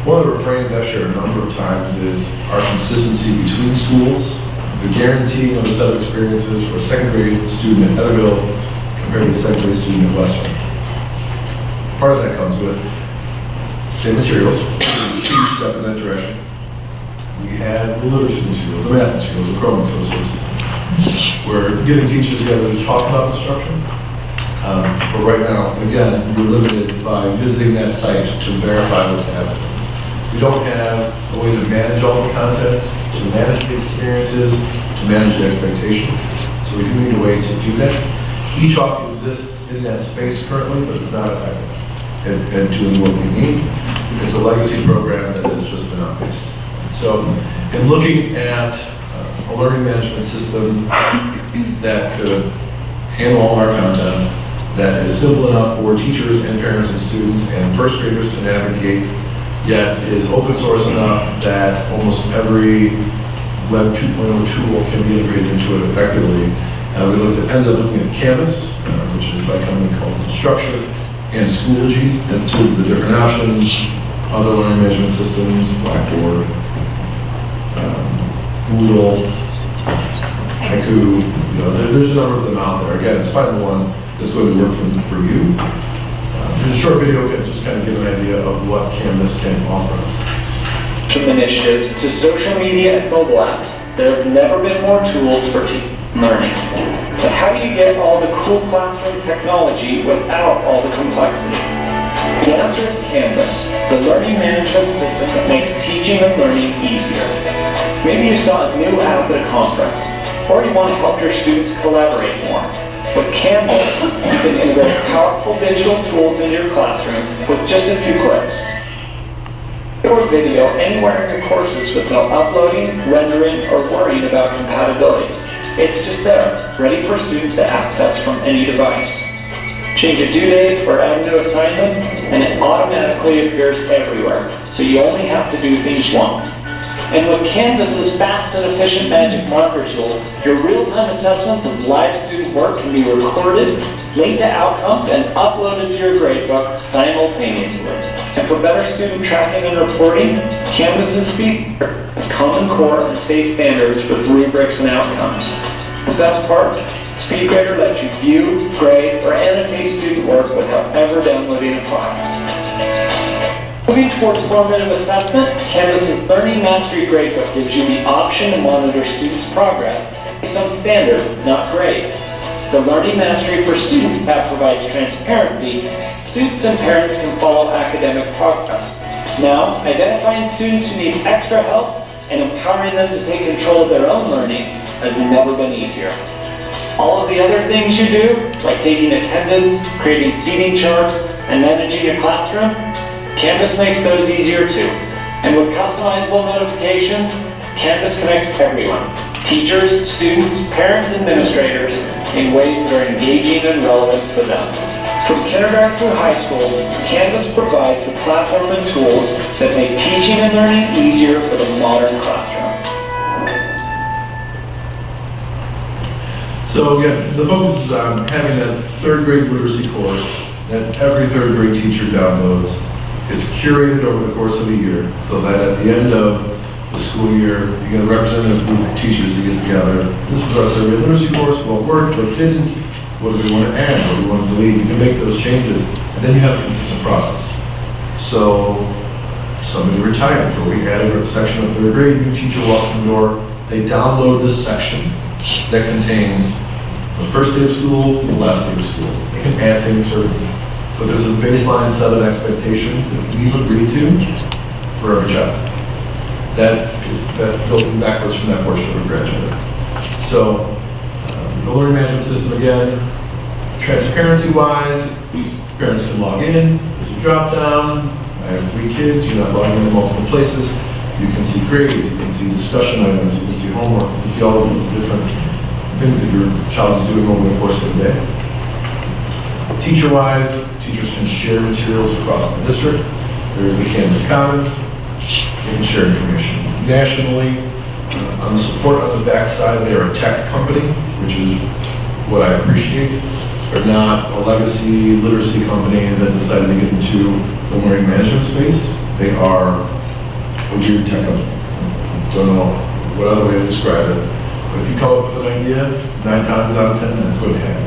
S5: One of the refrains I've shared a number of times is our consistency between schools, the guaranteeing of a set of experiences for a second grade student at Heatherville compared to a second grade student at Western. Part of that comes with same materials, a huge step in that direction. We have the literacy materials, the math materials, the Chromebooks, those sorts of things. We're getting teachers together to talk about instruction. But right now, again, we're limited by visiting that site to verify what's happening. We don't have a way to manage all the content, to manage the experiences, to manage the expectations. So we do need a way to do that. eChalk exists in that space currently, but it's not effective at doing what we need. It's a legacy program that has just been outpaced. So in looking at a learning management system that could handle all our content, that is simple enough for teachers and parents and students and first graders to navigate, yet is open source enough that almost every Web 2.0 tool can be integrated into it effectively. We ended up looking at Canvas, which is by a company called Instructure, and Schoology as two of the different options, other learning management systems, Blackboard, Moodle, Haiku, there's a number of them out there. Again, it's finding one that's going to work for you. There's a short video that just kind of give an idea of what Canvas can offer us.
S16: From initiatives to social media and mobile apps, there have never been more tools for learning. But how do you get all the cool classroom technology without all the complexity? The answer is Canvas, the learning management system that makes teaching and learning easier. Maybe you saw a new app at a conference, or you want to help your students collaborate more. With Canvas, you can integrate powerful digital tools into your classroom with just a few clicks. Record video anywhere in your courses with no uploading, rendering, or worrying about compatibility. It's just there, ready for students to access from any device. Change a due date or add a new assignment, and it automatically appears everywhere, so you only have to do things once. And with Canvas's fast and efficient magic marker tool, your real-time assessments of live student work can be recorded, linked to outcomes, and uploaded to your gradebook simultaneously. And for better student tracking and reporting, Canvas's features Common Core and state standards with rubrics and outcomes. The best part? SpeedGrader lets you view, grade, or annotate student work without ever downloading a file. Moving towards formative assessment, Canvas's Learning Mastery Gradebook gives you the option to monitor students' progress based on standard, not grades. The Learning Mastery for Students tab provides transparency. Students and parents can follow academic progress. Now, identifying students who need extra help and empowering them to take control of their own learning has never been easier. All of the other things you do, like taking attendance, creating seating charts, and managing your classroom, Canvas makes those easier too. And with customizable notifications, Canvas connects everyone, teachers, students, parents, administrators, in ways that are engaging and relevant for them. From kindergarten through high school, Canvas provides the platform and tools that make teaching and learning easier for the modern classroom.
S5: So again, the focus is on having that third grade literacy course that every third grade teacher downloads. It's curated over the course of a year so that at the end of the school year, you get a representative group of teachers that get together. This was our third grade literacy course, what worked, what didn't, what do we want to add, what do we want to delete. You can make those changes, and then you have a consistent process. So somebody retired, or we added a section of third grade, new teacher walks in the door, they download this section that contains the first day of school, the last day of school. They can add things certainly, but there's a baseline set of expectations that we've agreed to for every child. That's built backwards from that portion of a graduate. So the learning management system, again, transparency-wise, parents can log in, there's a drop-down. I have 3 kids, you're not logging in multiple places. You can see grades, you can see discussion items, you can see homework, you can see all of the different things that your child is doing over the course of the day. Teacher-wise, teachers can share materials across the district. There's the Canvas Commons. They can share information nationally. On the support on the backside, they are a tech company, which is what I appreciate. They're not a legacy literacy company that decided to get into the learning management space. They are a weird tech company. Don't know what other way to describe it. But if you come up with an idea, 9 times out of 10, that's going to happen.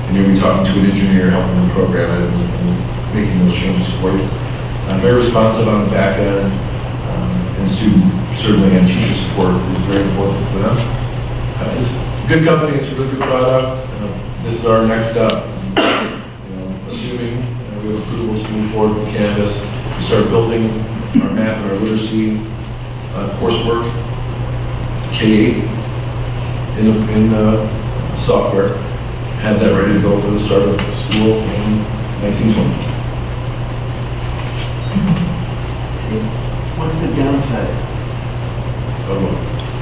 S5: And you'll be talking to an engineer, helping them program it and making those changes for you. Very responsive on the back end, and student, certainly, and teacher support is very important for them. It's a good company, it's a really good product. This is our next step. Assuming we have approval to move forward with Canvas, we start building our math and our literacy coursework, K-8 in software. Had that ready to go for the start of school in 1920.
S10: What's the downside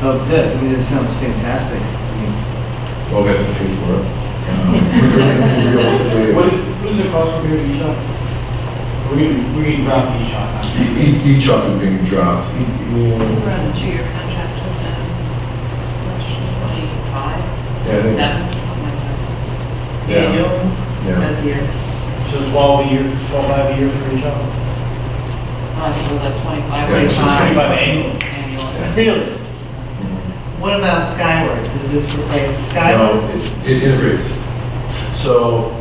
S10: of this? I mean, it sounds fantastic. I mean,
S5: Well, we have to pay for it.
S6: What is the cost for each shot? We can drop each shot.
S5: Each shot is being dropped.
S9: We're on a 2-year contract with them. 25,
S5: Yeah, I think-
S9: 7, something like that.
S5: Yeah.
S9: Annual,
S5: Yeah.
S9: that's a year.
S6: So 12 a year, 12 a year for each shot?
S9: I think it was like 25.
S5: Yeah, it's just
S6: 25 annual.
S9: Annual.
S6: Really?
S17: What about Skyward? Does this replace
S5: No,
S17: Skyward?
S5: it integrates. So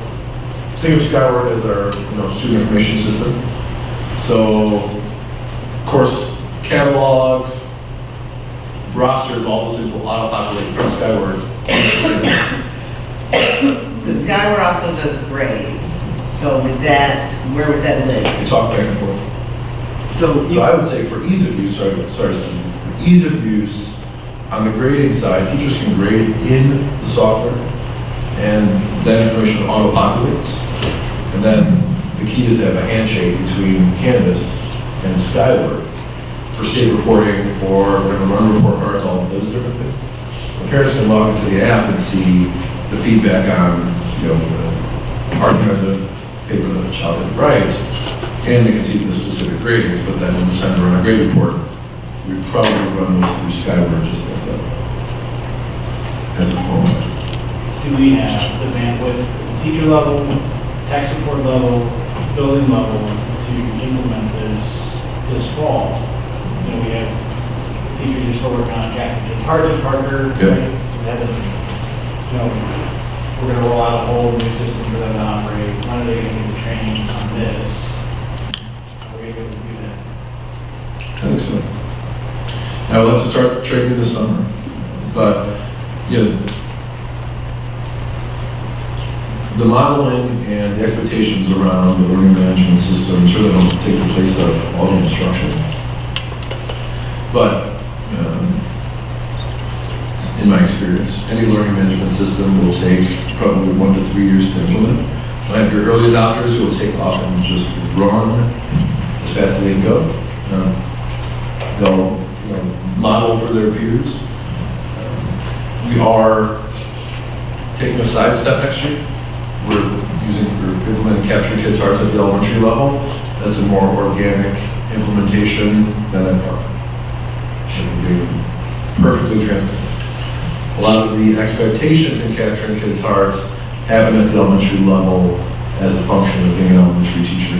S5: think of Skyward as our student information system. So, of course, catalogs, rosters, all those things will auto-populate from Skyward.
S17: The Skyward also does grades. So with that, where would that live?
S5: We talk back and forth.
S10: So
S5: So I would say for ease of use, sorry, Steve, for ease of use, on the grading side, teachers can grade in the software, and that information auto-populates. And then the key is to have a handshake between Canvas and Skyward for state reporting, for run report cards, all of those different things. The parents can log into the app and see the feedback on, the argumentative paper that the child didn't write, and they can see the specific gradings, but then when they send around a grade report, we probably run those through Skyward just as a format.
S6: Do we have the bandwidth, teacher level, tech support level, building level to implement this fall? We have teachers who still working on Captain Kids Hearts at Parker.
S5: Yeah.
S6: Right? It hasn't, we're going to roll out a whole new system for them to operate. When are they going to do the training on this? Are we able to do that?
S5: I think so. I would love to start training this summer, but the modeling and the expectations around the learning management system certainly don't take the place of auto instruction. But in my experience, any learning management system will take probably 1 to 3 years to implement. I have your early adopters who will take off and just run as fast as they can go. They'll model for their peers. We are taking a side step next year. We're implementing Capture Kids Hearts at the elementary level. That's a more organic implementation than at Parker. Being perfectly transparent. A lot of the expectations in Capturing Kids Hearts happen at the elementary level as a function of being an elementary teacher.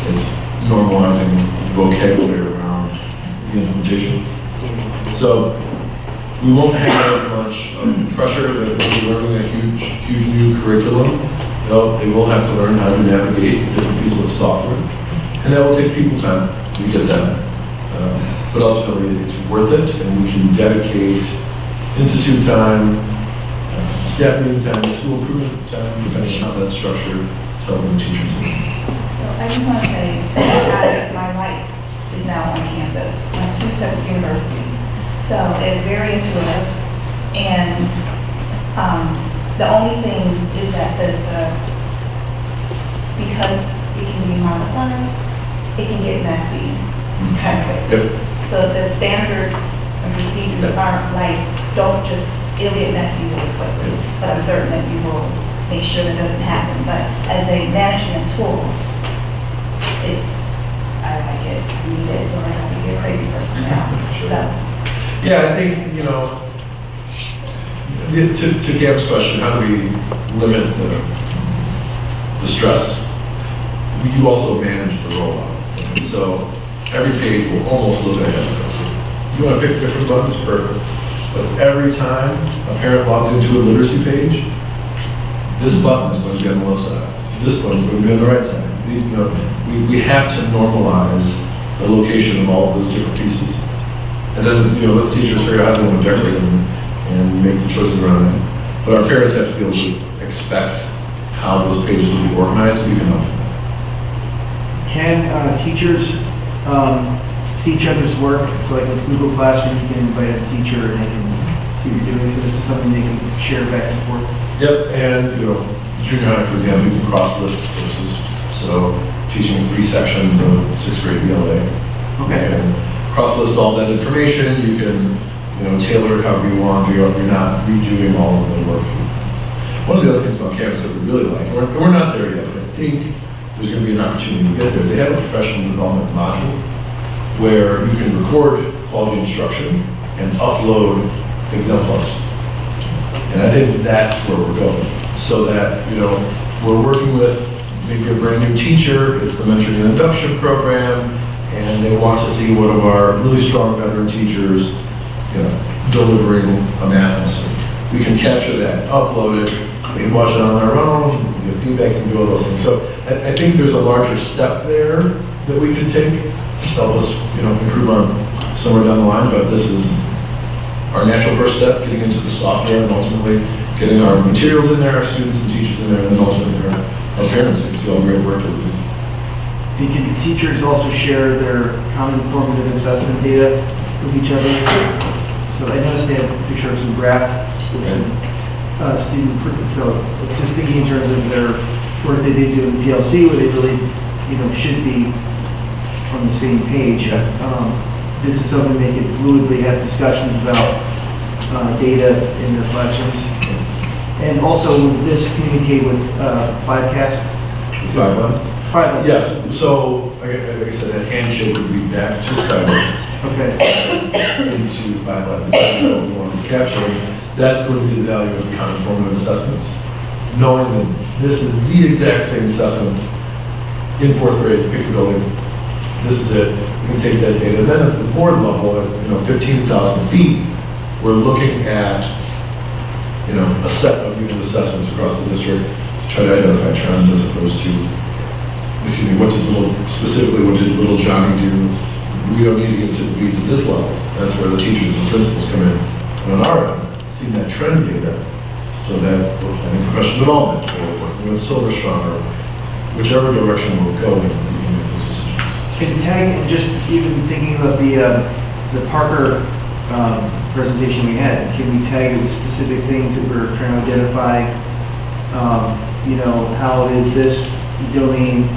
S5: It's normalizing vocabulary around the implementation. So we won't have as much pressure that they're learning a huge new curriculum. They will have to learn how to navigate different pieces of software. And that will take people time. We get that. But ultimately, it's worth it, and we can dedicate institute time, staff meeting time, school improvement time, depending on how that's structured, to help the teachers.
S12: So I just want to say, my wife is now on campus on 2 separate universities. So it's very intuitive, and the only thing is that because it can be modified, it can get messy kind of quick.
S5: Yep.
S12: So the standards and procedures aren't it'll get messy really quickly, but I'm certain that you will make sure that doesn't happen. But as a management tool, I like it, I need it, or I would be a crazy person now. So.
S5: Yeah, I think, to Cam's question, how do we limit the stress? You also manage the rollout. So every page will almost look identical. You want to pick different buttons, perfect. But every time a parent logs into a literacy page, this button is going to be on the left side. This button is going to be on the right side. We have to normalize the location of all of those different pieces. And then, let the teachers figure out how they want to decorate them and make the choices around that. But our parents have to be able to expect how those pages will be organized so we can help them.
S10: Can teachers see each other's work? So like with Google Classroom, you can invite a teacher and they can see what you're doing. So this is something they can share back and forth.
S5: Yep, and junior high, for example, you can cross-list courses. So teaching 3 sections of 6th grade BLA.
S10: Okay.
S5: And cross-list all that information. You can tailor it however you want. You're not redoing all of the work. One of the other things about Canvas that we really like, and we're not there yet, but I think there's going to be an opportunity to get there, is they have a professional development module where you can record quality instruction and upload exemplars. And I think that's where we're going. So that, we're working with maybe a brand new teacher, it's the mentoring and induction program, and they want to see one of our really strong veteran teachers, delivering a math lesson. We can capture that, upload it, we can watch it on our own, we get feedback and do all those things. So I think there's a larger step there that we could take to help us, improve on somewhere down the line, but this is our natural first step, getting into the software and ultimately getting our materials in there, our students and teachers in there, and then ultimately our parents can see all the great work that we do.
S10: And can teachers also share their common formative assessment data with each other? So I noticed they have a picture of some graphs with some student, so just thinking in terms of their work that they do in PLC, where they really, should be on the same page. This is something they can fluidly have discussions about data in their classrooms. And also, will this communicate with Fivecast? Five.
S5: Yes, so like I said, that handshake would be back to Skyway.
S10: Okay.
S5: Into 511, depending on what we want to capture. That's going to be the value of the common formative assessments. Knowing that this is the exact same assessment in 4th grade, pick a building, this is it, we can take that data. Then at the board level, at 15,000 feet, we're looking at a set of unit assessments across the district to try to identify trends as opposed to, what did little Johnny do? We don't need to get to the weeds at this level. That's where the teachers and the principals come in. And on our end, seeing that trend data, so that we're planning professional development, or working with Silver Strong, or whichever direction we'll go in, we can make those decisions.
S10: Can tag, just even thinking about the Parker presentation we had, can we tag it with specific things that we're trying to identify? How is this domain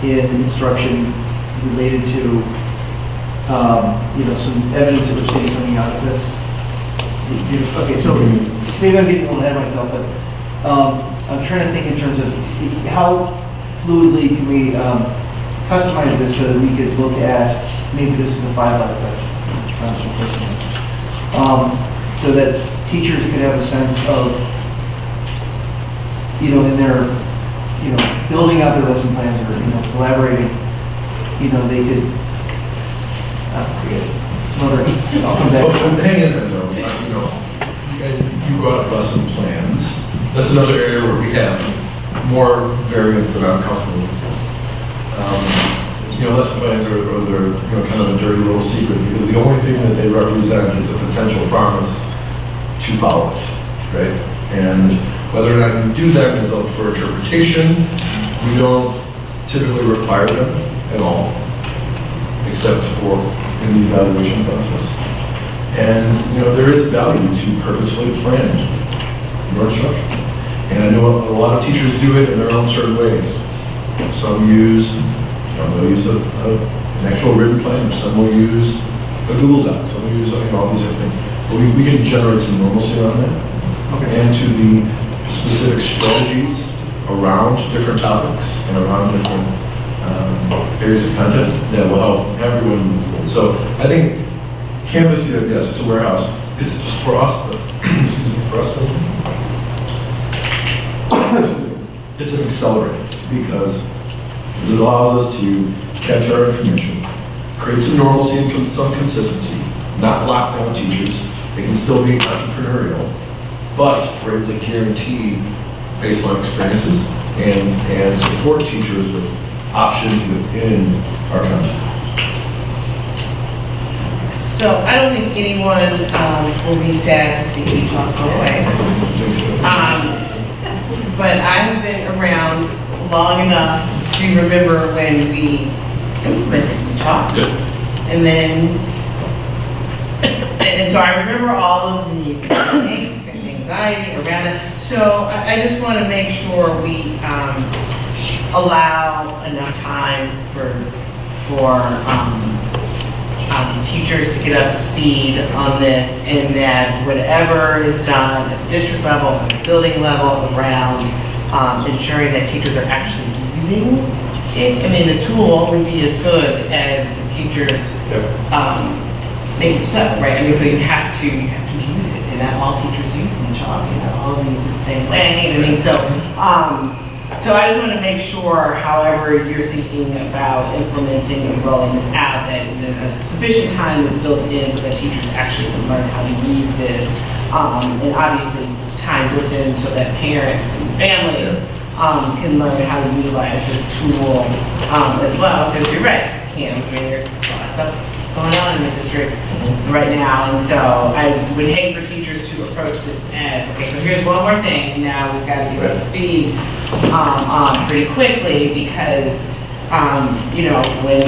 S10: in instruction related to, some evidence that we're seeing coming out of this? Okay, so maybe I'm getting a little ahead of myself, but I'm trying to think in terms of how fluidly can we customize this so that we could look at, maybe this is a 5-letter question, so that teachers could have a sense of, in their, building out their lesson plans or, collaborating, they could, I'll come back.
S5: Well, hang in there though, and you brought up lesson plans. That's another area where we have more variance than I'm comfortable with. Lesson plans are they're, kind of a dirty little secret because the only thing that they represent is a potential promise to follow it, right? And whether or not you do that is up for interpretation. We don't typically require them at all, except for in the evaluation process. And, there is value to purposefully planning your instruction. And I know a lot of teachers do it in their own certain ways. Some use, they'll use an actual written plan, some will use a Google Doc, some will use all these different things. But we can generate some normalcy around that. Okay. And to the specific strategies around different topics and around different areas of content that will help everyone move forward. So I think Canvas, yes, it's a warehouse. it's for us, excuse me, for us, it's an accelerator because it allows us to catch our information, create some normalcy and some consistency, not lock down teachers. They can still be entrepreneurial, but we're able to guarantee baseline experiences and support teachers with options within our content.
S1: So I don't think anyone will be sad to see you talk go away. But I've been around long enough to remember when we implemented each talk. And then, and so I remember all of the angst and anxiety around it. So I just want to make sure we allow enough time for teachers to get up to speed on this, and that whatever is done at the district level, at the building level, around ensuring that teachers are actually using it. I mean, the tool would be as good as the teachers make it so, right? I mean, so you have to use it, and not all teachers use each other, you know, all of them use it the same way. I mean, so I just want to make sure, however you're thinking about implementing and rolling this out, that a sufficient time is built in so that teachers actually can learn how to use this. And obviously time built in so that parents and families can learn how to utilize this tool as well. Because you're right, Kim, I mean, there's a lot of stuff going on in the district right now. And so I would hate for teachers to approach this as, okay, so here's one more thing, and now we've got to get up to speed pretty quickly, because you know, when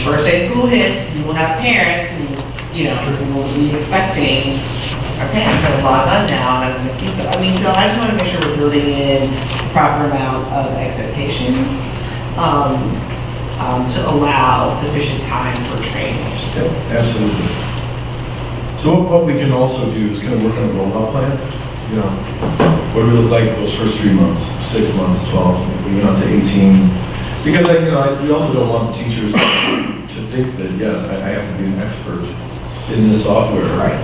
S1: first day of school hits, you will have parents who, you know, who will be expecting, okay, I'm going to log on now and I'm going to see stuff. I mean, so I just want to make sure we're building in the proper amount of expectation to allow sufficient time for training.
S5: Absolutely. So what we can also do is kind of work on a rollout plan. You know, what do we look like those first 3 months, 6 months, 12, we went on to 18. Because we also don't want the teachers to think that, yes, I have to be an expert in this software. Right.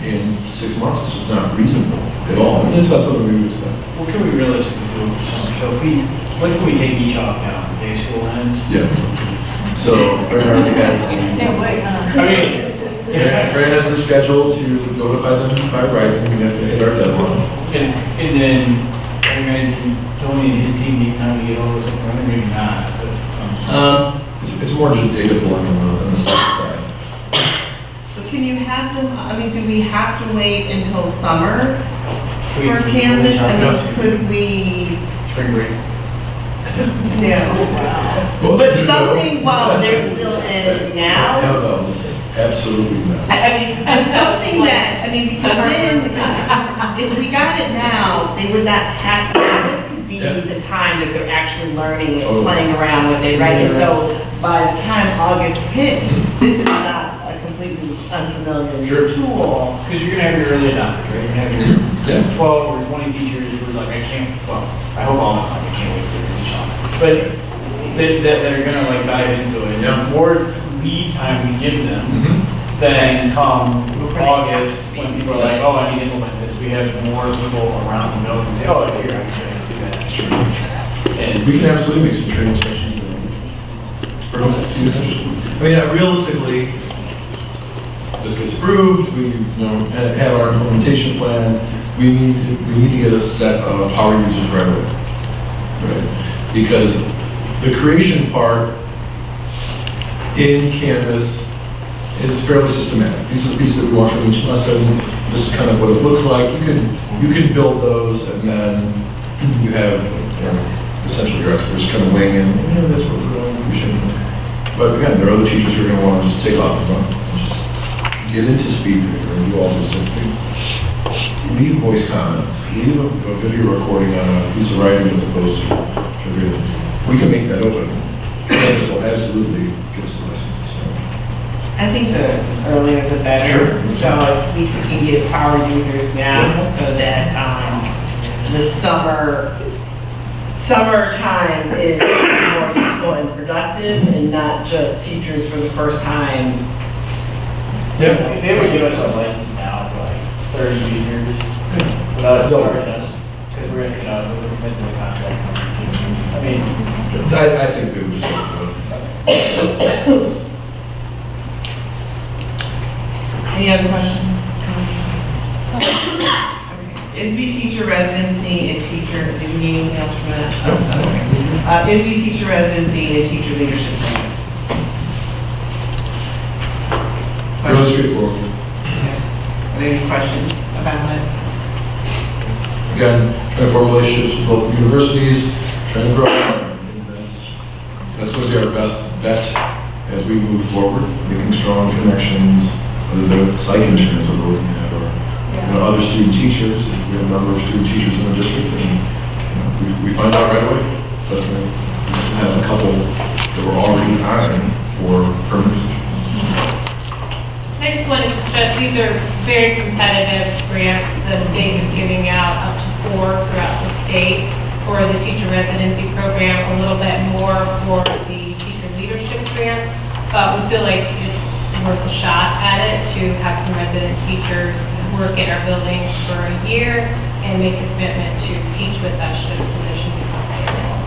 S5: In 6 months, it's just not reasonable at all. And it's not something we would expect.
S6: What can we realistically do for summer? So when can we take each off now? Day school ends?
S5: Yeah. So, Fran already has, Fran has the schedule to notify them by writing. We have to hit our deadline.
S6: And then, I imagine Tony and his team need time to get all this up and running, maybe not, but.
S5: It's more just data pulling on the side.
S1: So can you have them, I mean, do we have to wait until summer for Canvas? I mean, could we?
S6: Spring break.
S1: Yeah. But something while they're still in now?
S5: No, absolutely not.
S1: I mean, but something that, I mean, because then, if we got it now, they would not have, this could be the time that they're actually learning it, playing around with it, right? And so, by the time August hits, this is not a completely unfamiliar tool.
S6: Because you're gonna have your early adopters, right? You're gonna have your 12 or 20 teachers who are like, I can't, well, I hope all of them, I can't wait for your each off. But that are gonna like dive into it. The more lead time we give them, then come August, when people are like, oh, I need to implement this, we have more people around the building say, oh, here, I can do that. And
S5: we can absolutely make some training sessions. I mean, realistically, this gets approved, we have our implementation plan, we need to get a set of power users right away. Right? Because the creation part in Canvas is fairly systematic. These are the pieces that we want from each lesson. This is kind of what it looks like. You can build those, and then you have essentially your experts kind of weighing in. That's what's going on. We shouldn't. But again, there are other teachers who are going to want to just take off and run, and just get into SpeedReader and do all those different things. Leave voice comments. Leave a video recording on a piece of writing as opposed to reading. We can make that open. Canvas will absolutely give us the lessons. So.
S1: I think the earlier the better. So if we can get power users now, so that the summertime is more useful and productive, and not just teachers for the first time
S6: If they would give us a license now for like 30 years, without charging us, because we're, with the commitment to the contract. I mean,
S5: I think they would just want to do it.
S1: Any other questions? Okay. ISB teacher residency and teacher, did you need anything else from that? Okay. ISB teacher residency and teacher leadership grants.
S5: Really straightforward.
S1: Are there any questions about this?
S5: Again, trying to form relationships with local universities, trying to grow. I think that's going to be our best bet as we move forward, making strong connections, whether they're psych interns that we're looking at, or other student teachers. We have a number of student teachers in the district, and we find out right away. But we just have a couple that we're already hiring for permanent positions.
S4: I just wanted to stress, these are very competitive grants. The state is giving out up to 4 throughout the state for the teacher residency program, a little bit more for the teacher leadership grants. But we feel like it's worth a shot at it to have some resident teachers work in our buildings for a year and make a commitment to teach with us should a position become available.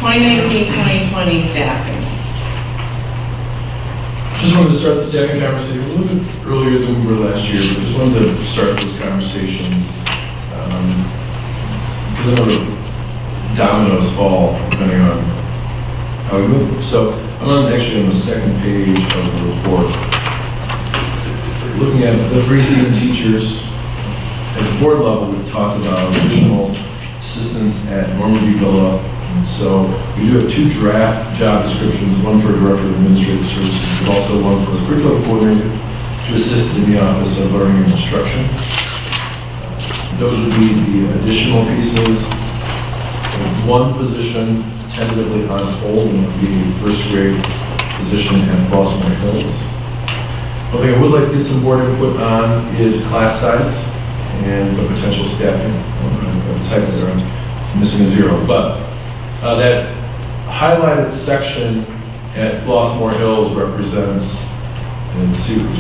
S1: 2019-2020 staffing.
S5: Just wanted to start the staffing conversation a little bit earlier than we were last year, but just wanted to start those conversations. Because I know the dominoes fall depending on how we move. So I'm actually on the second page of the report. Looking at the pre-season teachers, at the board level, we've talked about additional assistance at Normandy Villa. And so we do have 2 draft job descriptions, one for Director of Administrative Services, but also one for a curriculum coordinator to assist in the Office of Learning and Instruction. Those would be the additional pieces. One position tentatively on hold, and it would be a first grade position at Flossmoor Hills. One thing I would like to get some board input on is class size and the potential staffing. I'm typing there, I'm missing a 0, but that highlighted section at Flossmoor Hills represents, and see which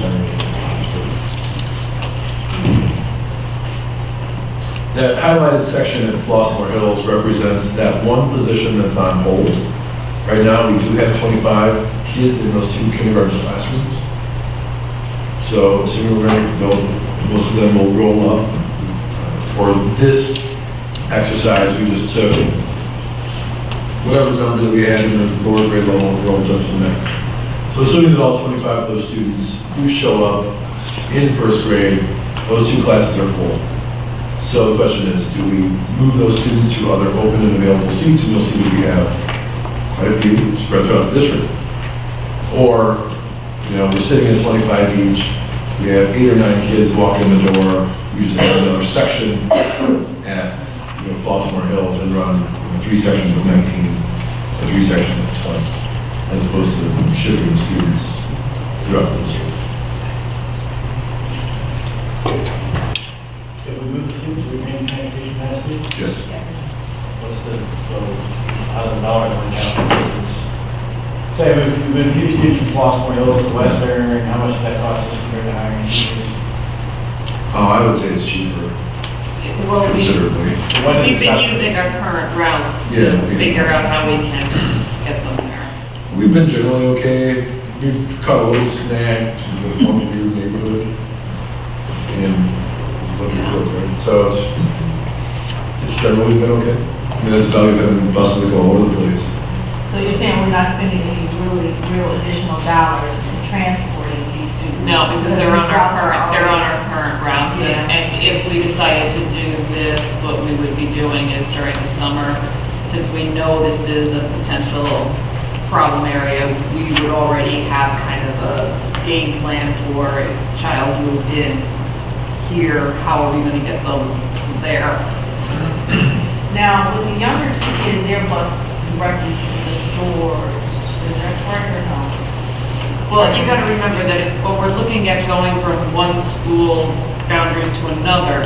S5: that highlighted section at Flossmoor Hills represents that one position that's on hold. Right now, we do have 25 kids in those 2 kindergarten classrooms. So assuming we're going to go, most of them will roll up. For this exercise, we just took whatever number that we had in the lower grade level and rolled up to the next. So assuming that all 25 of those students who show up in first grade, those 2 classes are full. So the question is, do we move those students to other open and available seats? And you'll see that we have quite a few spread throughout the district. Or, we're sitting at 25 each. We have 8 or 9 kids walk in the door. We usually have another section at Flossmoor Hills and run 3 sections of 19 or 3 sections of 20, as opposed to shipping students throughout the district.
S6: if we move the students, we maintain transportation capacity?
S5: Yes.
S6: What's so out of the dollar one count? Say we moved 2 students from Flossmoor Hills to Western, and how much does that cost us compared to hiring teachers?
S5: Oh, I would say it's cheaper,
S9: Well,
S5: considerably.
S9: we've been using our current routes
S5: Yeah,
S9: to
S5: we-
S9: figure out how we can get them there.
S5: We've been generally okay. We caught a little snag with one of your neighborhood and looking for it, right? So it's generally been okay. I mean, that's value that buses that go all over the place.
S8: So you're saying we're not spending any real additional dollars in transporting these students?
S9: No, because they're on
S8: these routes are
S9: our current routes.
S8: Yeah.
S9: And if we decided to do this, what we would be doing is during the summer, since we know this is a potential problem area, we would already have kind of a game plan for if a child moved in here, how are we going to get them there?
S8: Now, with the younger kids, their bus directly to the doors, is that correct or no?
S9: Well, you got to remember that if we're looking at going from one school boundaries to another,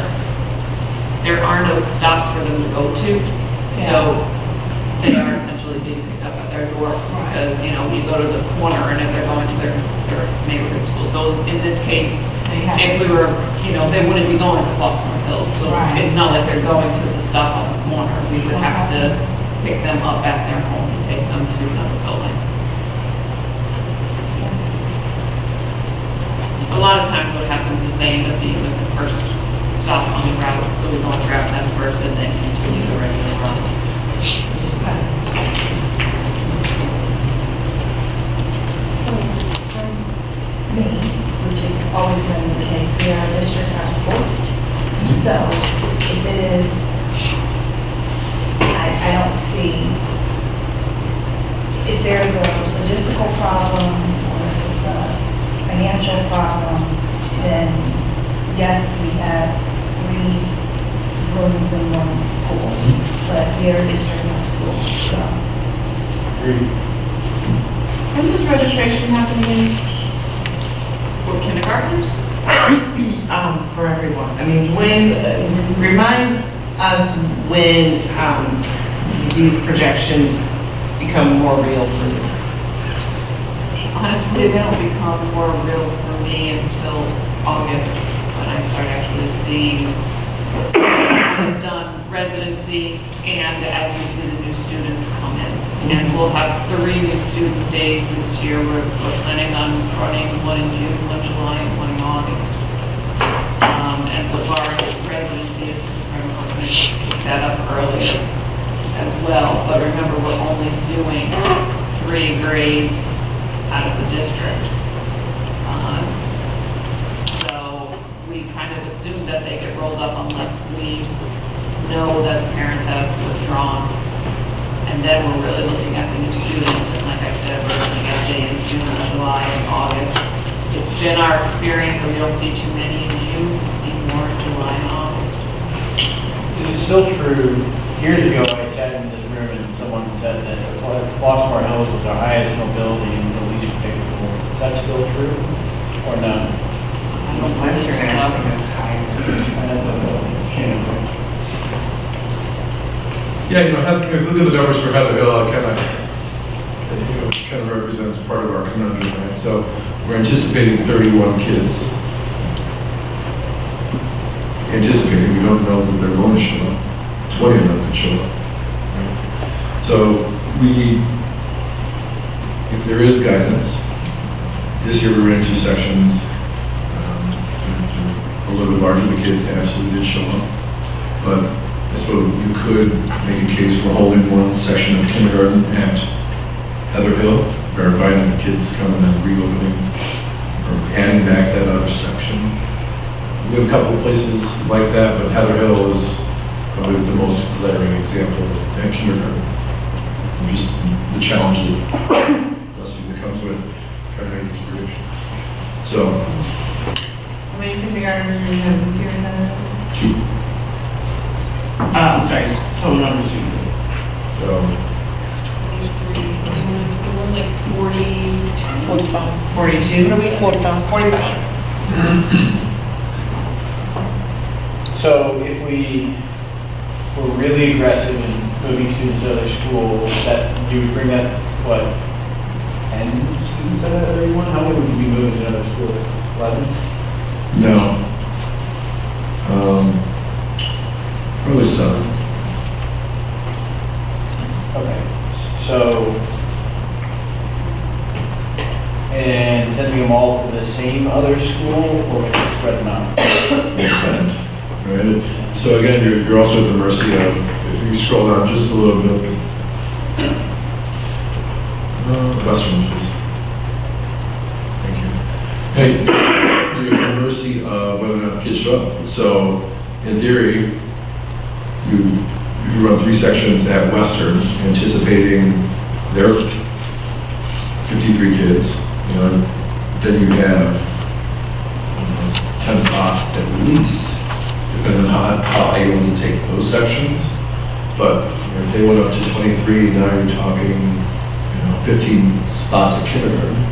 S9: there are no stops for them to go to. So they are essentially being picked up at their door. because, you know, you go to the corner and if they're going to their neighborhood school. So in this case, if we were, you know, they wouldn't be going to Flossmoor Hills. So
S8: Right.
S9: it's not like they're going to the stop on the corner. We would have to pick them up at their home to take them to another building. A lot of times what happens is they end up being the first stops on the route, so we don't grab them first and then continue the regular run.
S12: So, for me, which has always been the case, we are a district out of school. So if it is, I don't see, if there's a logistical problem or if it's a financial problem, then yes, we have 3 rooms in one school, but we are a district out of school, so.
S1: When does registration happen again?
S9: For kindergartners?
S1: For everyone. I mean, when, remind us when, these projections become more real for you.
S9: Honestly, they don't become more real for me until August, when I start actually seeing what's done residency and as we see the new students come in. And we'll have 3 new student days this year. We're planning on running one in June, one in July, and one in August. And so far as residency is concerned, we're going to pick that up earlier as well. But remember, we're only doing 3 grades out of the district. So we kind of assume that they get rolled up unless we know that the parents have withdrawn. And then we're really looking at the new students, and like I said, we're looking at day in June, July, and August. It's been our experience that we don't see too many in June, we see more in July and August.
S6: Is it still true, years ago, I sat in this room and someone said that Flossmoor Hills was our highest mobility and the least predictable. Is that still true, or no?
S1: Western Ashland is higher.
S5: Yeah, you know, if you look at the numbers for Heather Hill, it kind of represents part of our conundrum, right? So we're anticipating 31 kids. Anticipating, we don't know that they're going to show up. 20 of them could show up. Right? So we need, if there is guidance, this year we ran 2 sections. A little bit larger, the kids absolutely did show up. But I suppose you could make a case for holding one section of kindergarten at Heather Hill, verifying that the kids come and then reopening or adding back that other section. We have a couple of places like that, but Heather Hill is probably the most glaring example at kindergarten. And just the challenge that comes with trying to make this prediction. So,
S1: How many kindergartners do we have this year in that?
S5: 2.
S1: I'm sorry, total number of students.
S5: So,
S9: 23, like 40,
S1: 42?
S9: 45.
S6: So if we were really aggressive in moving students to other schools, that you would bring that, what, 10 students out of 31? How many would you be moving to another school? 11?
S5: no. Probably 7.
S6: Okay, so, and sending them all to the same other school, or spread them out?
S5: Right? So again, you're also at the mercy of, if you scroll down just a little bit, Western, please. Thank you. Hey, you're at the mercy of whether or not the kids show up. So in theory, you run 3 sections at Western, anticipating their 53 kids, you know, then you have 10 spots at least, depending on how able to take those sections. But you know, if they went up to 23, now you're talking, 15 spots at kindergarten.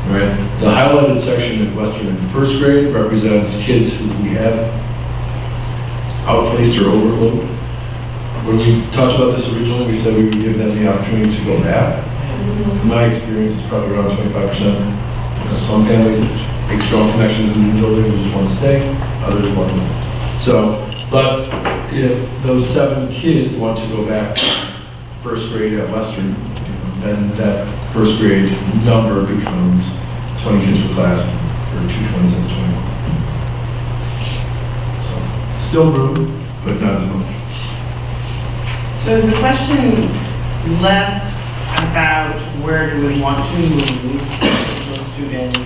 S5: Right? The highlighted section at Western in 1st grade represents kids who we have outplaced or overflowed. When we talked about this originally, we said we would give them the opportunity to go back. In my experience, it's probably around 25%. Some families make strong connections in the building and just want to stay, others want to. So, but if those 7 kids want to go back to first grade at Western, then that first grade number becomes 20 kids per class, or 2 20s and 21. So, still room, but not as much.
S17: So is the question less about where do we want to move potential students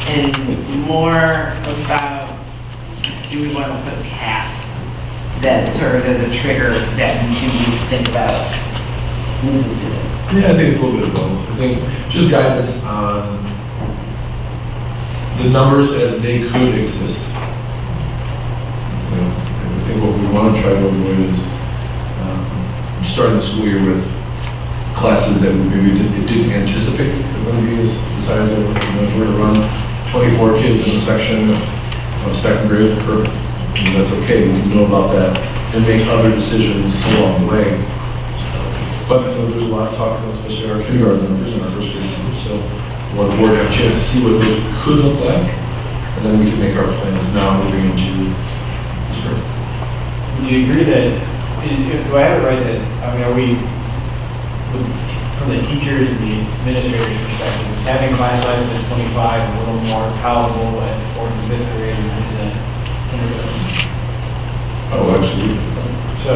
S17: and more about do we want to put a cap that serves as a trigger that we do need to think about moving students?
S5: Yeah, I think it's a little bit of both. I think just guidance on the numbers as they could exist. I think what we want to try to avoid is starting the school year with classes that we maybe didn't anticipate were going to be as the size of, if we're to run 24 kids in a section of second grade, perfect. And that's okay, we can know about that and make other decisions along the way. But I know there's a lot of talk, especially our kindergarten numbers and our first grade numbers, so we want the board to have a chance to see what those could look like, and then we can make our plans now moving into the spring.
S6: Do you agree that, do I have it right that, I mean, are we, from the teachers and the administrators' perspective, is having class sizes at 25 a little more palatable at fourth and fifth grade than into kindergarten?
S5: Oh, absolutely.
S6: So,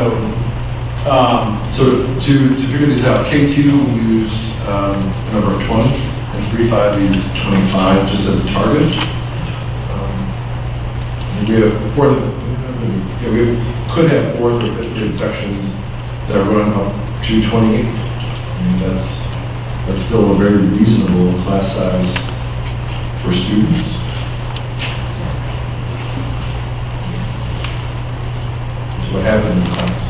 S5: to figure this out, K2 we used a number of 20, and 3-5 we used 25 just as a target. And we have could have fourth or fifth grade sections that run up to 28. I mean, that's still a very reasonable class size for students. That's what happened in class.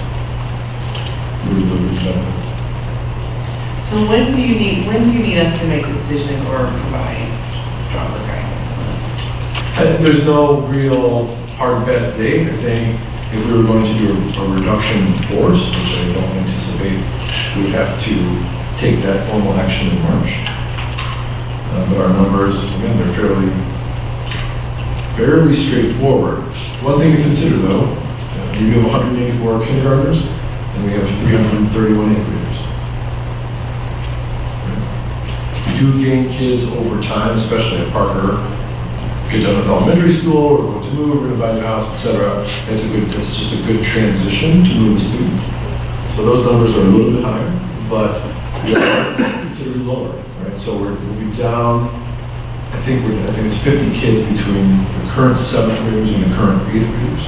S17: So when do you need us to make a decision or provide stronger guidance on that?
S5: There's no real hard and fast date. I think if we were going to do a reduction in force, which I don't anticipate, we would have to take that formal action in March. But our numbers, again, they're fairly straightforward. One thing to consider though, we have 184 kindergartners and we have 331 eighth graders. We do gain kids over time, especially at Parker. Get done with elementary school, we're going to move, we're going to buy a new house, etc. It's just a good transition to move the student. So those numbers are a little bit higher, but considerably lower, right? So we'll be down. I think it's 50 kids between the current 7th graders and the current 8th graders,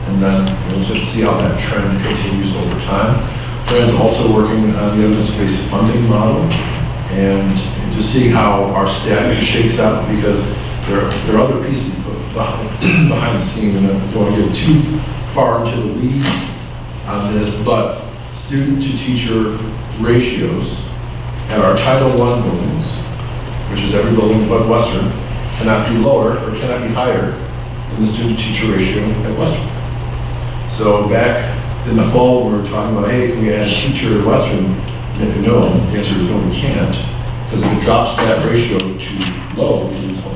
S5: and then we'll just see how that trend continues over time. Fran's also working on the evidence-based funding model, and just see how our staffing shakes out because. There are other pieces behind the scene, and I don't want to get too far into the weeds on this, but student-to-teacher ratios at our Title I buildings, which is every building but Western, cannot be lower or cannot be higher than the student-to-teacher ratio at Western. So back in the fall, we were talking about, hey, can we add a teacher at Western? No, the answer is no, we can't, because if it drops that ratio too low, we lose one.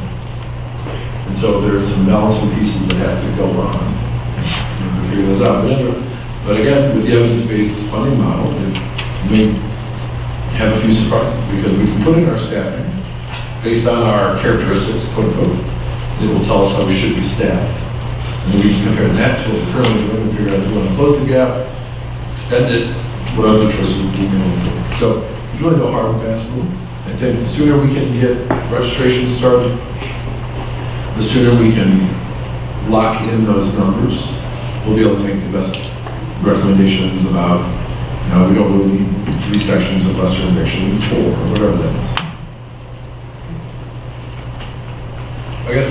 S5: And so there's some balancing pieces that have to go on to figure those out. But again, with the evidence-based funding model, it may have a few surprises because we can put in our staffing based on our characteristics, quote unquote. It will tell us how we should be staffed. And then we can compare that to what we're currently doing and figure out if we want to close the gap, extend it, what other choices we can do. So there's really no hard and fast rule. I think the sooner we can get registration started, the sooner we can lock in those numbers, we'll be able to make the best recommendations about, we don't really need 3 sections of Western, actually need 4, or whatever that is. I guess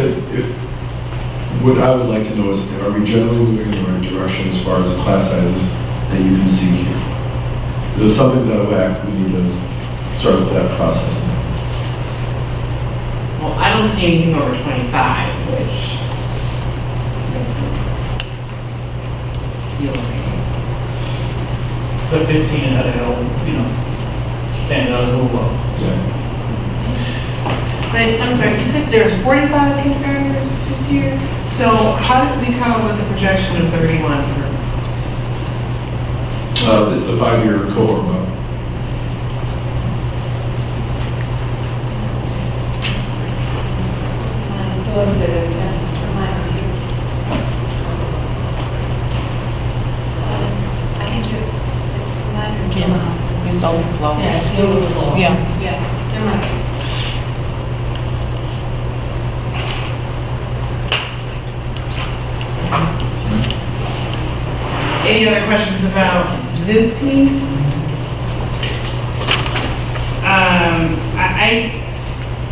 S5: what I would like to know is, are we generally moving in the right direction as far as the class sizes that you can see here? If there's something's out of whack, we need to start with that process now.
S17: Well, I don't see anything over 25, which
S6: the 15 that I know, standing out as a little low.
S1: But, I'm sorry, you said there's 45 kindergartners this year? So how did we come up with a projection of 31 for?
S5: It's a 5-year cohort model.
S11: It's overflow.
S4: Yeah, it's overflow.
S11: Yeah.
S4: Yeah, there might be.
S1: Any other questions about this piece?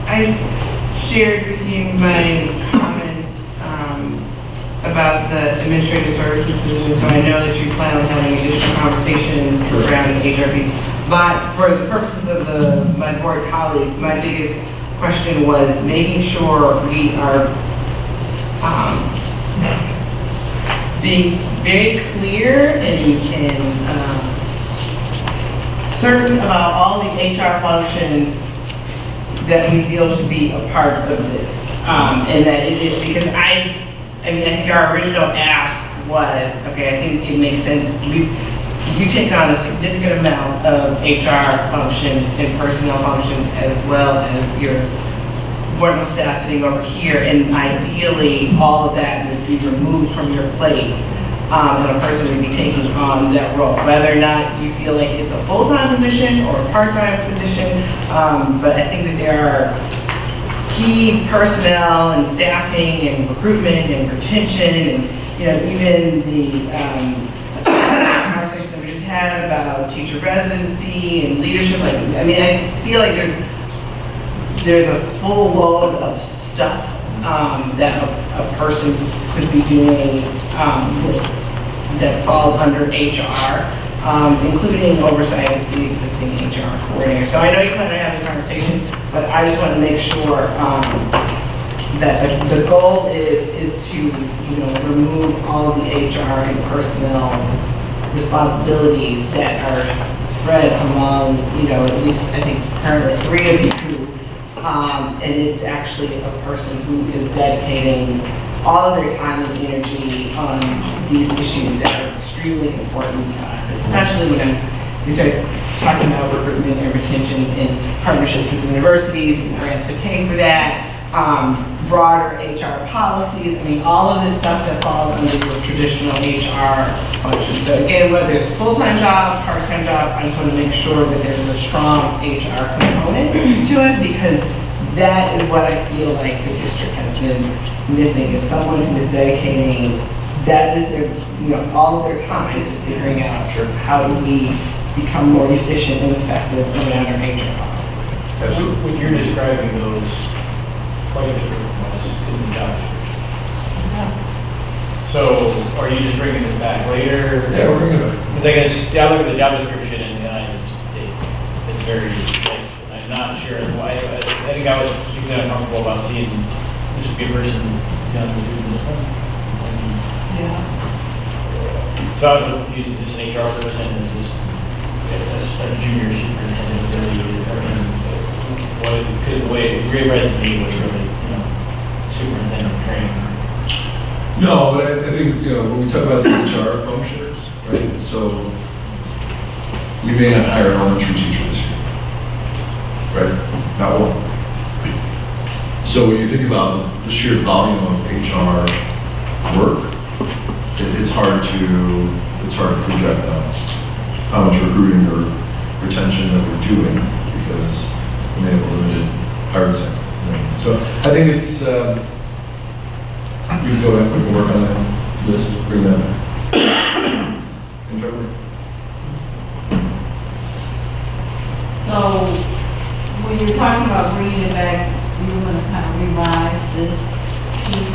S1: I shared with you my comments about the administrative services position, so I know that you plan on having additional conversations around the HR piece. But for the purposes of my board colleagues, my biggest question was making sure we are being very clear and certain about all the HR functions that we feel should be a part of this. And that it is, because I think our original ask was, okay, I think it makes sense. You take on a significant amount of HR functions and personnel functions as well as your board of staff sitting over here, and ideally, all of that would be removed from your plates, and a person would be taking on that role, whether or not you feel like it's a full-time position or a part-time position. But I think that there are key personnel and staffing and recruitment and retention, and even the conversation that we just had about teacher residency and leadership. I feel like there's a full load of stuff that a person could be doing that falls under HR, including oversight of the existing HR coordinator. So I know you plan on having a conversation, but I just want to make sure that the goal is to remove all of the HR and personnel responsibilities that are spread among at least I think currently 3 of you. And it's actually a person who is dedicating all of their time and energy on these issues that are extremely important to us, especially when we start talking about recruitment and retention and partnerships with universities and grants to pay for that, broader HR policies. All of this stuff that falls under your traditional HR function. So again, whether it's a full-time job, part-time job, I just want to make sure that there's a strong HR component to it, because that is what I feel like the district has been missing, is someone who is dedicating, that is their, all of their time to figuring out how do we become more efficient and effective around our HR policies.
S6: When you're describing those, quite different from us in the job description. So are you just bringing it back later?
S5: Yeah, we're bringing it back.
S6: Because I guess, I look at the job description and it's very, I'm not sure why. I think I was particularly uncomfortable about seeing this would be a person doing this one.
S11: Yeah.
S6: So I was confused with this HR person and this a junior superintendent. Because the way it read to me was really, superintendent training.
S5: No, but I think, when we talk about the HR functions, right, so we may not hire an elementary teacher this year, right? Not one. So when you think about the sheer volume of HR work, it's hard to project how much recruiting or retention that we're doing, because we may have a limited hiring cycle. So I think it's, we can go back, we can work on that list, bring that back. Internally.
S8: So, when you're talking about bringing it back, you're going to kind of revise this piece?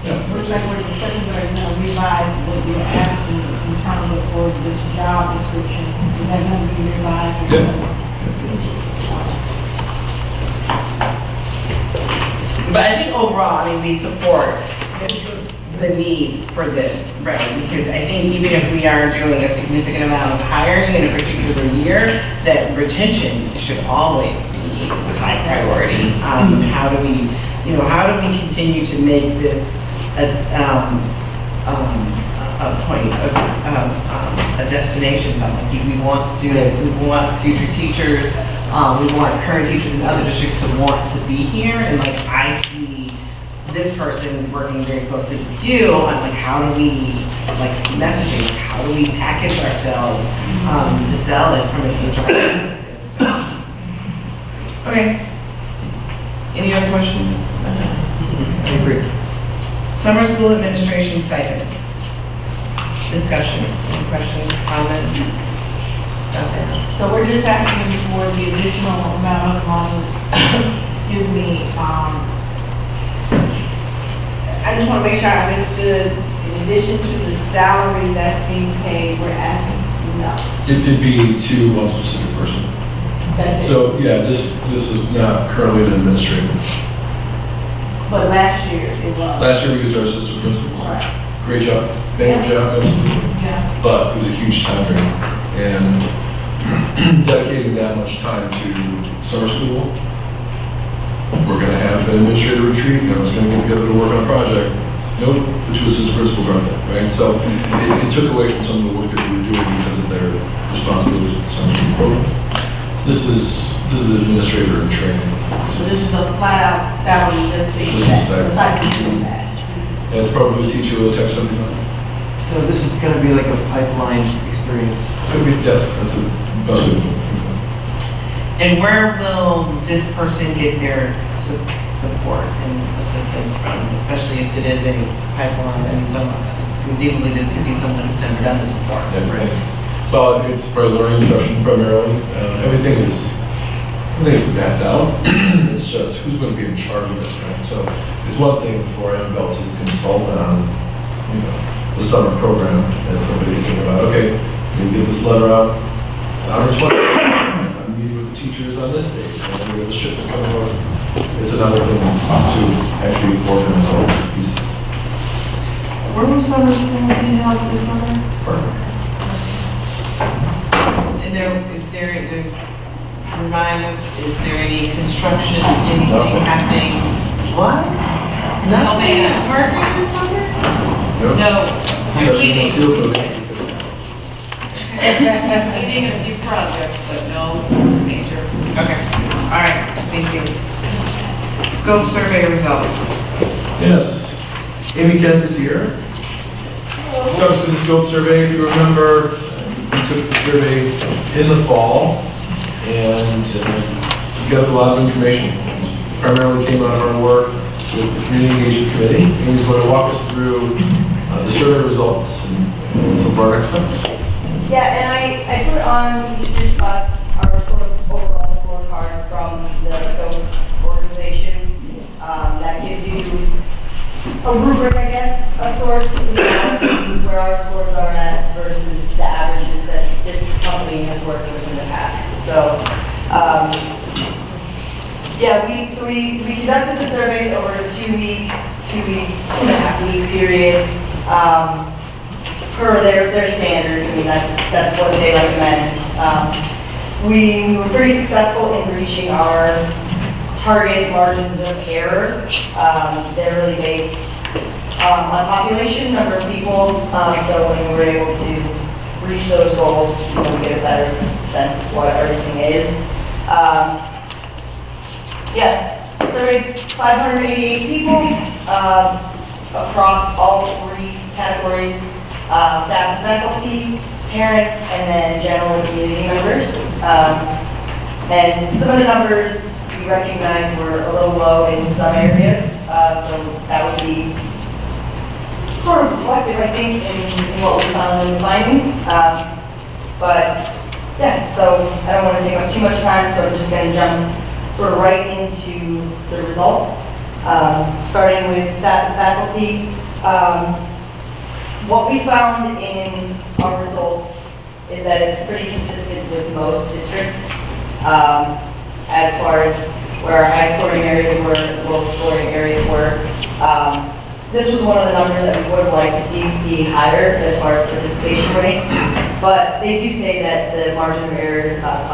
S8: Looks like we're discussing right now, revise what you're asking in terms of for this job description. Is that going to be revised?
S1: But I think overall, we support
S17: the need for this, right? Because I think even if we are doing a significant amount of hiring in a particular year, that retention should always be a high priority. How do we, how do we continue to make this a point of a destination? We want students, we want future teachers, we want current teachers in other districts to want to be here. And like, I see this person working very closely with you on like, how do we, like messaging, like, how do we package ourselves to sell it from an HR perspective? Okay. Any other questions?
S10: I agree.
S17: Summer school administration stipend. Discussion, any questions, comments? Nothing.
S8: So we're just asking for the additional amount of money, excuse me, I just want to make sure I understood, in addition to the salary that's being paid, we're asking, no.
S5: It'd be to one specific person.
S8: That's it.
S5: So, yeah, this is not currently an administrator.
S8: But last year it was.
S5: Last year we used our assistant principals.
S8: Right.
S5: Great job, bang job, absolutely.
S8: Yeah.
S5: But it was a huge time drain. And dedicating that much time to summer school, we're gonna have an administrative retreat, and I was gonna get together to work on a project. Nope, the two assistant principals aren't there, right? So it took away from some of the work that we were doing because of their responsibilities with the summer school program. This is administrator in training.
S8: So this is a flat out salary just being
S5: Just a
S8: set. It's not being that.
S5: Yeah, it's probably a teacher will text something on.
S10: So this is gonna be like a pipeline experience.
S5: Could be, yes, that's the best way to do it.
S17: And where will this person get their support and assistance from, especially if it is a pipeline? I mean, conceivably this could be someone who's never done this before.
S5: Yeah, right. Well, I think it's probably learning instruction primarily. Everything is mapped out. It's just who's going to be in charge of it, right? So it's one thing for Annabelle to consult on, the summer program as somebody's thinking about, okay, we get this letter out, I'm meeting with the teachers on this date, and then we have a shipment coming over. It's another thing to actually organize all these pieces.
S17: Where will summer school be held this summer?
S5: Perfect.
S17: And remind us, is there any construction, anything happening? What? Nothing at work this summer?
S5: Nope.
S9: No.
S5: Especially in the seal building.
S9: Meeting a few projects, but no major.
S17: Okay, all right, thank you. Scope survey results.
S5: Yes, Amy Kent is here. Took us to the scope survey, if you remember, we took the survey in the fall, and we got a lot of information. It primarily came out of our work with the Community Engagement Committee. Amy's going to walk us through the survey results and some of our next steps.
S18: Yeah, and I put on each spots our sort of overall scorecard from the SCOPE organization. That gives you a rubric, I guess, of sorts, where our scores are at versus the averages that this company has worked with in the past. So, we conducted the surveys over a two-week, 2.5 week period. Per their standards. I mean, that's what they recommend. We were pretty successful in reaching our target margins of error. They're really based on population, number of people. So when we were able to reach those goals, we get a better sense of what everything is. Surveyed 588 people across all three categories. Staff and faculty, parents, and then general community members. And some of the numbers we recognized were a little low in some areas, so that would be sort of reflective, I think, in what we found in the findings. So I don't want to take up too much time, so I'm just going to jump sort of right into the results. Starting with staff and faculty. What we found in our results is that it's pretty consistent with most districts as far as where our high scoring areas were, low scoring areas were. this was one of the numbers that we would have liked to see be higher as far as participation rates. But they do say that the margin of error is about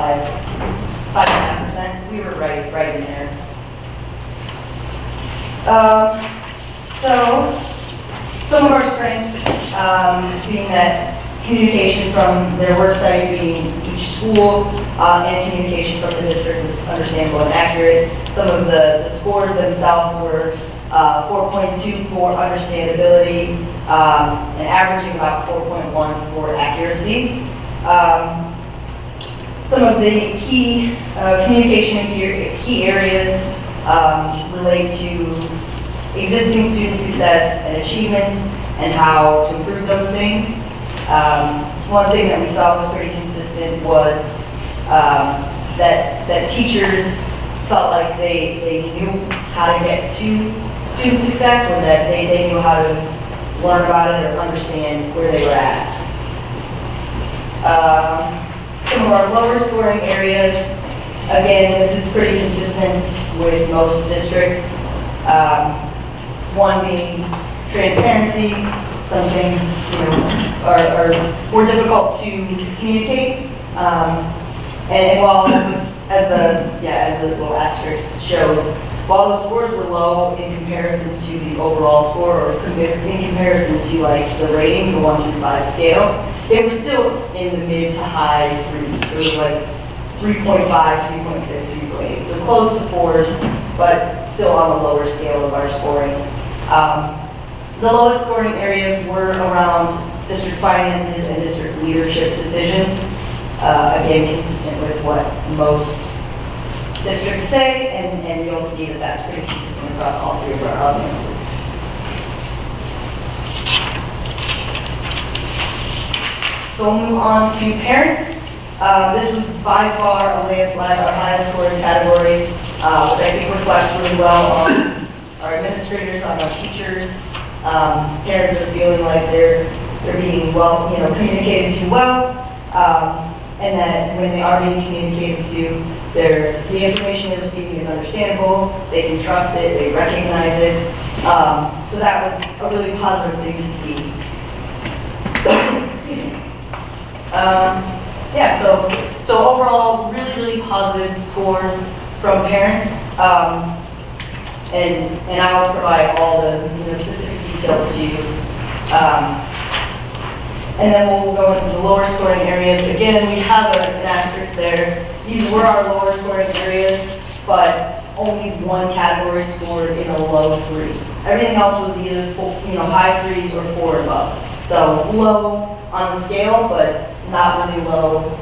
S18: 5.5%. So we were right in there. So some of our strengths being that communication from their work site being each school and communication from the district was understandable and accurate. Some of the scores themselves were 4.2 for understandability and averaging about 4.1 for accuracy. Some of the key communication and key areas relate to existing student success and achievements and how to improve those things. One thing that we saw was pretty consistent was that teachers felt like they knew how to get to student success, or that they knew how to learn about it or understand where they were at. Some of our lower scoring areas, again, this is pretty consistent with most districts. One being transparency. Some things, are more difficult to communicate. And while, as the little asterisk shows, while those scores were low in comparison to the overall score, or in comparison to like the rating, the 1 through 5 scale, they were still in the mid to high 3s. So it was like 3.5, 3.6, 3.8. So close to 4s, but still on the lower scale of our scoring. The lowest scoring areas were around district finances and district leadership decisions. Again, consistent with what most districts say, and you'll see that that's pretty consistent across all three of our audiences. So we'll move on to parents. This was by far a landslide, our highest scoring category, which I think reflects really well on our administrators, on our teachers. Parents are feeling like they're being well, communicated to well, and that when they are being communicated to, the information they're receiving is understandable, they can trust it, they recognize it. So that was a really positive thing to see. Excuse me. So overall, really positive scores from parents. And I'll provide all the specific details to you. And then we'll go into the lower scoring areas. Again, we have an asterisk there. These were our lower scoring areas, but only one category scored in a low 3. Everything else was either high 3s or 4 or above. So low on the scale, but not really low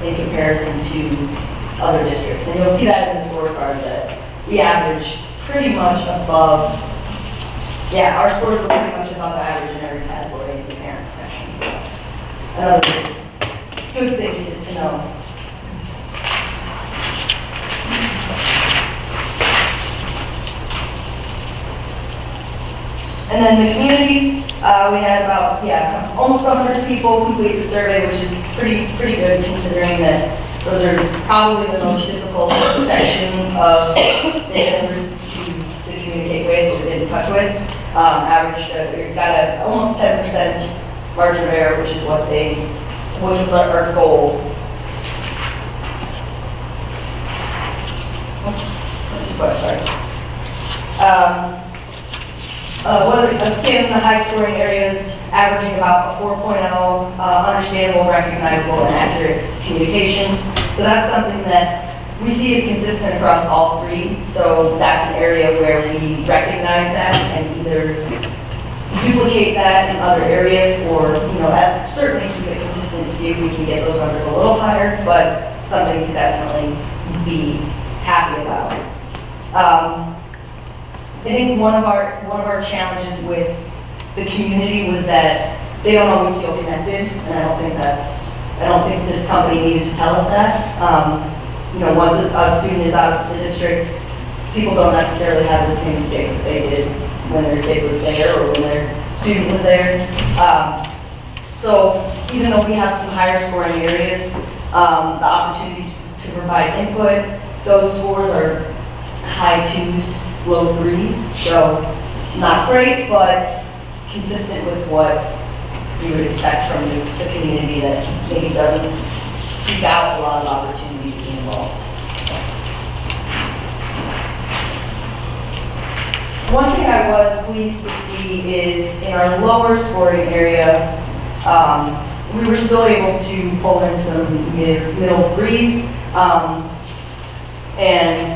S18: in comparison to other districts. And you'll see that in the scorecard that we averaged pretty much above, our scores were pretty much above the average in every category in the parent section. So another good thing to know. And then the community, we had about, almost 100 people complete the survey, which is pretty good considering that those are probably the most difficult section of stakeholders to communicate with or get in touch with. We've got almost 10% margin of error, which was our goal. Again, the high scoring areas averaging about a 4.0, understandable, recognizable, and accurate communication. So that's something that we see as consistent across all 3. So that's an area where we recognize that and either duplicate that in other areas, or certainly keep it consistent to see if we can get those numbers a little higher, but something to definitely be happy about. I think one of our challenges with the community was that they don't always feel connected, and I don't think this company needed to tell us that. Once a student is out of the district, people don't necessarily have the same stake that they did when their kid was there or when their student was there. So even though we have some higher scoring areas, the opportunities to provide input, those scores are high 2s, low 3s. So not great, but consistent with what you would expect from the community that maybe doesn't seek out a lot of opportunity to be involved. One thing I was pleased to see is in our lower scoring area, we were still able to pull in some middle threes. And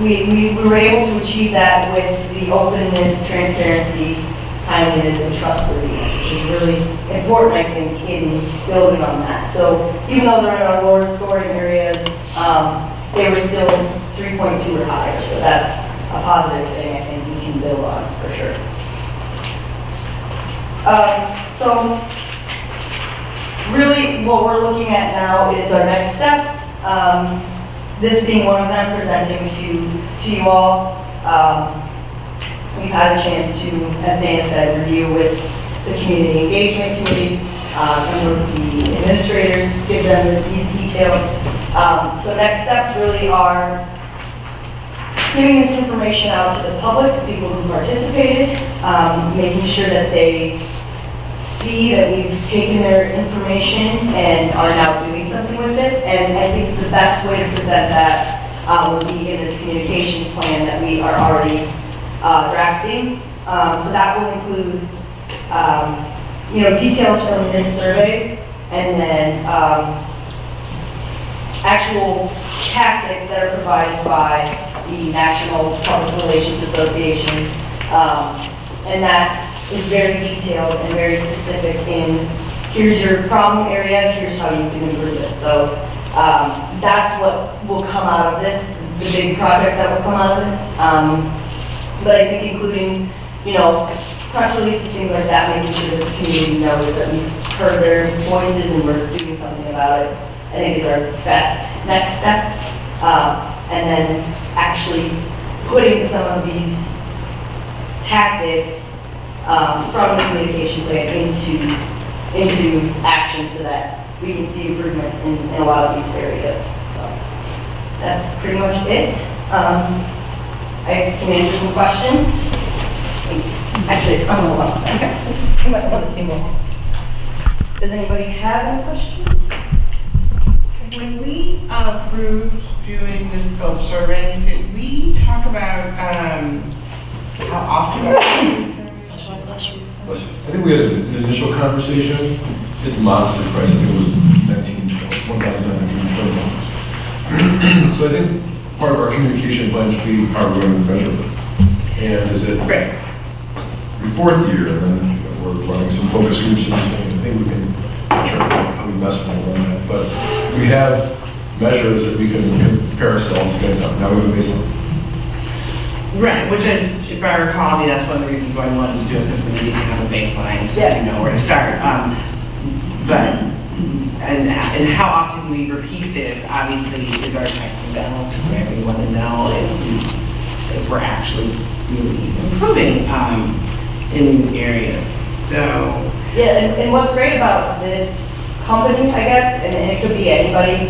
S18: we were able to achieve that with the openness, transparency, timeliness, and trustworthiness, which is really important, I think, in building on that. So even though they're in our lower scoring areas, they were still 3.2 or higher. So that's a positive thing I think we can build on for sure. So really what we're looking at now is our next steps. This being one of them, presenting to you all. We've had a chance to, as Dana said, review with the Community Engagement Committee, some of the administrators, give them these details. So next steps really are giving this information out to the public, the people who participated, making sure that they see that we've taken their information and are now doing something with it. And I think the best way to present that will be in this communications plan that we are already drafting. So that will include, details from this survey, and then actual tactics that are provided by the National Public Relations Association, and that is very detailed and very specific in here's your problem area, here's how you can improve it. So that's what will come out of this, the big project that will come out of this. But I think including, press releases, things like that, making sure that the community knows that we've heard their voices and we're doing something about it, I think is our best next step. And then actually putting some of these tactics from the communication plan into action so that we can see improvement in a lot of these areas. So that's pretty much it. I can answer some questions. Actually, I'm going to hold on. You might want to see more. Does anybody have any questions?
S1: When we approved doing the scope survey, did we talk about how often we do surveys?
S5: I think we had an initial conversation. It's modestly priced. I think it was $1,920. So I think part of our communication plan should be how we're going to measure it. And is it the fourth year, and then we're running some focus groups and everything. I think we can determine how we best want to run that. But we have measures that we can compare ourselves against. Now we have a baseline.
S17: Right, which if I recall, that's one of the reasons why we wanted to do it, because we needed to have a baseline so we know where to start. And how often we repeat this, obviously, is our checks and balances, where we want to know if we're actually really improving in these areas. So
S18: yeah, and what's great about this company, I guess, and it could be anybody,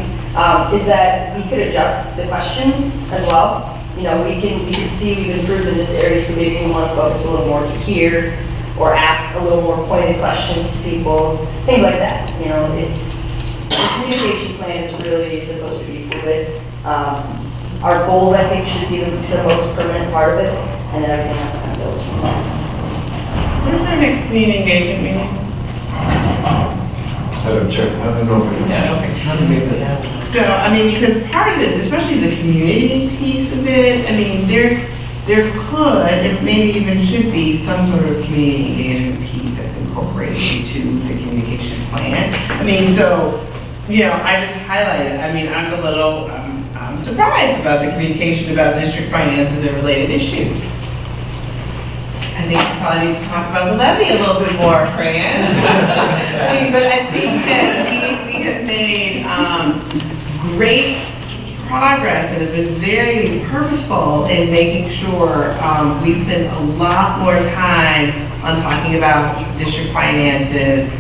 S18: is that we could adjust the questions as well. We can see we've improved in this area, so maybe we want to focus a little more here, or ask a little more pointed questions to people, things like that. The communication plan is really supposed to be fluid. Our goals, I think, should be the most permanent part of it, and then everything else kind of goes from there.
S1: When's our next community engagement meeting?
S5: I haven't checked. I don't know if we can.
S1: So, because part of this, especially the community piece of it, there could, and maybe even should be, some sort of community engagement piece that's incorporated into the communication plan. I just highlighted, I'm a little, I'm surprised about the communication about district finances and related issues. I think we probably need to talk about the levy a little bit more, Fran. But I think that we have made great progress and have been very purposeful in making sure we spend a lot more time on talking about district finances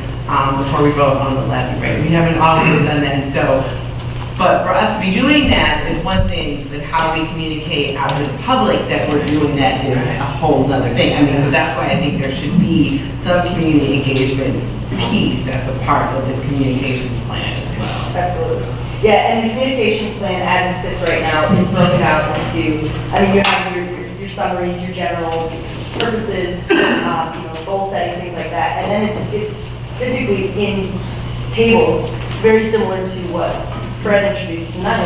S1: before we vote on the levy, right? We haven't always done that, but for us to be doing that is one thing, but how
S17: how we communicate out to the public that we're doing that is a whole nother thing. I mean, so that's why I think there should be some community engagement piece that's a part of the communications plan as well.
S18: Absolutely. Yeah, and the communications plan as it sits right now is broken out into, I mean, you have your summaries, your general purposes, goal setting, things like that. And then it's physically in tables, it's very similar to what Fred introduced tonight,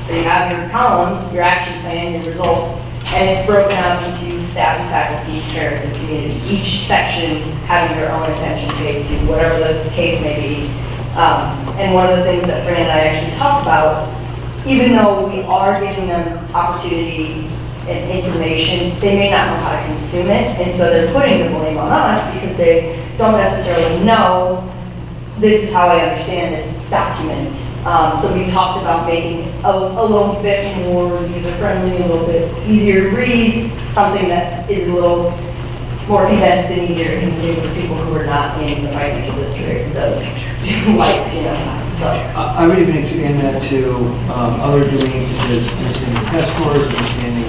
S18: where you have your columns, your action plan, your results, and it's broken out into staff and faculty, parents, and community. Each section having their own attention paid to whatever the case may be. And one of the things that Fran and I actually talked about, even though we are giving them opportunity and information, they may not know how to consume it, and so they're putting the blame on us because they don't necessarily know, this is how I understand this document. So we talked about making a little bit more user-friendly, a little bit easier to read, something that is a little more condensed and easier to consume for people who are not in the financial district, so.
S10: I would even expand that to other domains such as understanding test scores, understanding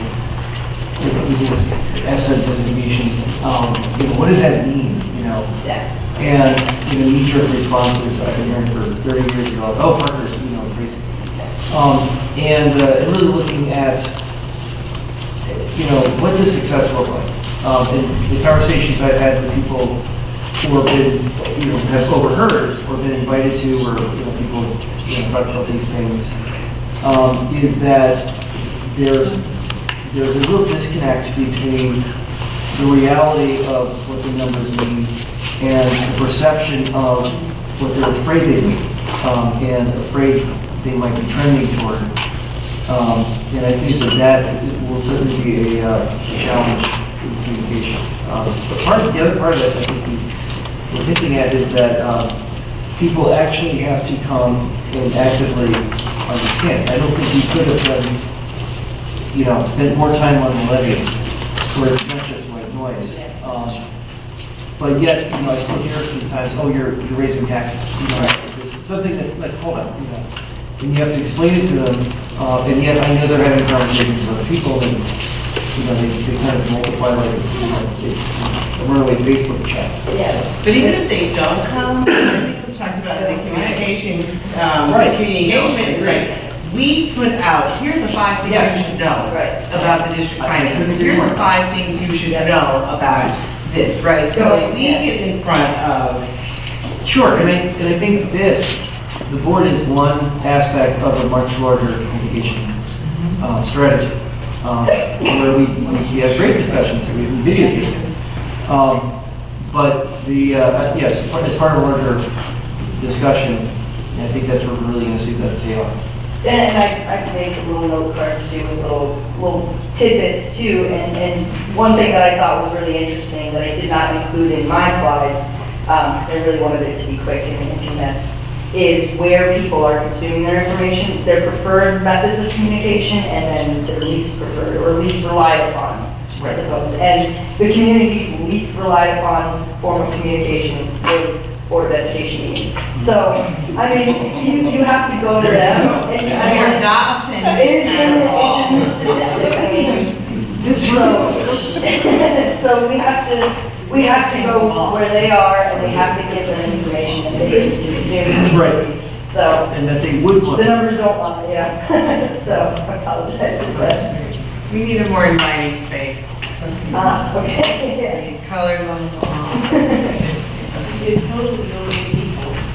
S10: ESSA designation. What does that mean?
S18: Yeah.
S10: And knee-jerk responses I've been hearing for 30 years ago. Oh, Parker's crazy. And really looking at what does success look like? In the conversations I've had with people who have been, have overheard or been invited to, or people talk about these things, is that there's a real disconnect between the reality of what the numbers mean and the perception of what they're afraid they mean, and afraid they might be trending toward. And I think that will certainly be a challenge in communication. But the other part of it I think we're hinting at is that people actually have to come and actively understand. I don't think we could have done, spent more time on the levy where it's not just white noise. But yet, I still hear sometimes, oh, you're raising taxes. This is something that's like, hold on, and you have to explain it to them, and yet I know they're having conversations with other people, and they kind of multiply like a runaway Facebook chat.
S18: Yeah.
S17: But even if they don't come, I think we talked about the communications, community engagement, is like, we put out, here are the 5 things you should know about the district finances. Here are the 5 things you should know about this, right? So we get in front of.
S10: Sure, and I think the board is one aspect of a much larger communication strategy, where we have great discussions, we videotape it. But yes, as part of a larger discussion, I think that's where we're really going to see that pay off.
S18: And I made some little note cards too with little tidbits too. And one thing that I thought was really interesting that I did not include in my slides, because I really wanted it to be quick and condensed, is where people are consuming their information, their preferred methods of communication, and then their least preferred or least relied upon, I suppose. And the community's least relied upon form of communication is Board of Education meetings. So, I mean, you have to go to them. And
S17: You're not offended.
S18: It's in the statistics. I mean, so we have to go where they are, and we have to give them information that they can consume.
S10: Right.
S18: So.
S10: And that they would want.
S18: The numbers don't lie, yes. So, I apologize for that.
S17: We need a more inviting space.
S18: Okay.
S17: Colors on the wall.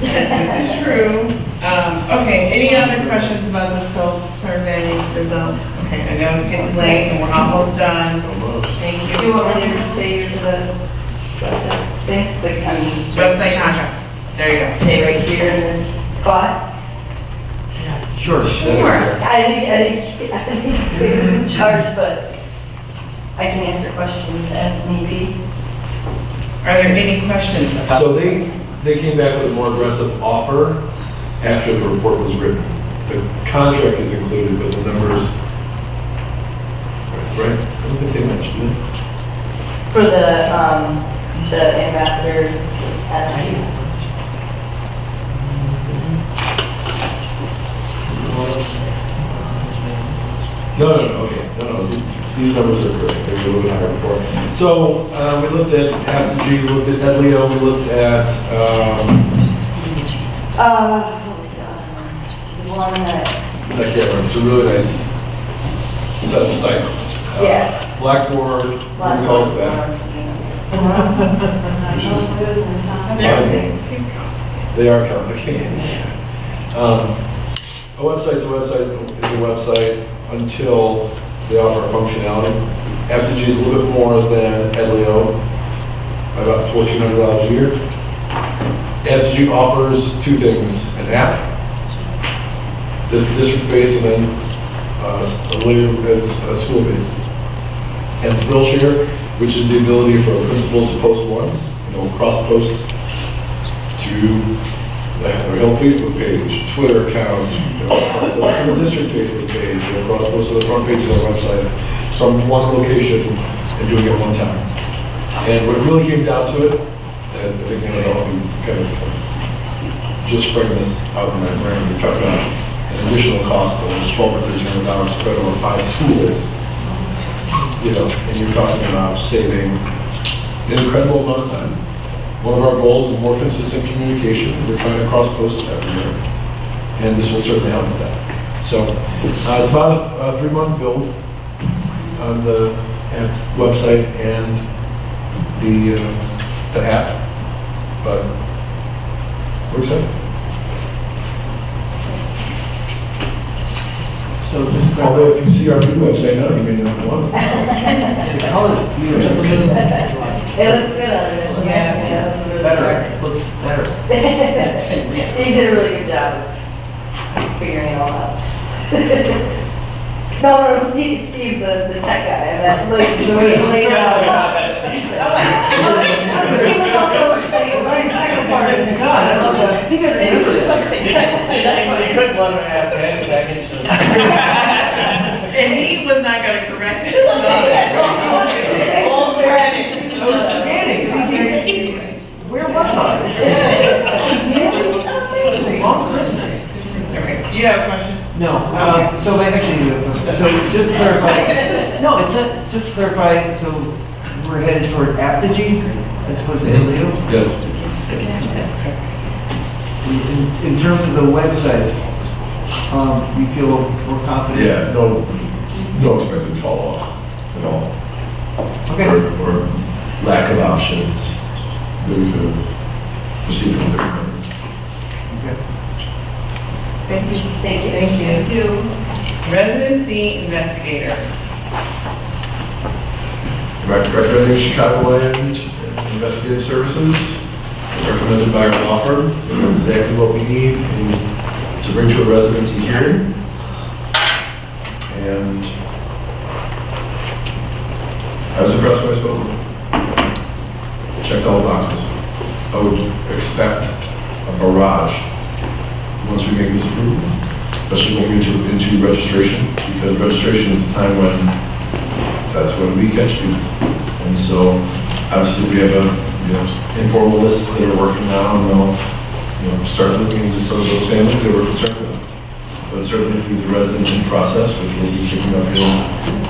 S17: This is true. Okay, any other questions about the scope survey results? Okay, I know it's getting late and we're almost done. Thank you.
S18: Do you want me to stay here for the thing?
S17: Website contract. There you go.
S18: Stay right here in this spot?
S10: Sure.
S18: I think David's in charge, but I can answer questions as need be.
S17: Are there any questions?
S5: So they came back with a more aggressive offer after the report was written. The contract is included, but the numbers, right? I don't think they mentioned this.
S18: For the ambassador at
S5: No, okay, no, these numbers are correct, they were a little bit higher before. So, we looked at Apogee, we looked at Edleo, we looked at,
S18: What was the one that,
S5: I can't remember, it's a really nice set of sites.
S18: Yeah.
S5: Blackboard, what calls that? Which is, they are complicated. A website's a website until they offer functionality. Apogee is a little bit more than Edleo, by about $1,400 a year. Apogee offers two things, an app that's district-based and then later that's school-based. And Skillshare, which is the ability for a principal to post once, cross-post to their own Facebook page, Twitter account, cross-post to the district Facebook page, cross-post to the front page of their website from one location and doing it one time. And what it really came down to it, and I think I'll kind of just bring this out in my brain, we talked about an additional cost of $1,200 or $1,300 spread over 5 schools. And you're talking about saving an incredible amount of time. One of our goals is more consistent communication. We're trying to cross-post every year, and this will certainly help with that. So it's about a 3-month build on the website and the app, but we're excited.
S10: So just.
S5: Although if you see our new website now, you may not want us.
S10: The color's beautiful.
S18: it looks good on it. Yeah, it looks really
S10: Better, looks better.
S18: Steve did a really good job of figuring it all out. No, Steve, the tech guy, and that, like, the way he laid it out. Steve was also explaining the technical part of it.
S10: God, I love that. He got it.
S6: You couldn't let him have 10 seconds.
S1: And he was not gonna correct it, so. All credit.
S10: I was scanning. Where was I? It was a long Christmas.
S1: Okay, you have a question?
S10: No, so just to clarify, no, it's not, just to clarify, so we're headed toward Apogee as opposed to Edleo?
S5: Yes.
S10: In terms of the website, you feel more confident?
S5: Yeah, no expected fall off at all.
S10: Okay.
S5: Or lack of options that we could have received from different members.
S10: Okay.
S1: Thank you.
S18: Thank you.
S1: Thank you. Residency investigator.
S5: Recommending Chicagoland Investigative Services, recommended by our law firm. They know exactly what we need to bring to a residency hearing. And I was impressed when I spoke with them. Checked all the boxes. I would expect a barrage once we make this approval, especially when we get into registration, because registration is the time when that's when we catch people. And so obviously we have a informal list that are working now, and they'll start looking into some of those families that we're concerned with. But certainly through the residency process, which we'll be kicking up in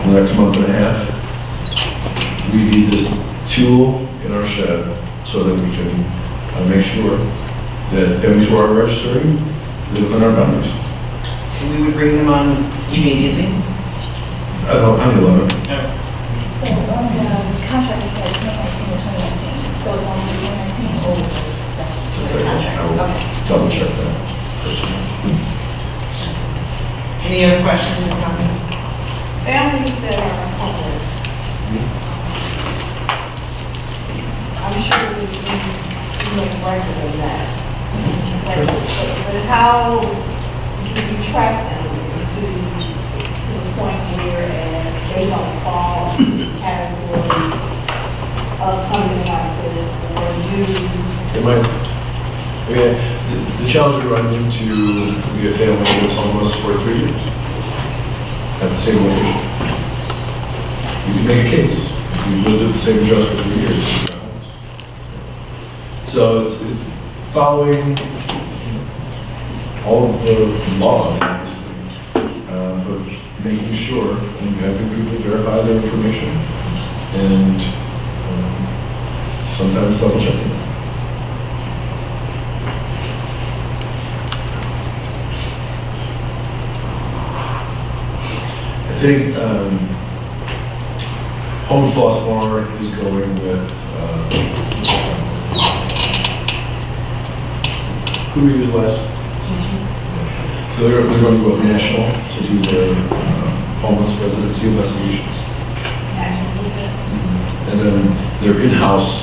S5: the next month and a half, we need this tool in our shed so that we can make sure that families who are registering live within our boundaries.
S17: So we would bring them on immediately?
S5: I don't know, on the 11th.
S12: So on the contract is like 2019 or 2019, so it's only 2019 or that's just the contract?
S5: I will
S12: Okay.
S5: double check that personally.
S1: Any other questions or comments?
S8: Families that are homeless. I'm sure we make record of that. But how do you track them to the point where they don't fall into the category of something like this, or
S5: It might, the challenge we run into would be a family that's homeless for 3 years at the same location. You can make a case. You lived at the same address for 3 years. and you're homeless. So it's following all of the laws, obviously. But making sure and having people verify their information and sometimes double checking. I think Home Flossmoor is going with, who we used last? So they're going to go national to do their homeless residency investigations. And then their in-house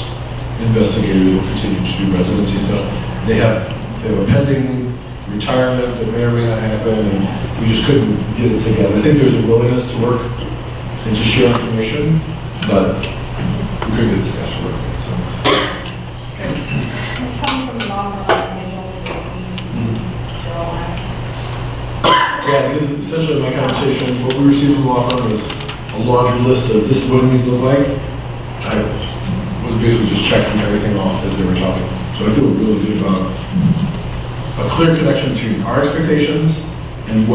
S5: investigators will continue to do residency stuff. They have a pending retirement that may or may not happen, and we just couldn't get it together. I think there's a willingness to work and to share information, but we couldn't get the staff to work. So.
S2: It comes from the law firm, they know
S5: Yeah, because essentially my conversation, what we received from the law firm is a laundry list of this is what it needs to look like. I was basically just checking everything off as they were talking. So I feel really good about a clear connection between our expectations and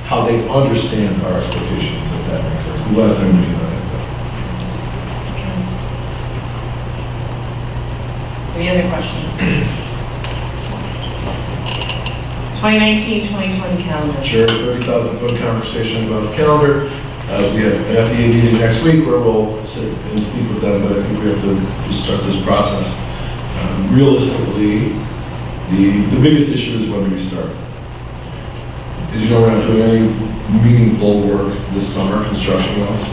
S5: how they understand our expectations, if that makes sense. Because last time we did that.
S1: Any other questions? 2019-2020 calendar.
S5: Sure, 30,000 foot conversation about the calendar. We have an FEA meeting next week where we'll sit and speak with them, but I think we have to start this process. Realistically, the biggest issue is when do we start? As you know, we're not doing any meaningful work this summer, construction-wise.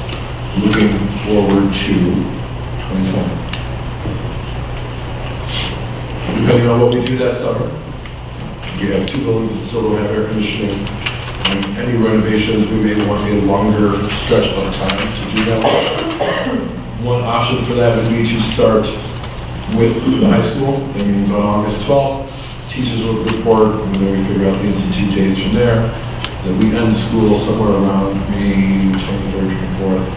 S5: Looking forward to 2020. Depending on what we do that summer, we have 2 buildings that still don't have air conditioning. Any renovations, we may want a longer stretch of time to do that. One option for that would be to start with the high school. That means on August 12th, teachers will report, and then we figure out the institute days from there. Then we end school somewhere around May 23rd, 24th.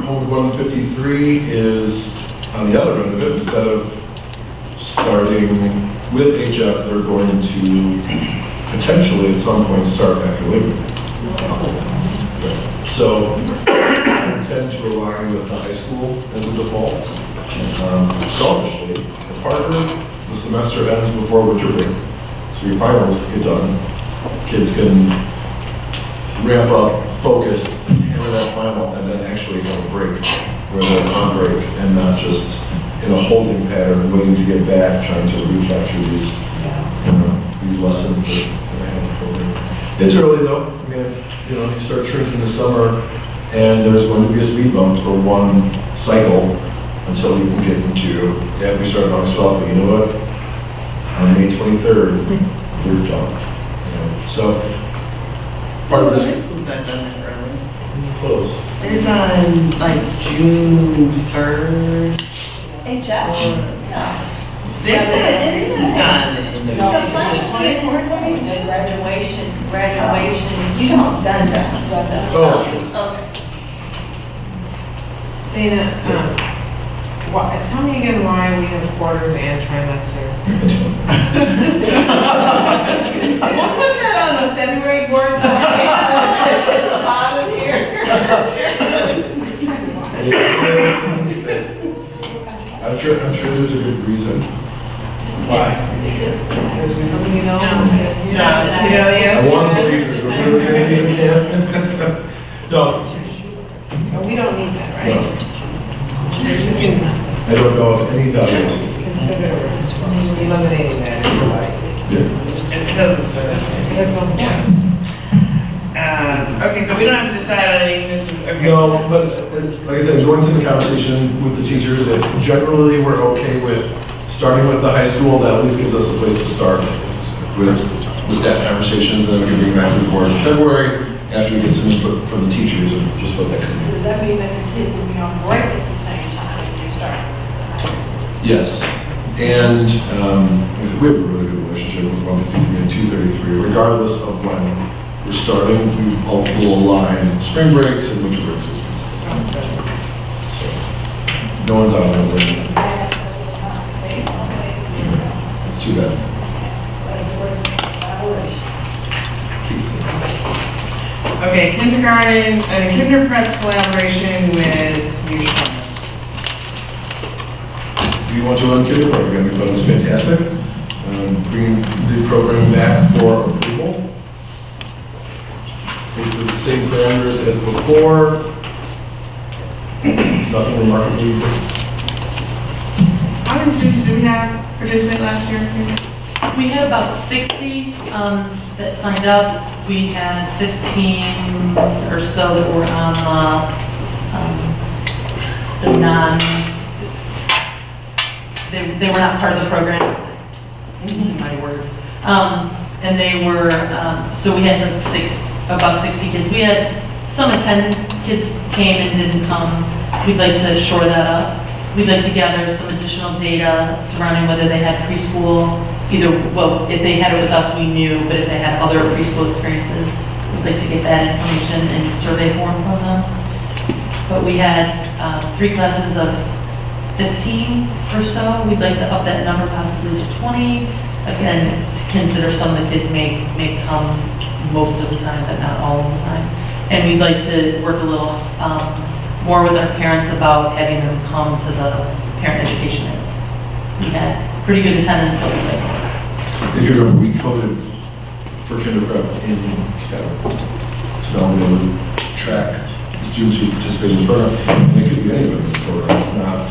S5: Home 153 is on the other end of it. Instead of starting with HF, they're going to potentially at some point start after Labor Day. So I tend to align with the high school as a default. Selfishly, at Parker, the semester ends before winter break. So your finals get done. Kids can ramp up, focus, hammer that final, and then actually have a break where they're on break and not just in a holding pattern, waiting to get back, trying to recapture these, these lessons that I have before. It's early though. I mean, you start shrinking this summer, and there's going to be a speed bump for one cycle until you can get into, we started August 12th, but you know what? On May 23rd, we're done. So, part of this.
S1: Was that done that early?
S5: Close.
S1: They're done like June 3rd.
S12: HF?
S1: They're done.
S2: The graduation.
S12: You talking about done.
S5: Oh, sure.
S11: Dana, tell me again why we have quarters and trimesters.
S1: What was that on the February board? It's hot in here.
S5: I'm sure there's a good reason why.
S1: John, you know the
S5: I
S1: answer?
S5: want to believe there's a really good reason, Cam. No,
S11: We don't need that, right?
S5: no.
S11: So you can
S5: I don't know of any value.
S11: consider eliminating that.
S5: Yeah.
S1: It doesn't say that.
S11: There's no point.
S1: Okay, so we don't have to decide on anything, this is, okay.
S5: No, but like I said, going to the conversation with the teachers, if generally we're okay with starting with the high school, that at least gives us a place to start with the staff conversations, and then we can bring back to the board in February after we get some input from the teachers and just what that could be.
S2: Does that mean that the kids will be on break at the same time as you start?
S5: Yes, and like I said, we have a really good relationship with 153 and 233, regardless of when we're starting. We'll align spring breaks and winter breaks. So, no one's out of the way. It's too bad.
S17: Okay, kindergarten, kinder prep collaboration with New Shore.
S5: Do you want to run kinder program? We thought it was fantastic. Bringing the program back for approval. Basically the same parameters as before. Nothing remarkably different.
S1: How many students do we have participate last year?
S19: We had about 60 that signed up. We had 15 or so that were on the non, they were not part of the program, using my words. And they were, so we had about 60 kids. We had some attendance, kids came and didn't come. We'd like to shore that up. We'd like to gather some additional data surrounding whether they had preschool, either, well, if they had it with us, we knew, but if they had other preschool experiences, we'd like to get that information in survey form from them. But we had 3 classes of 15 or so. We'd like to up that number possibly to 20. Again, to consider some of the kids may come most of the time, but not all of the time. And we'd like to work a little more with our parents about having them come to the parent education aids. We had pretty good attendance, but we like.
S5: If you remember, we coded for kinder prep in Scout. So now we're able to track the students who participate in this program. And it could be any of the program. It's not,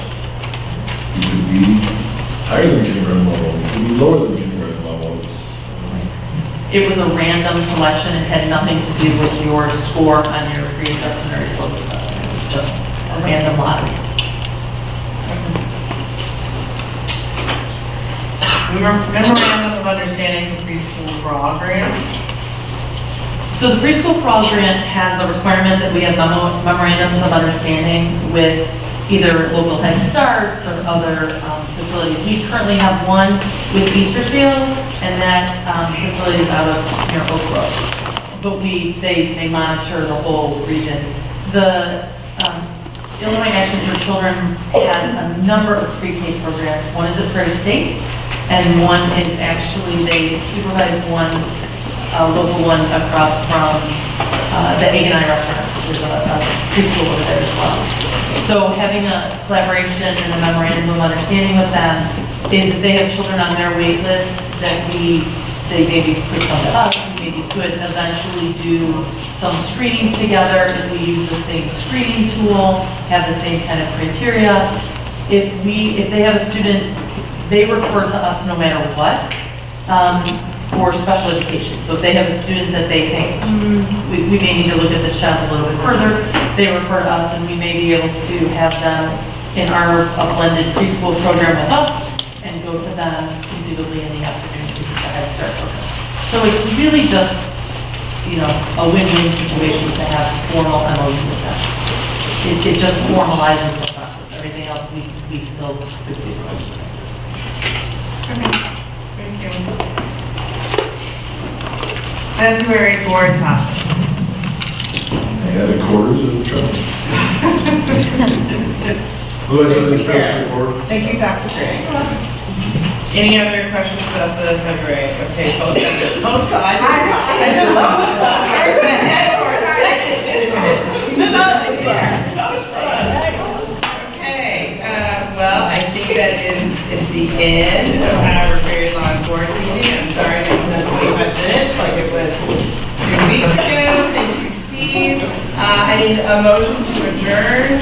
S5: it could be higher than kindergarten level, it could be lower than kindergarten level.
S19: It was a random selection. It had nothing to do with your score on your pre-assessment or your post-assessment. It was just a random lottery.
S1: Memorandum of Understanding for Preschool for All grant.
S19: So the preschool for all grant has a requirement that we have memorandums of understanding with either local Head Starts or other facilities. We currently have one with Easter Seals, and that facility is out of near Oak Grove. But they monitor the whole region. The Illinois Action for Children has a number of pre-K programs. One is at Prairie State, and one is actually, they supervise one, a local one across from the Egg and I restaurant. There's a preschool over there as well. So having a collaboration and a memorandum of understanding with them is if they have children on their wait list that they maybe could come to us, we maybe could eventually do some screening together if we use the same screening tool, have the same kind of criteria. If they have a student, they refer to us no matter what for special education. So if they have a student that they think, we may need to look at this child a little bit further, they refer to us and we may be able to have them in our blended preschool program with us and go to them conceivably in the afternoon because it's a Head Start program. So it's really just, a win-win situation to have formal MOU with them. It just formalizes the process. Everything else we still could do.
S1: Thank you. February board topics.
S5: I had a quarters of the trouble. Otherwise, everything's fairly straightforward.
S1: Thank you, Dr. Gray. Any other questions about the February? Okay, both sides. I just turned my head for a second. Nothing there. Okay, well, I think that is the end of our very long board meeting. I'm sorry that it's not 25 minutes like it was 2 weeks ago. Thank you, Steve. I need a motion to adjourn.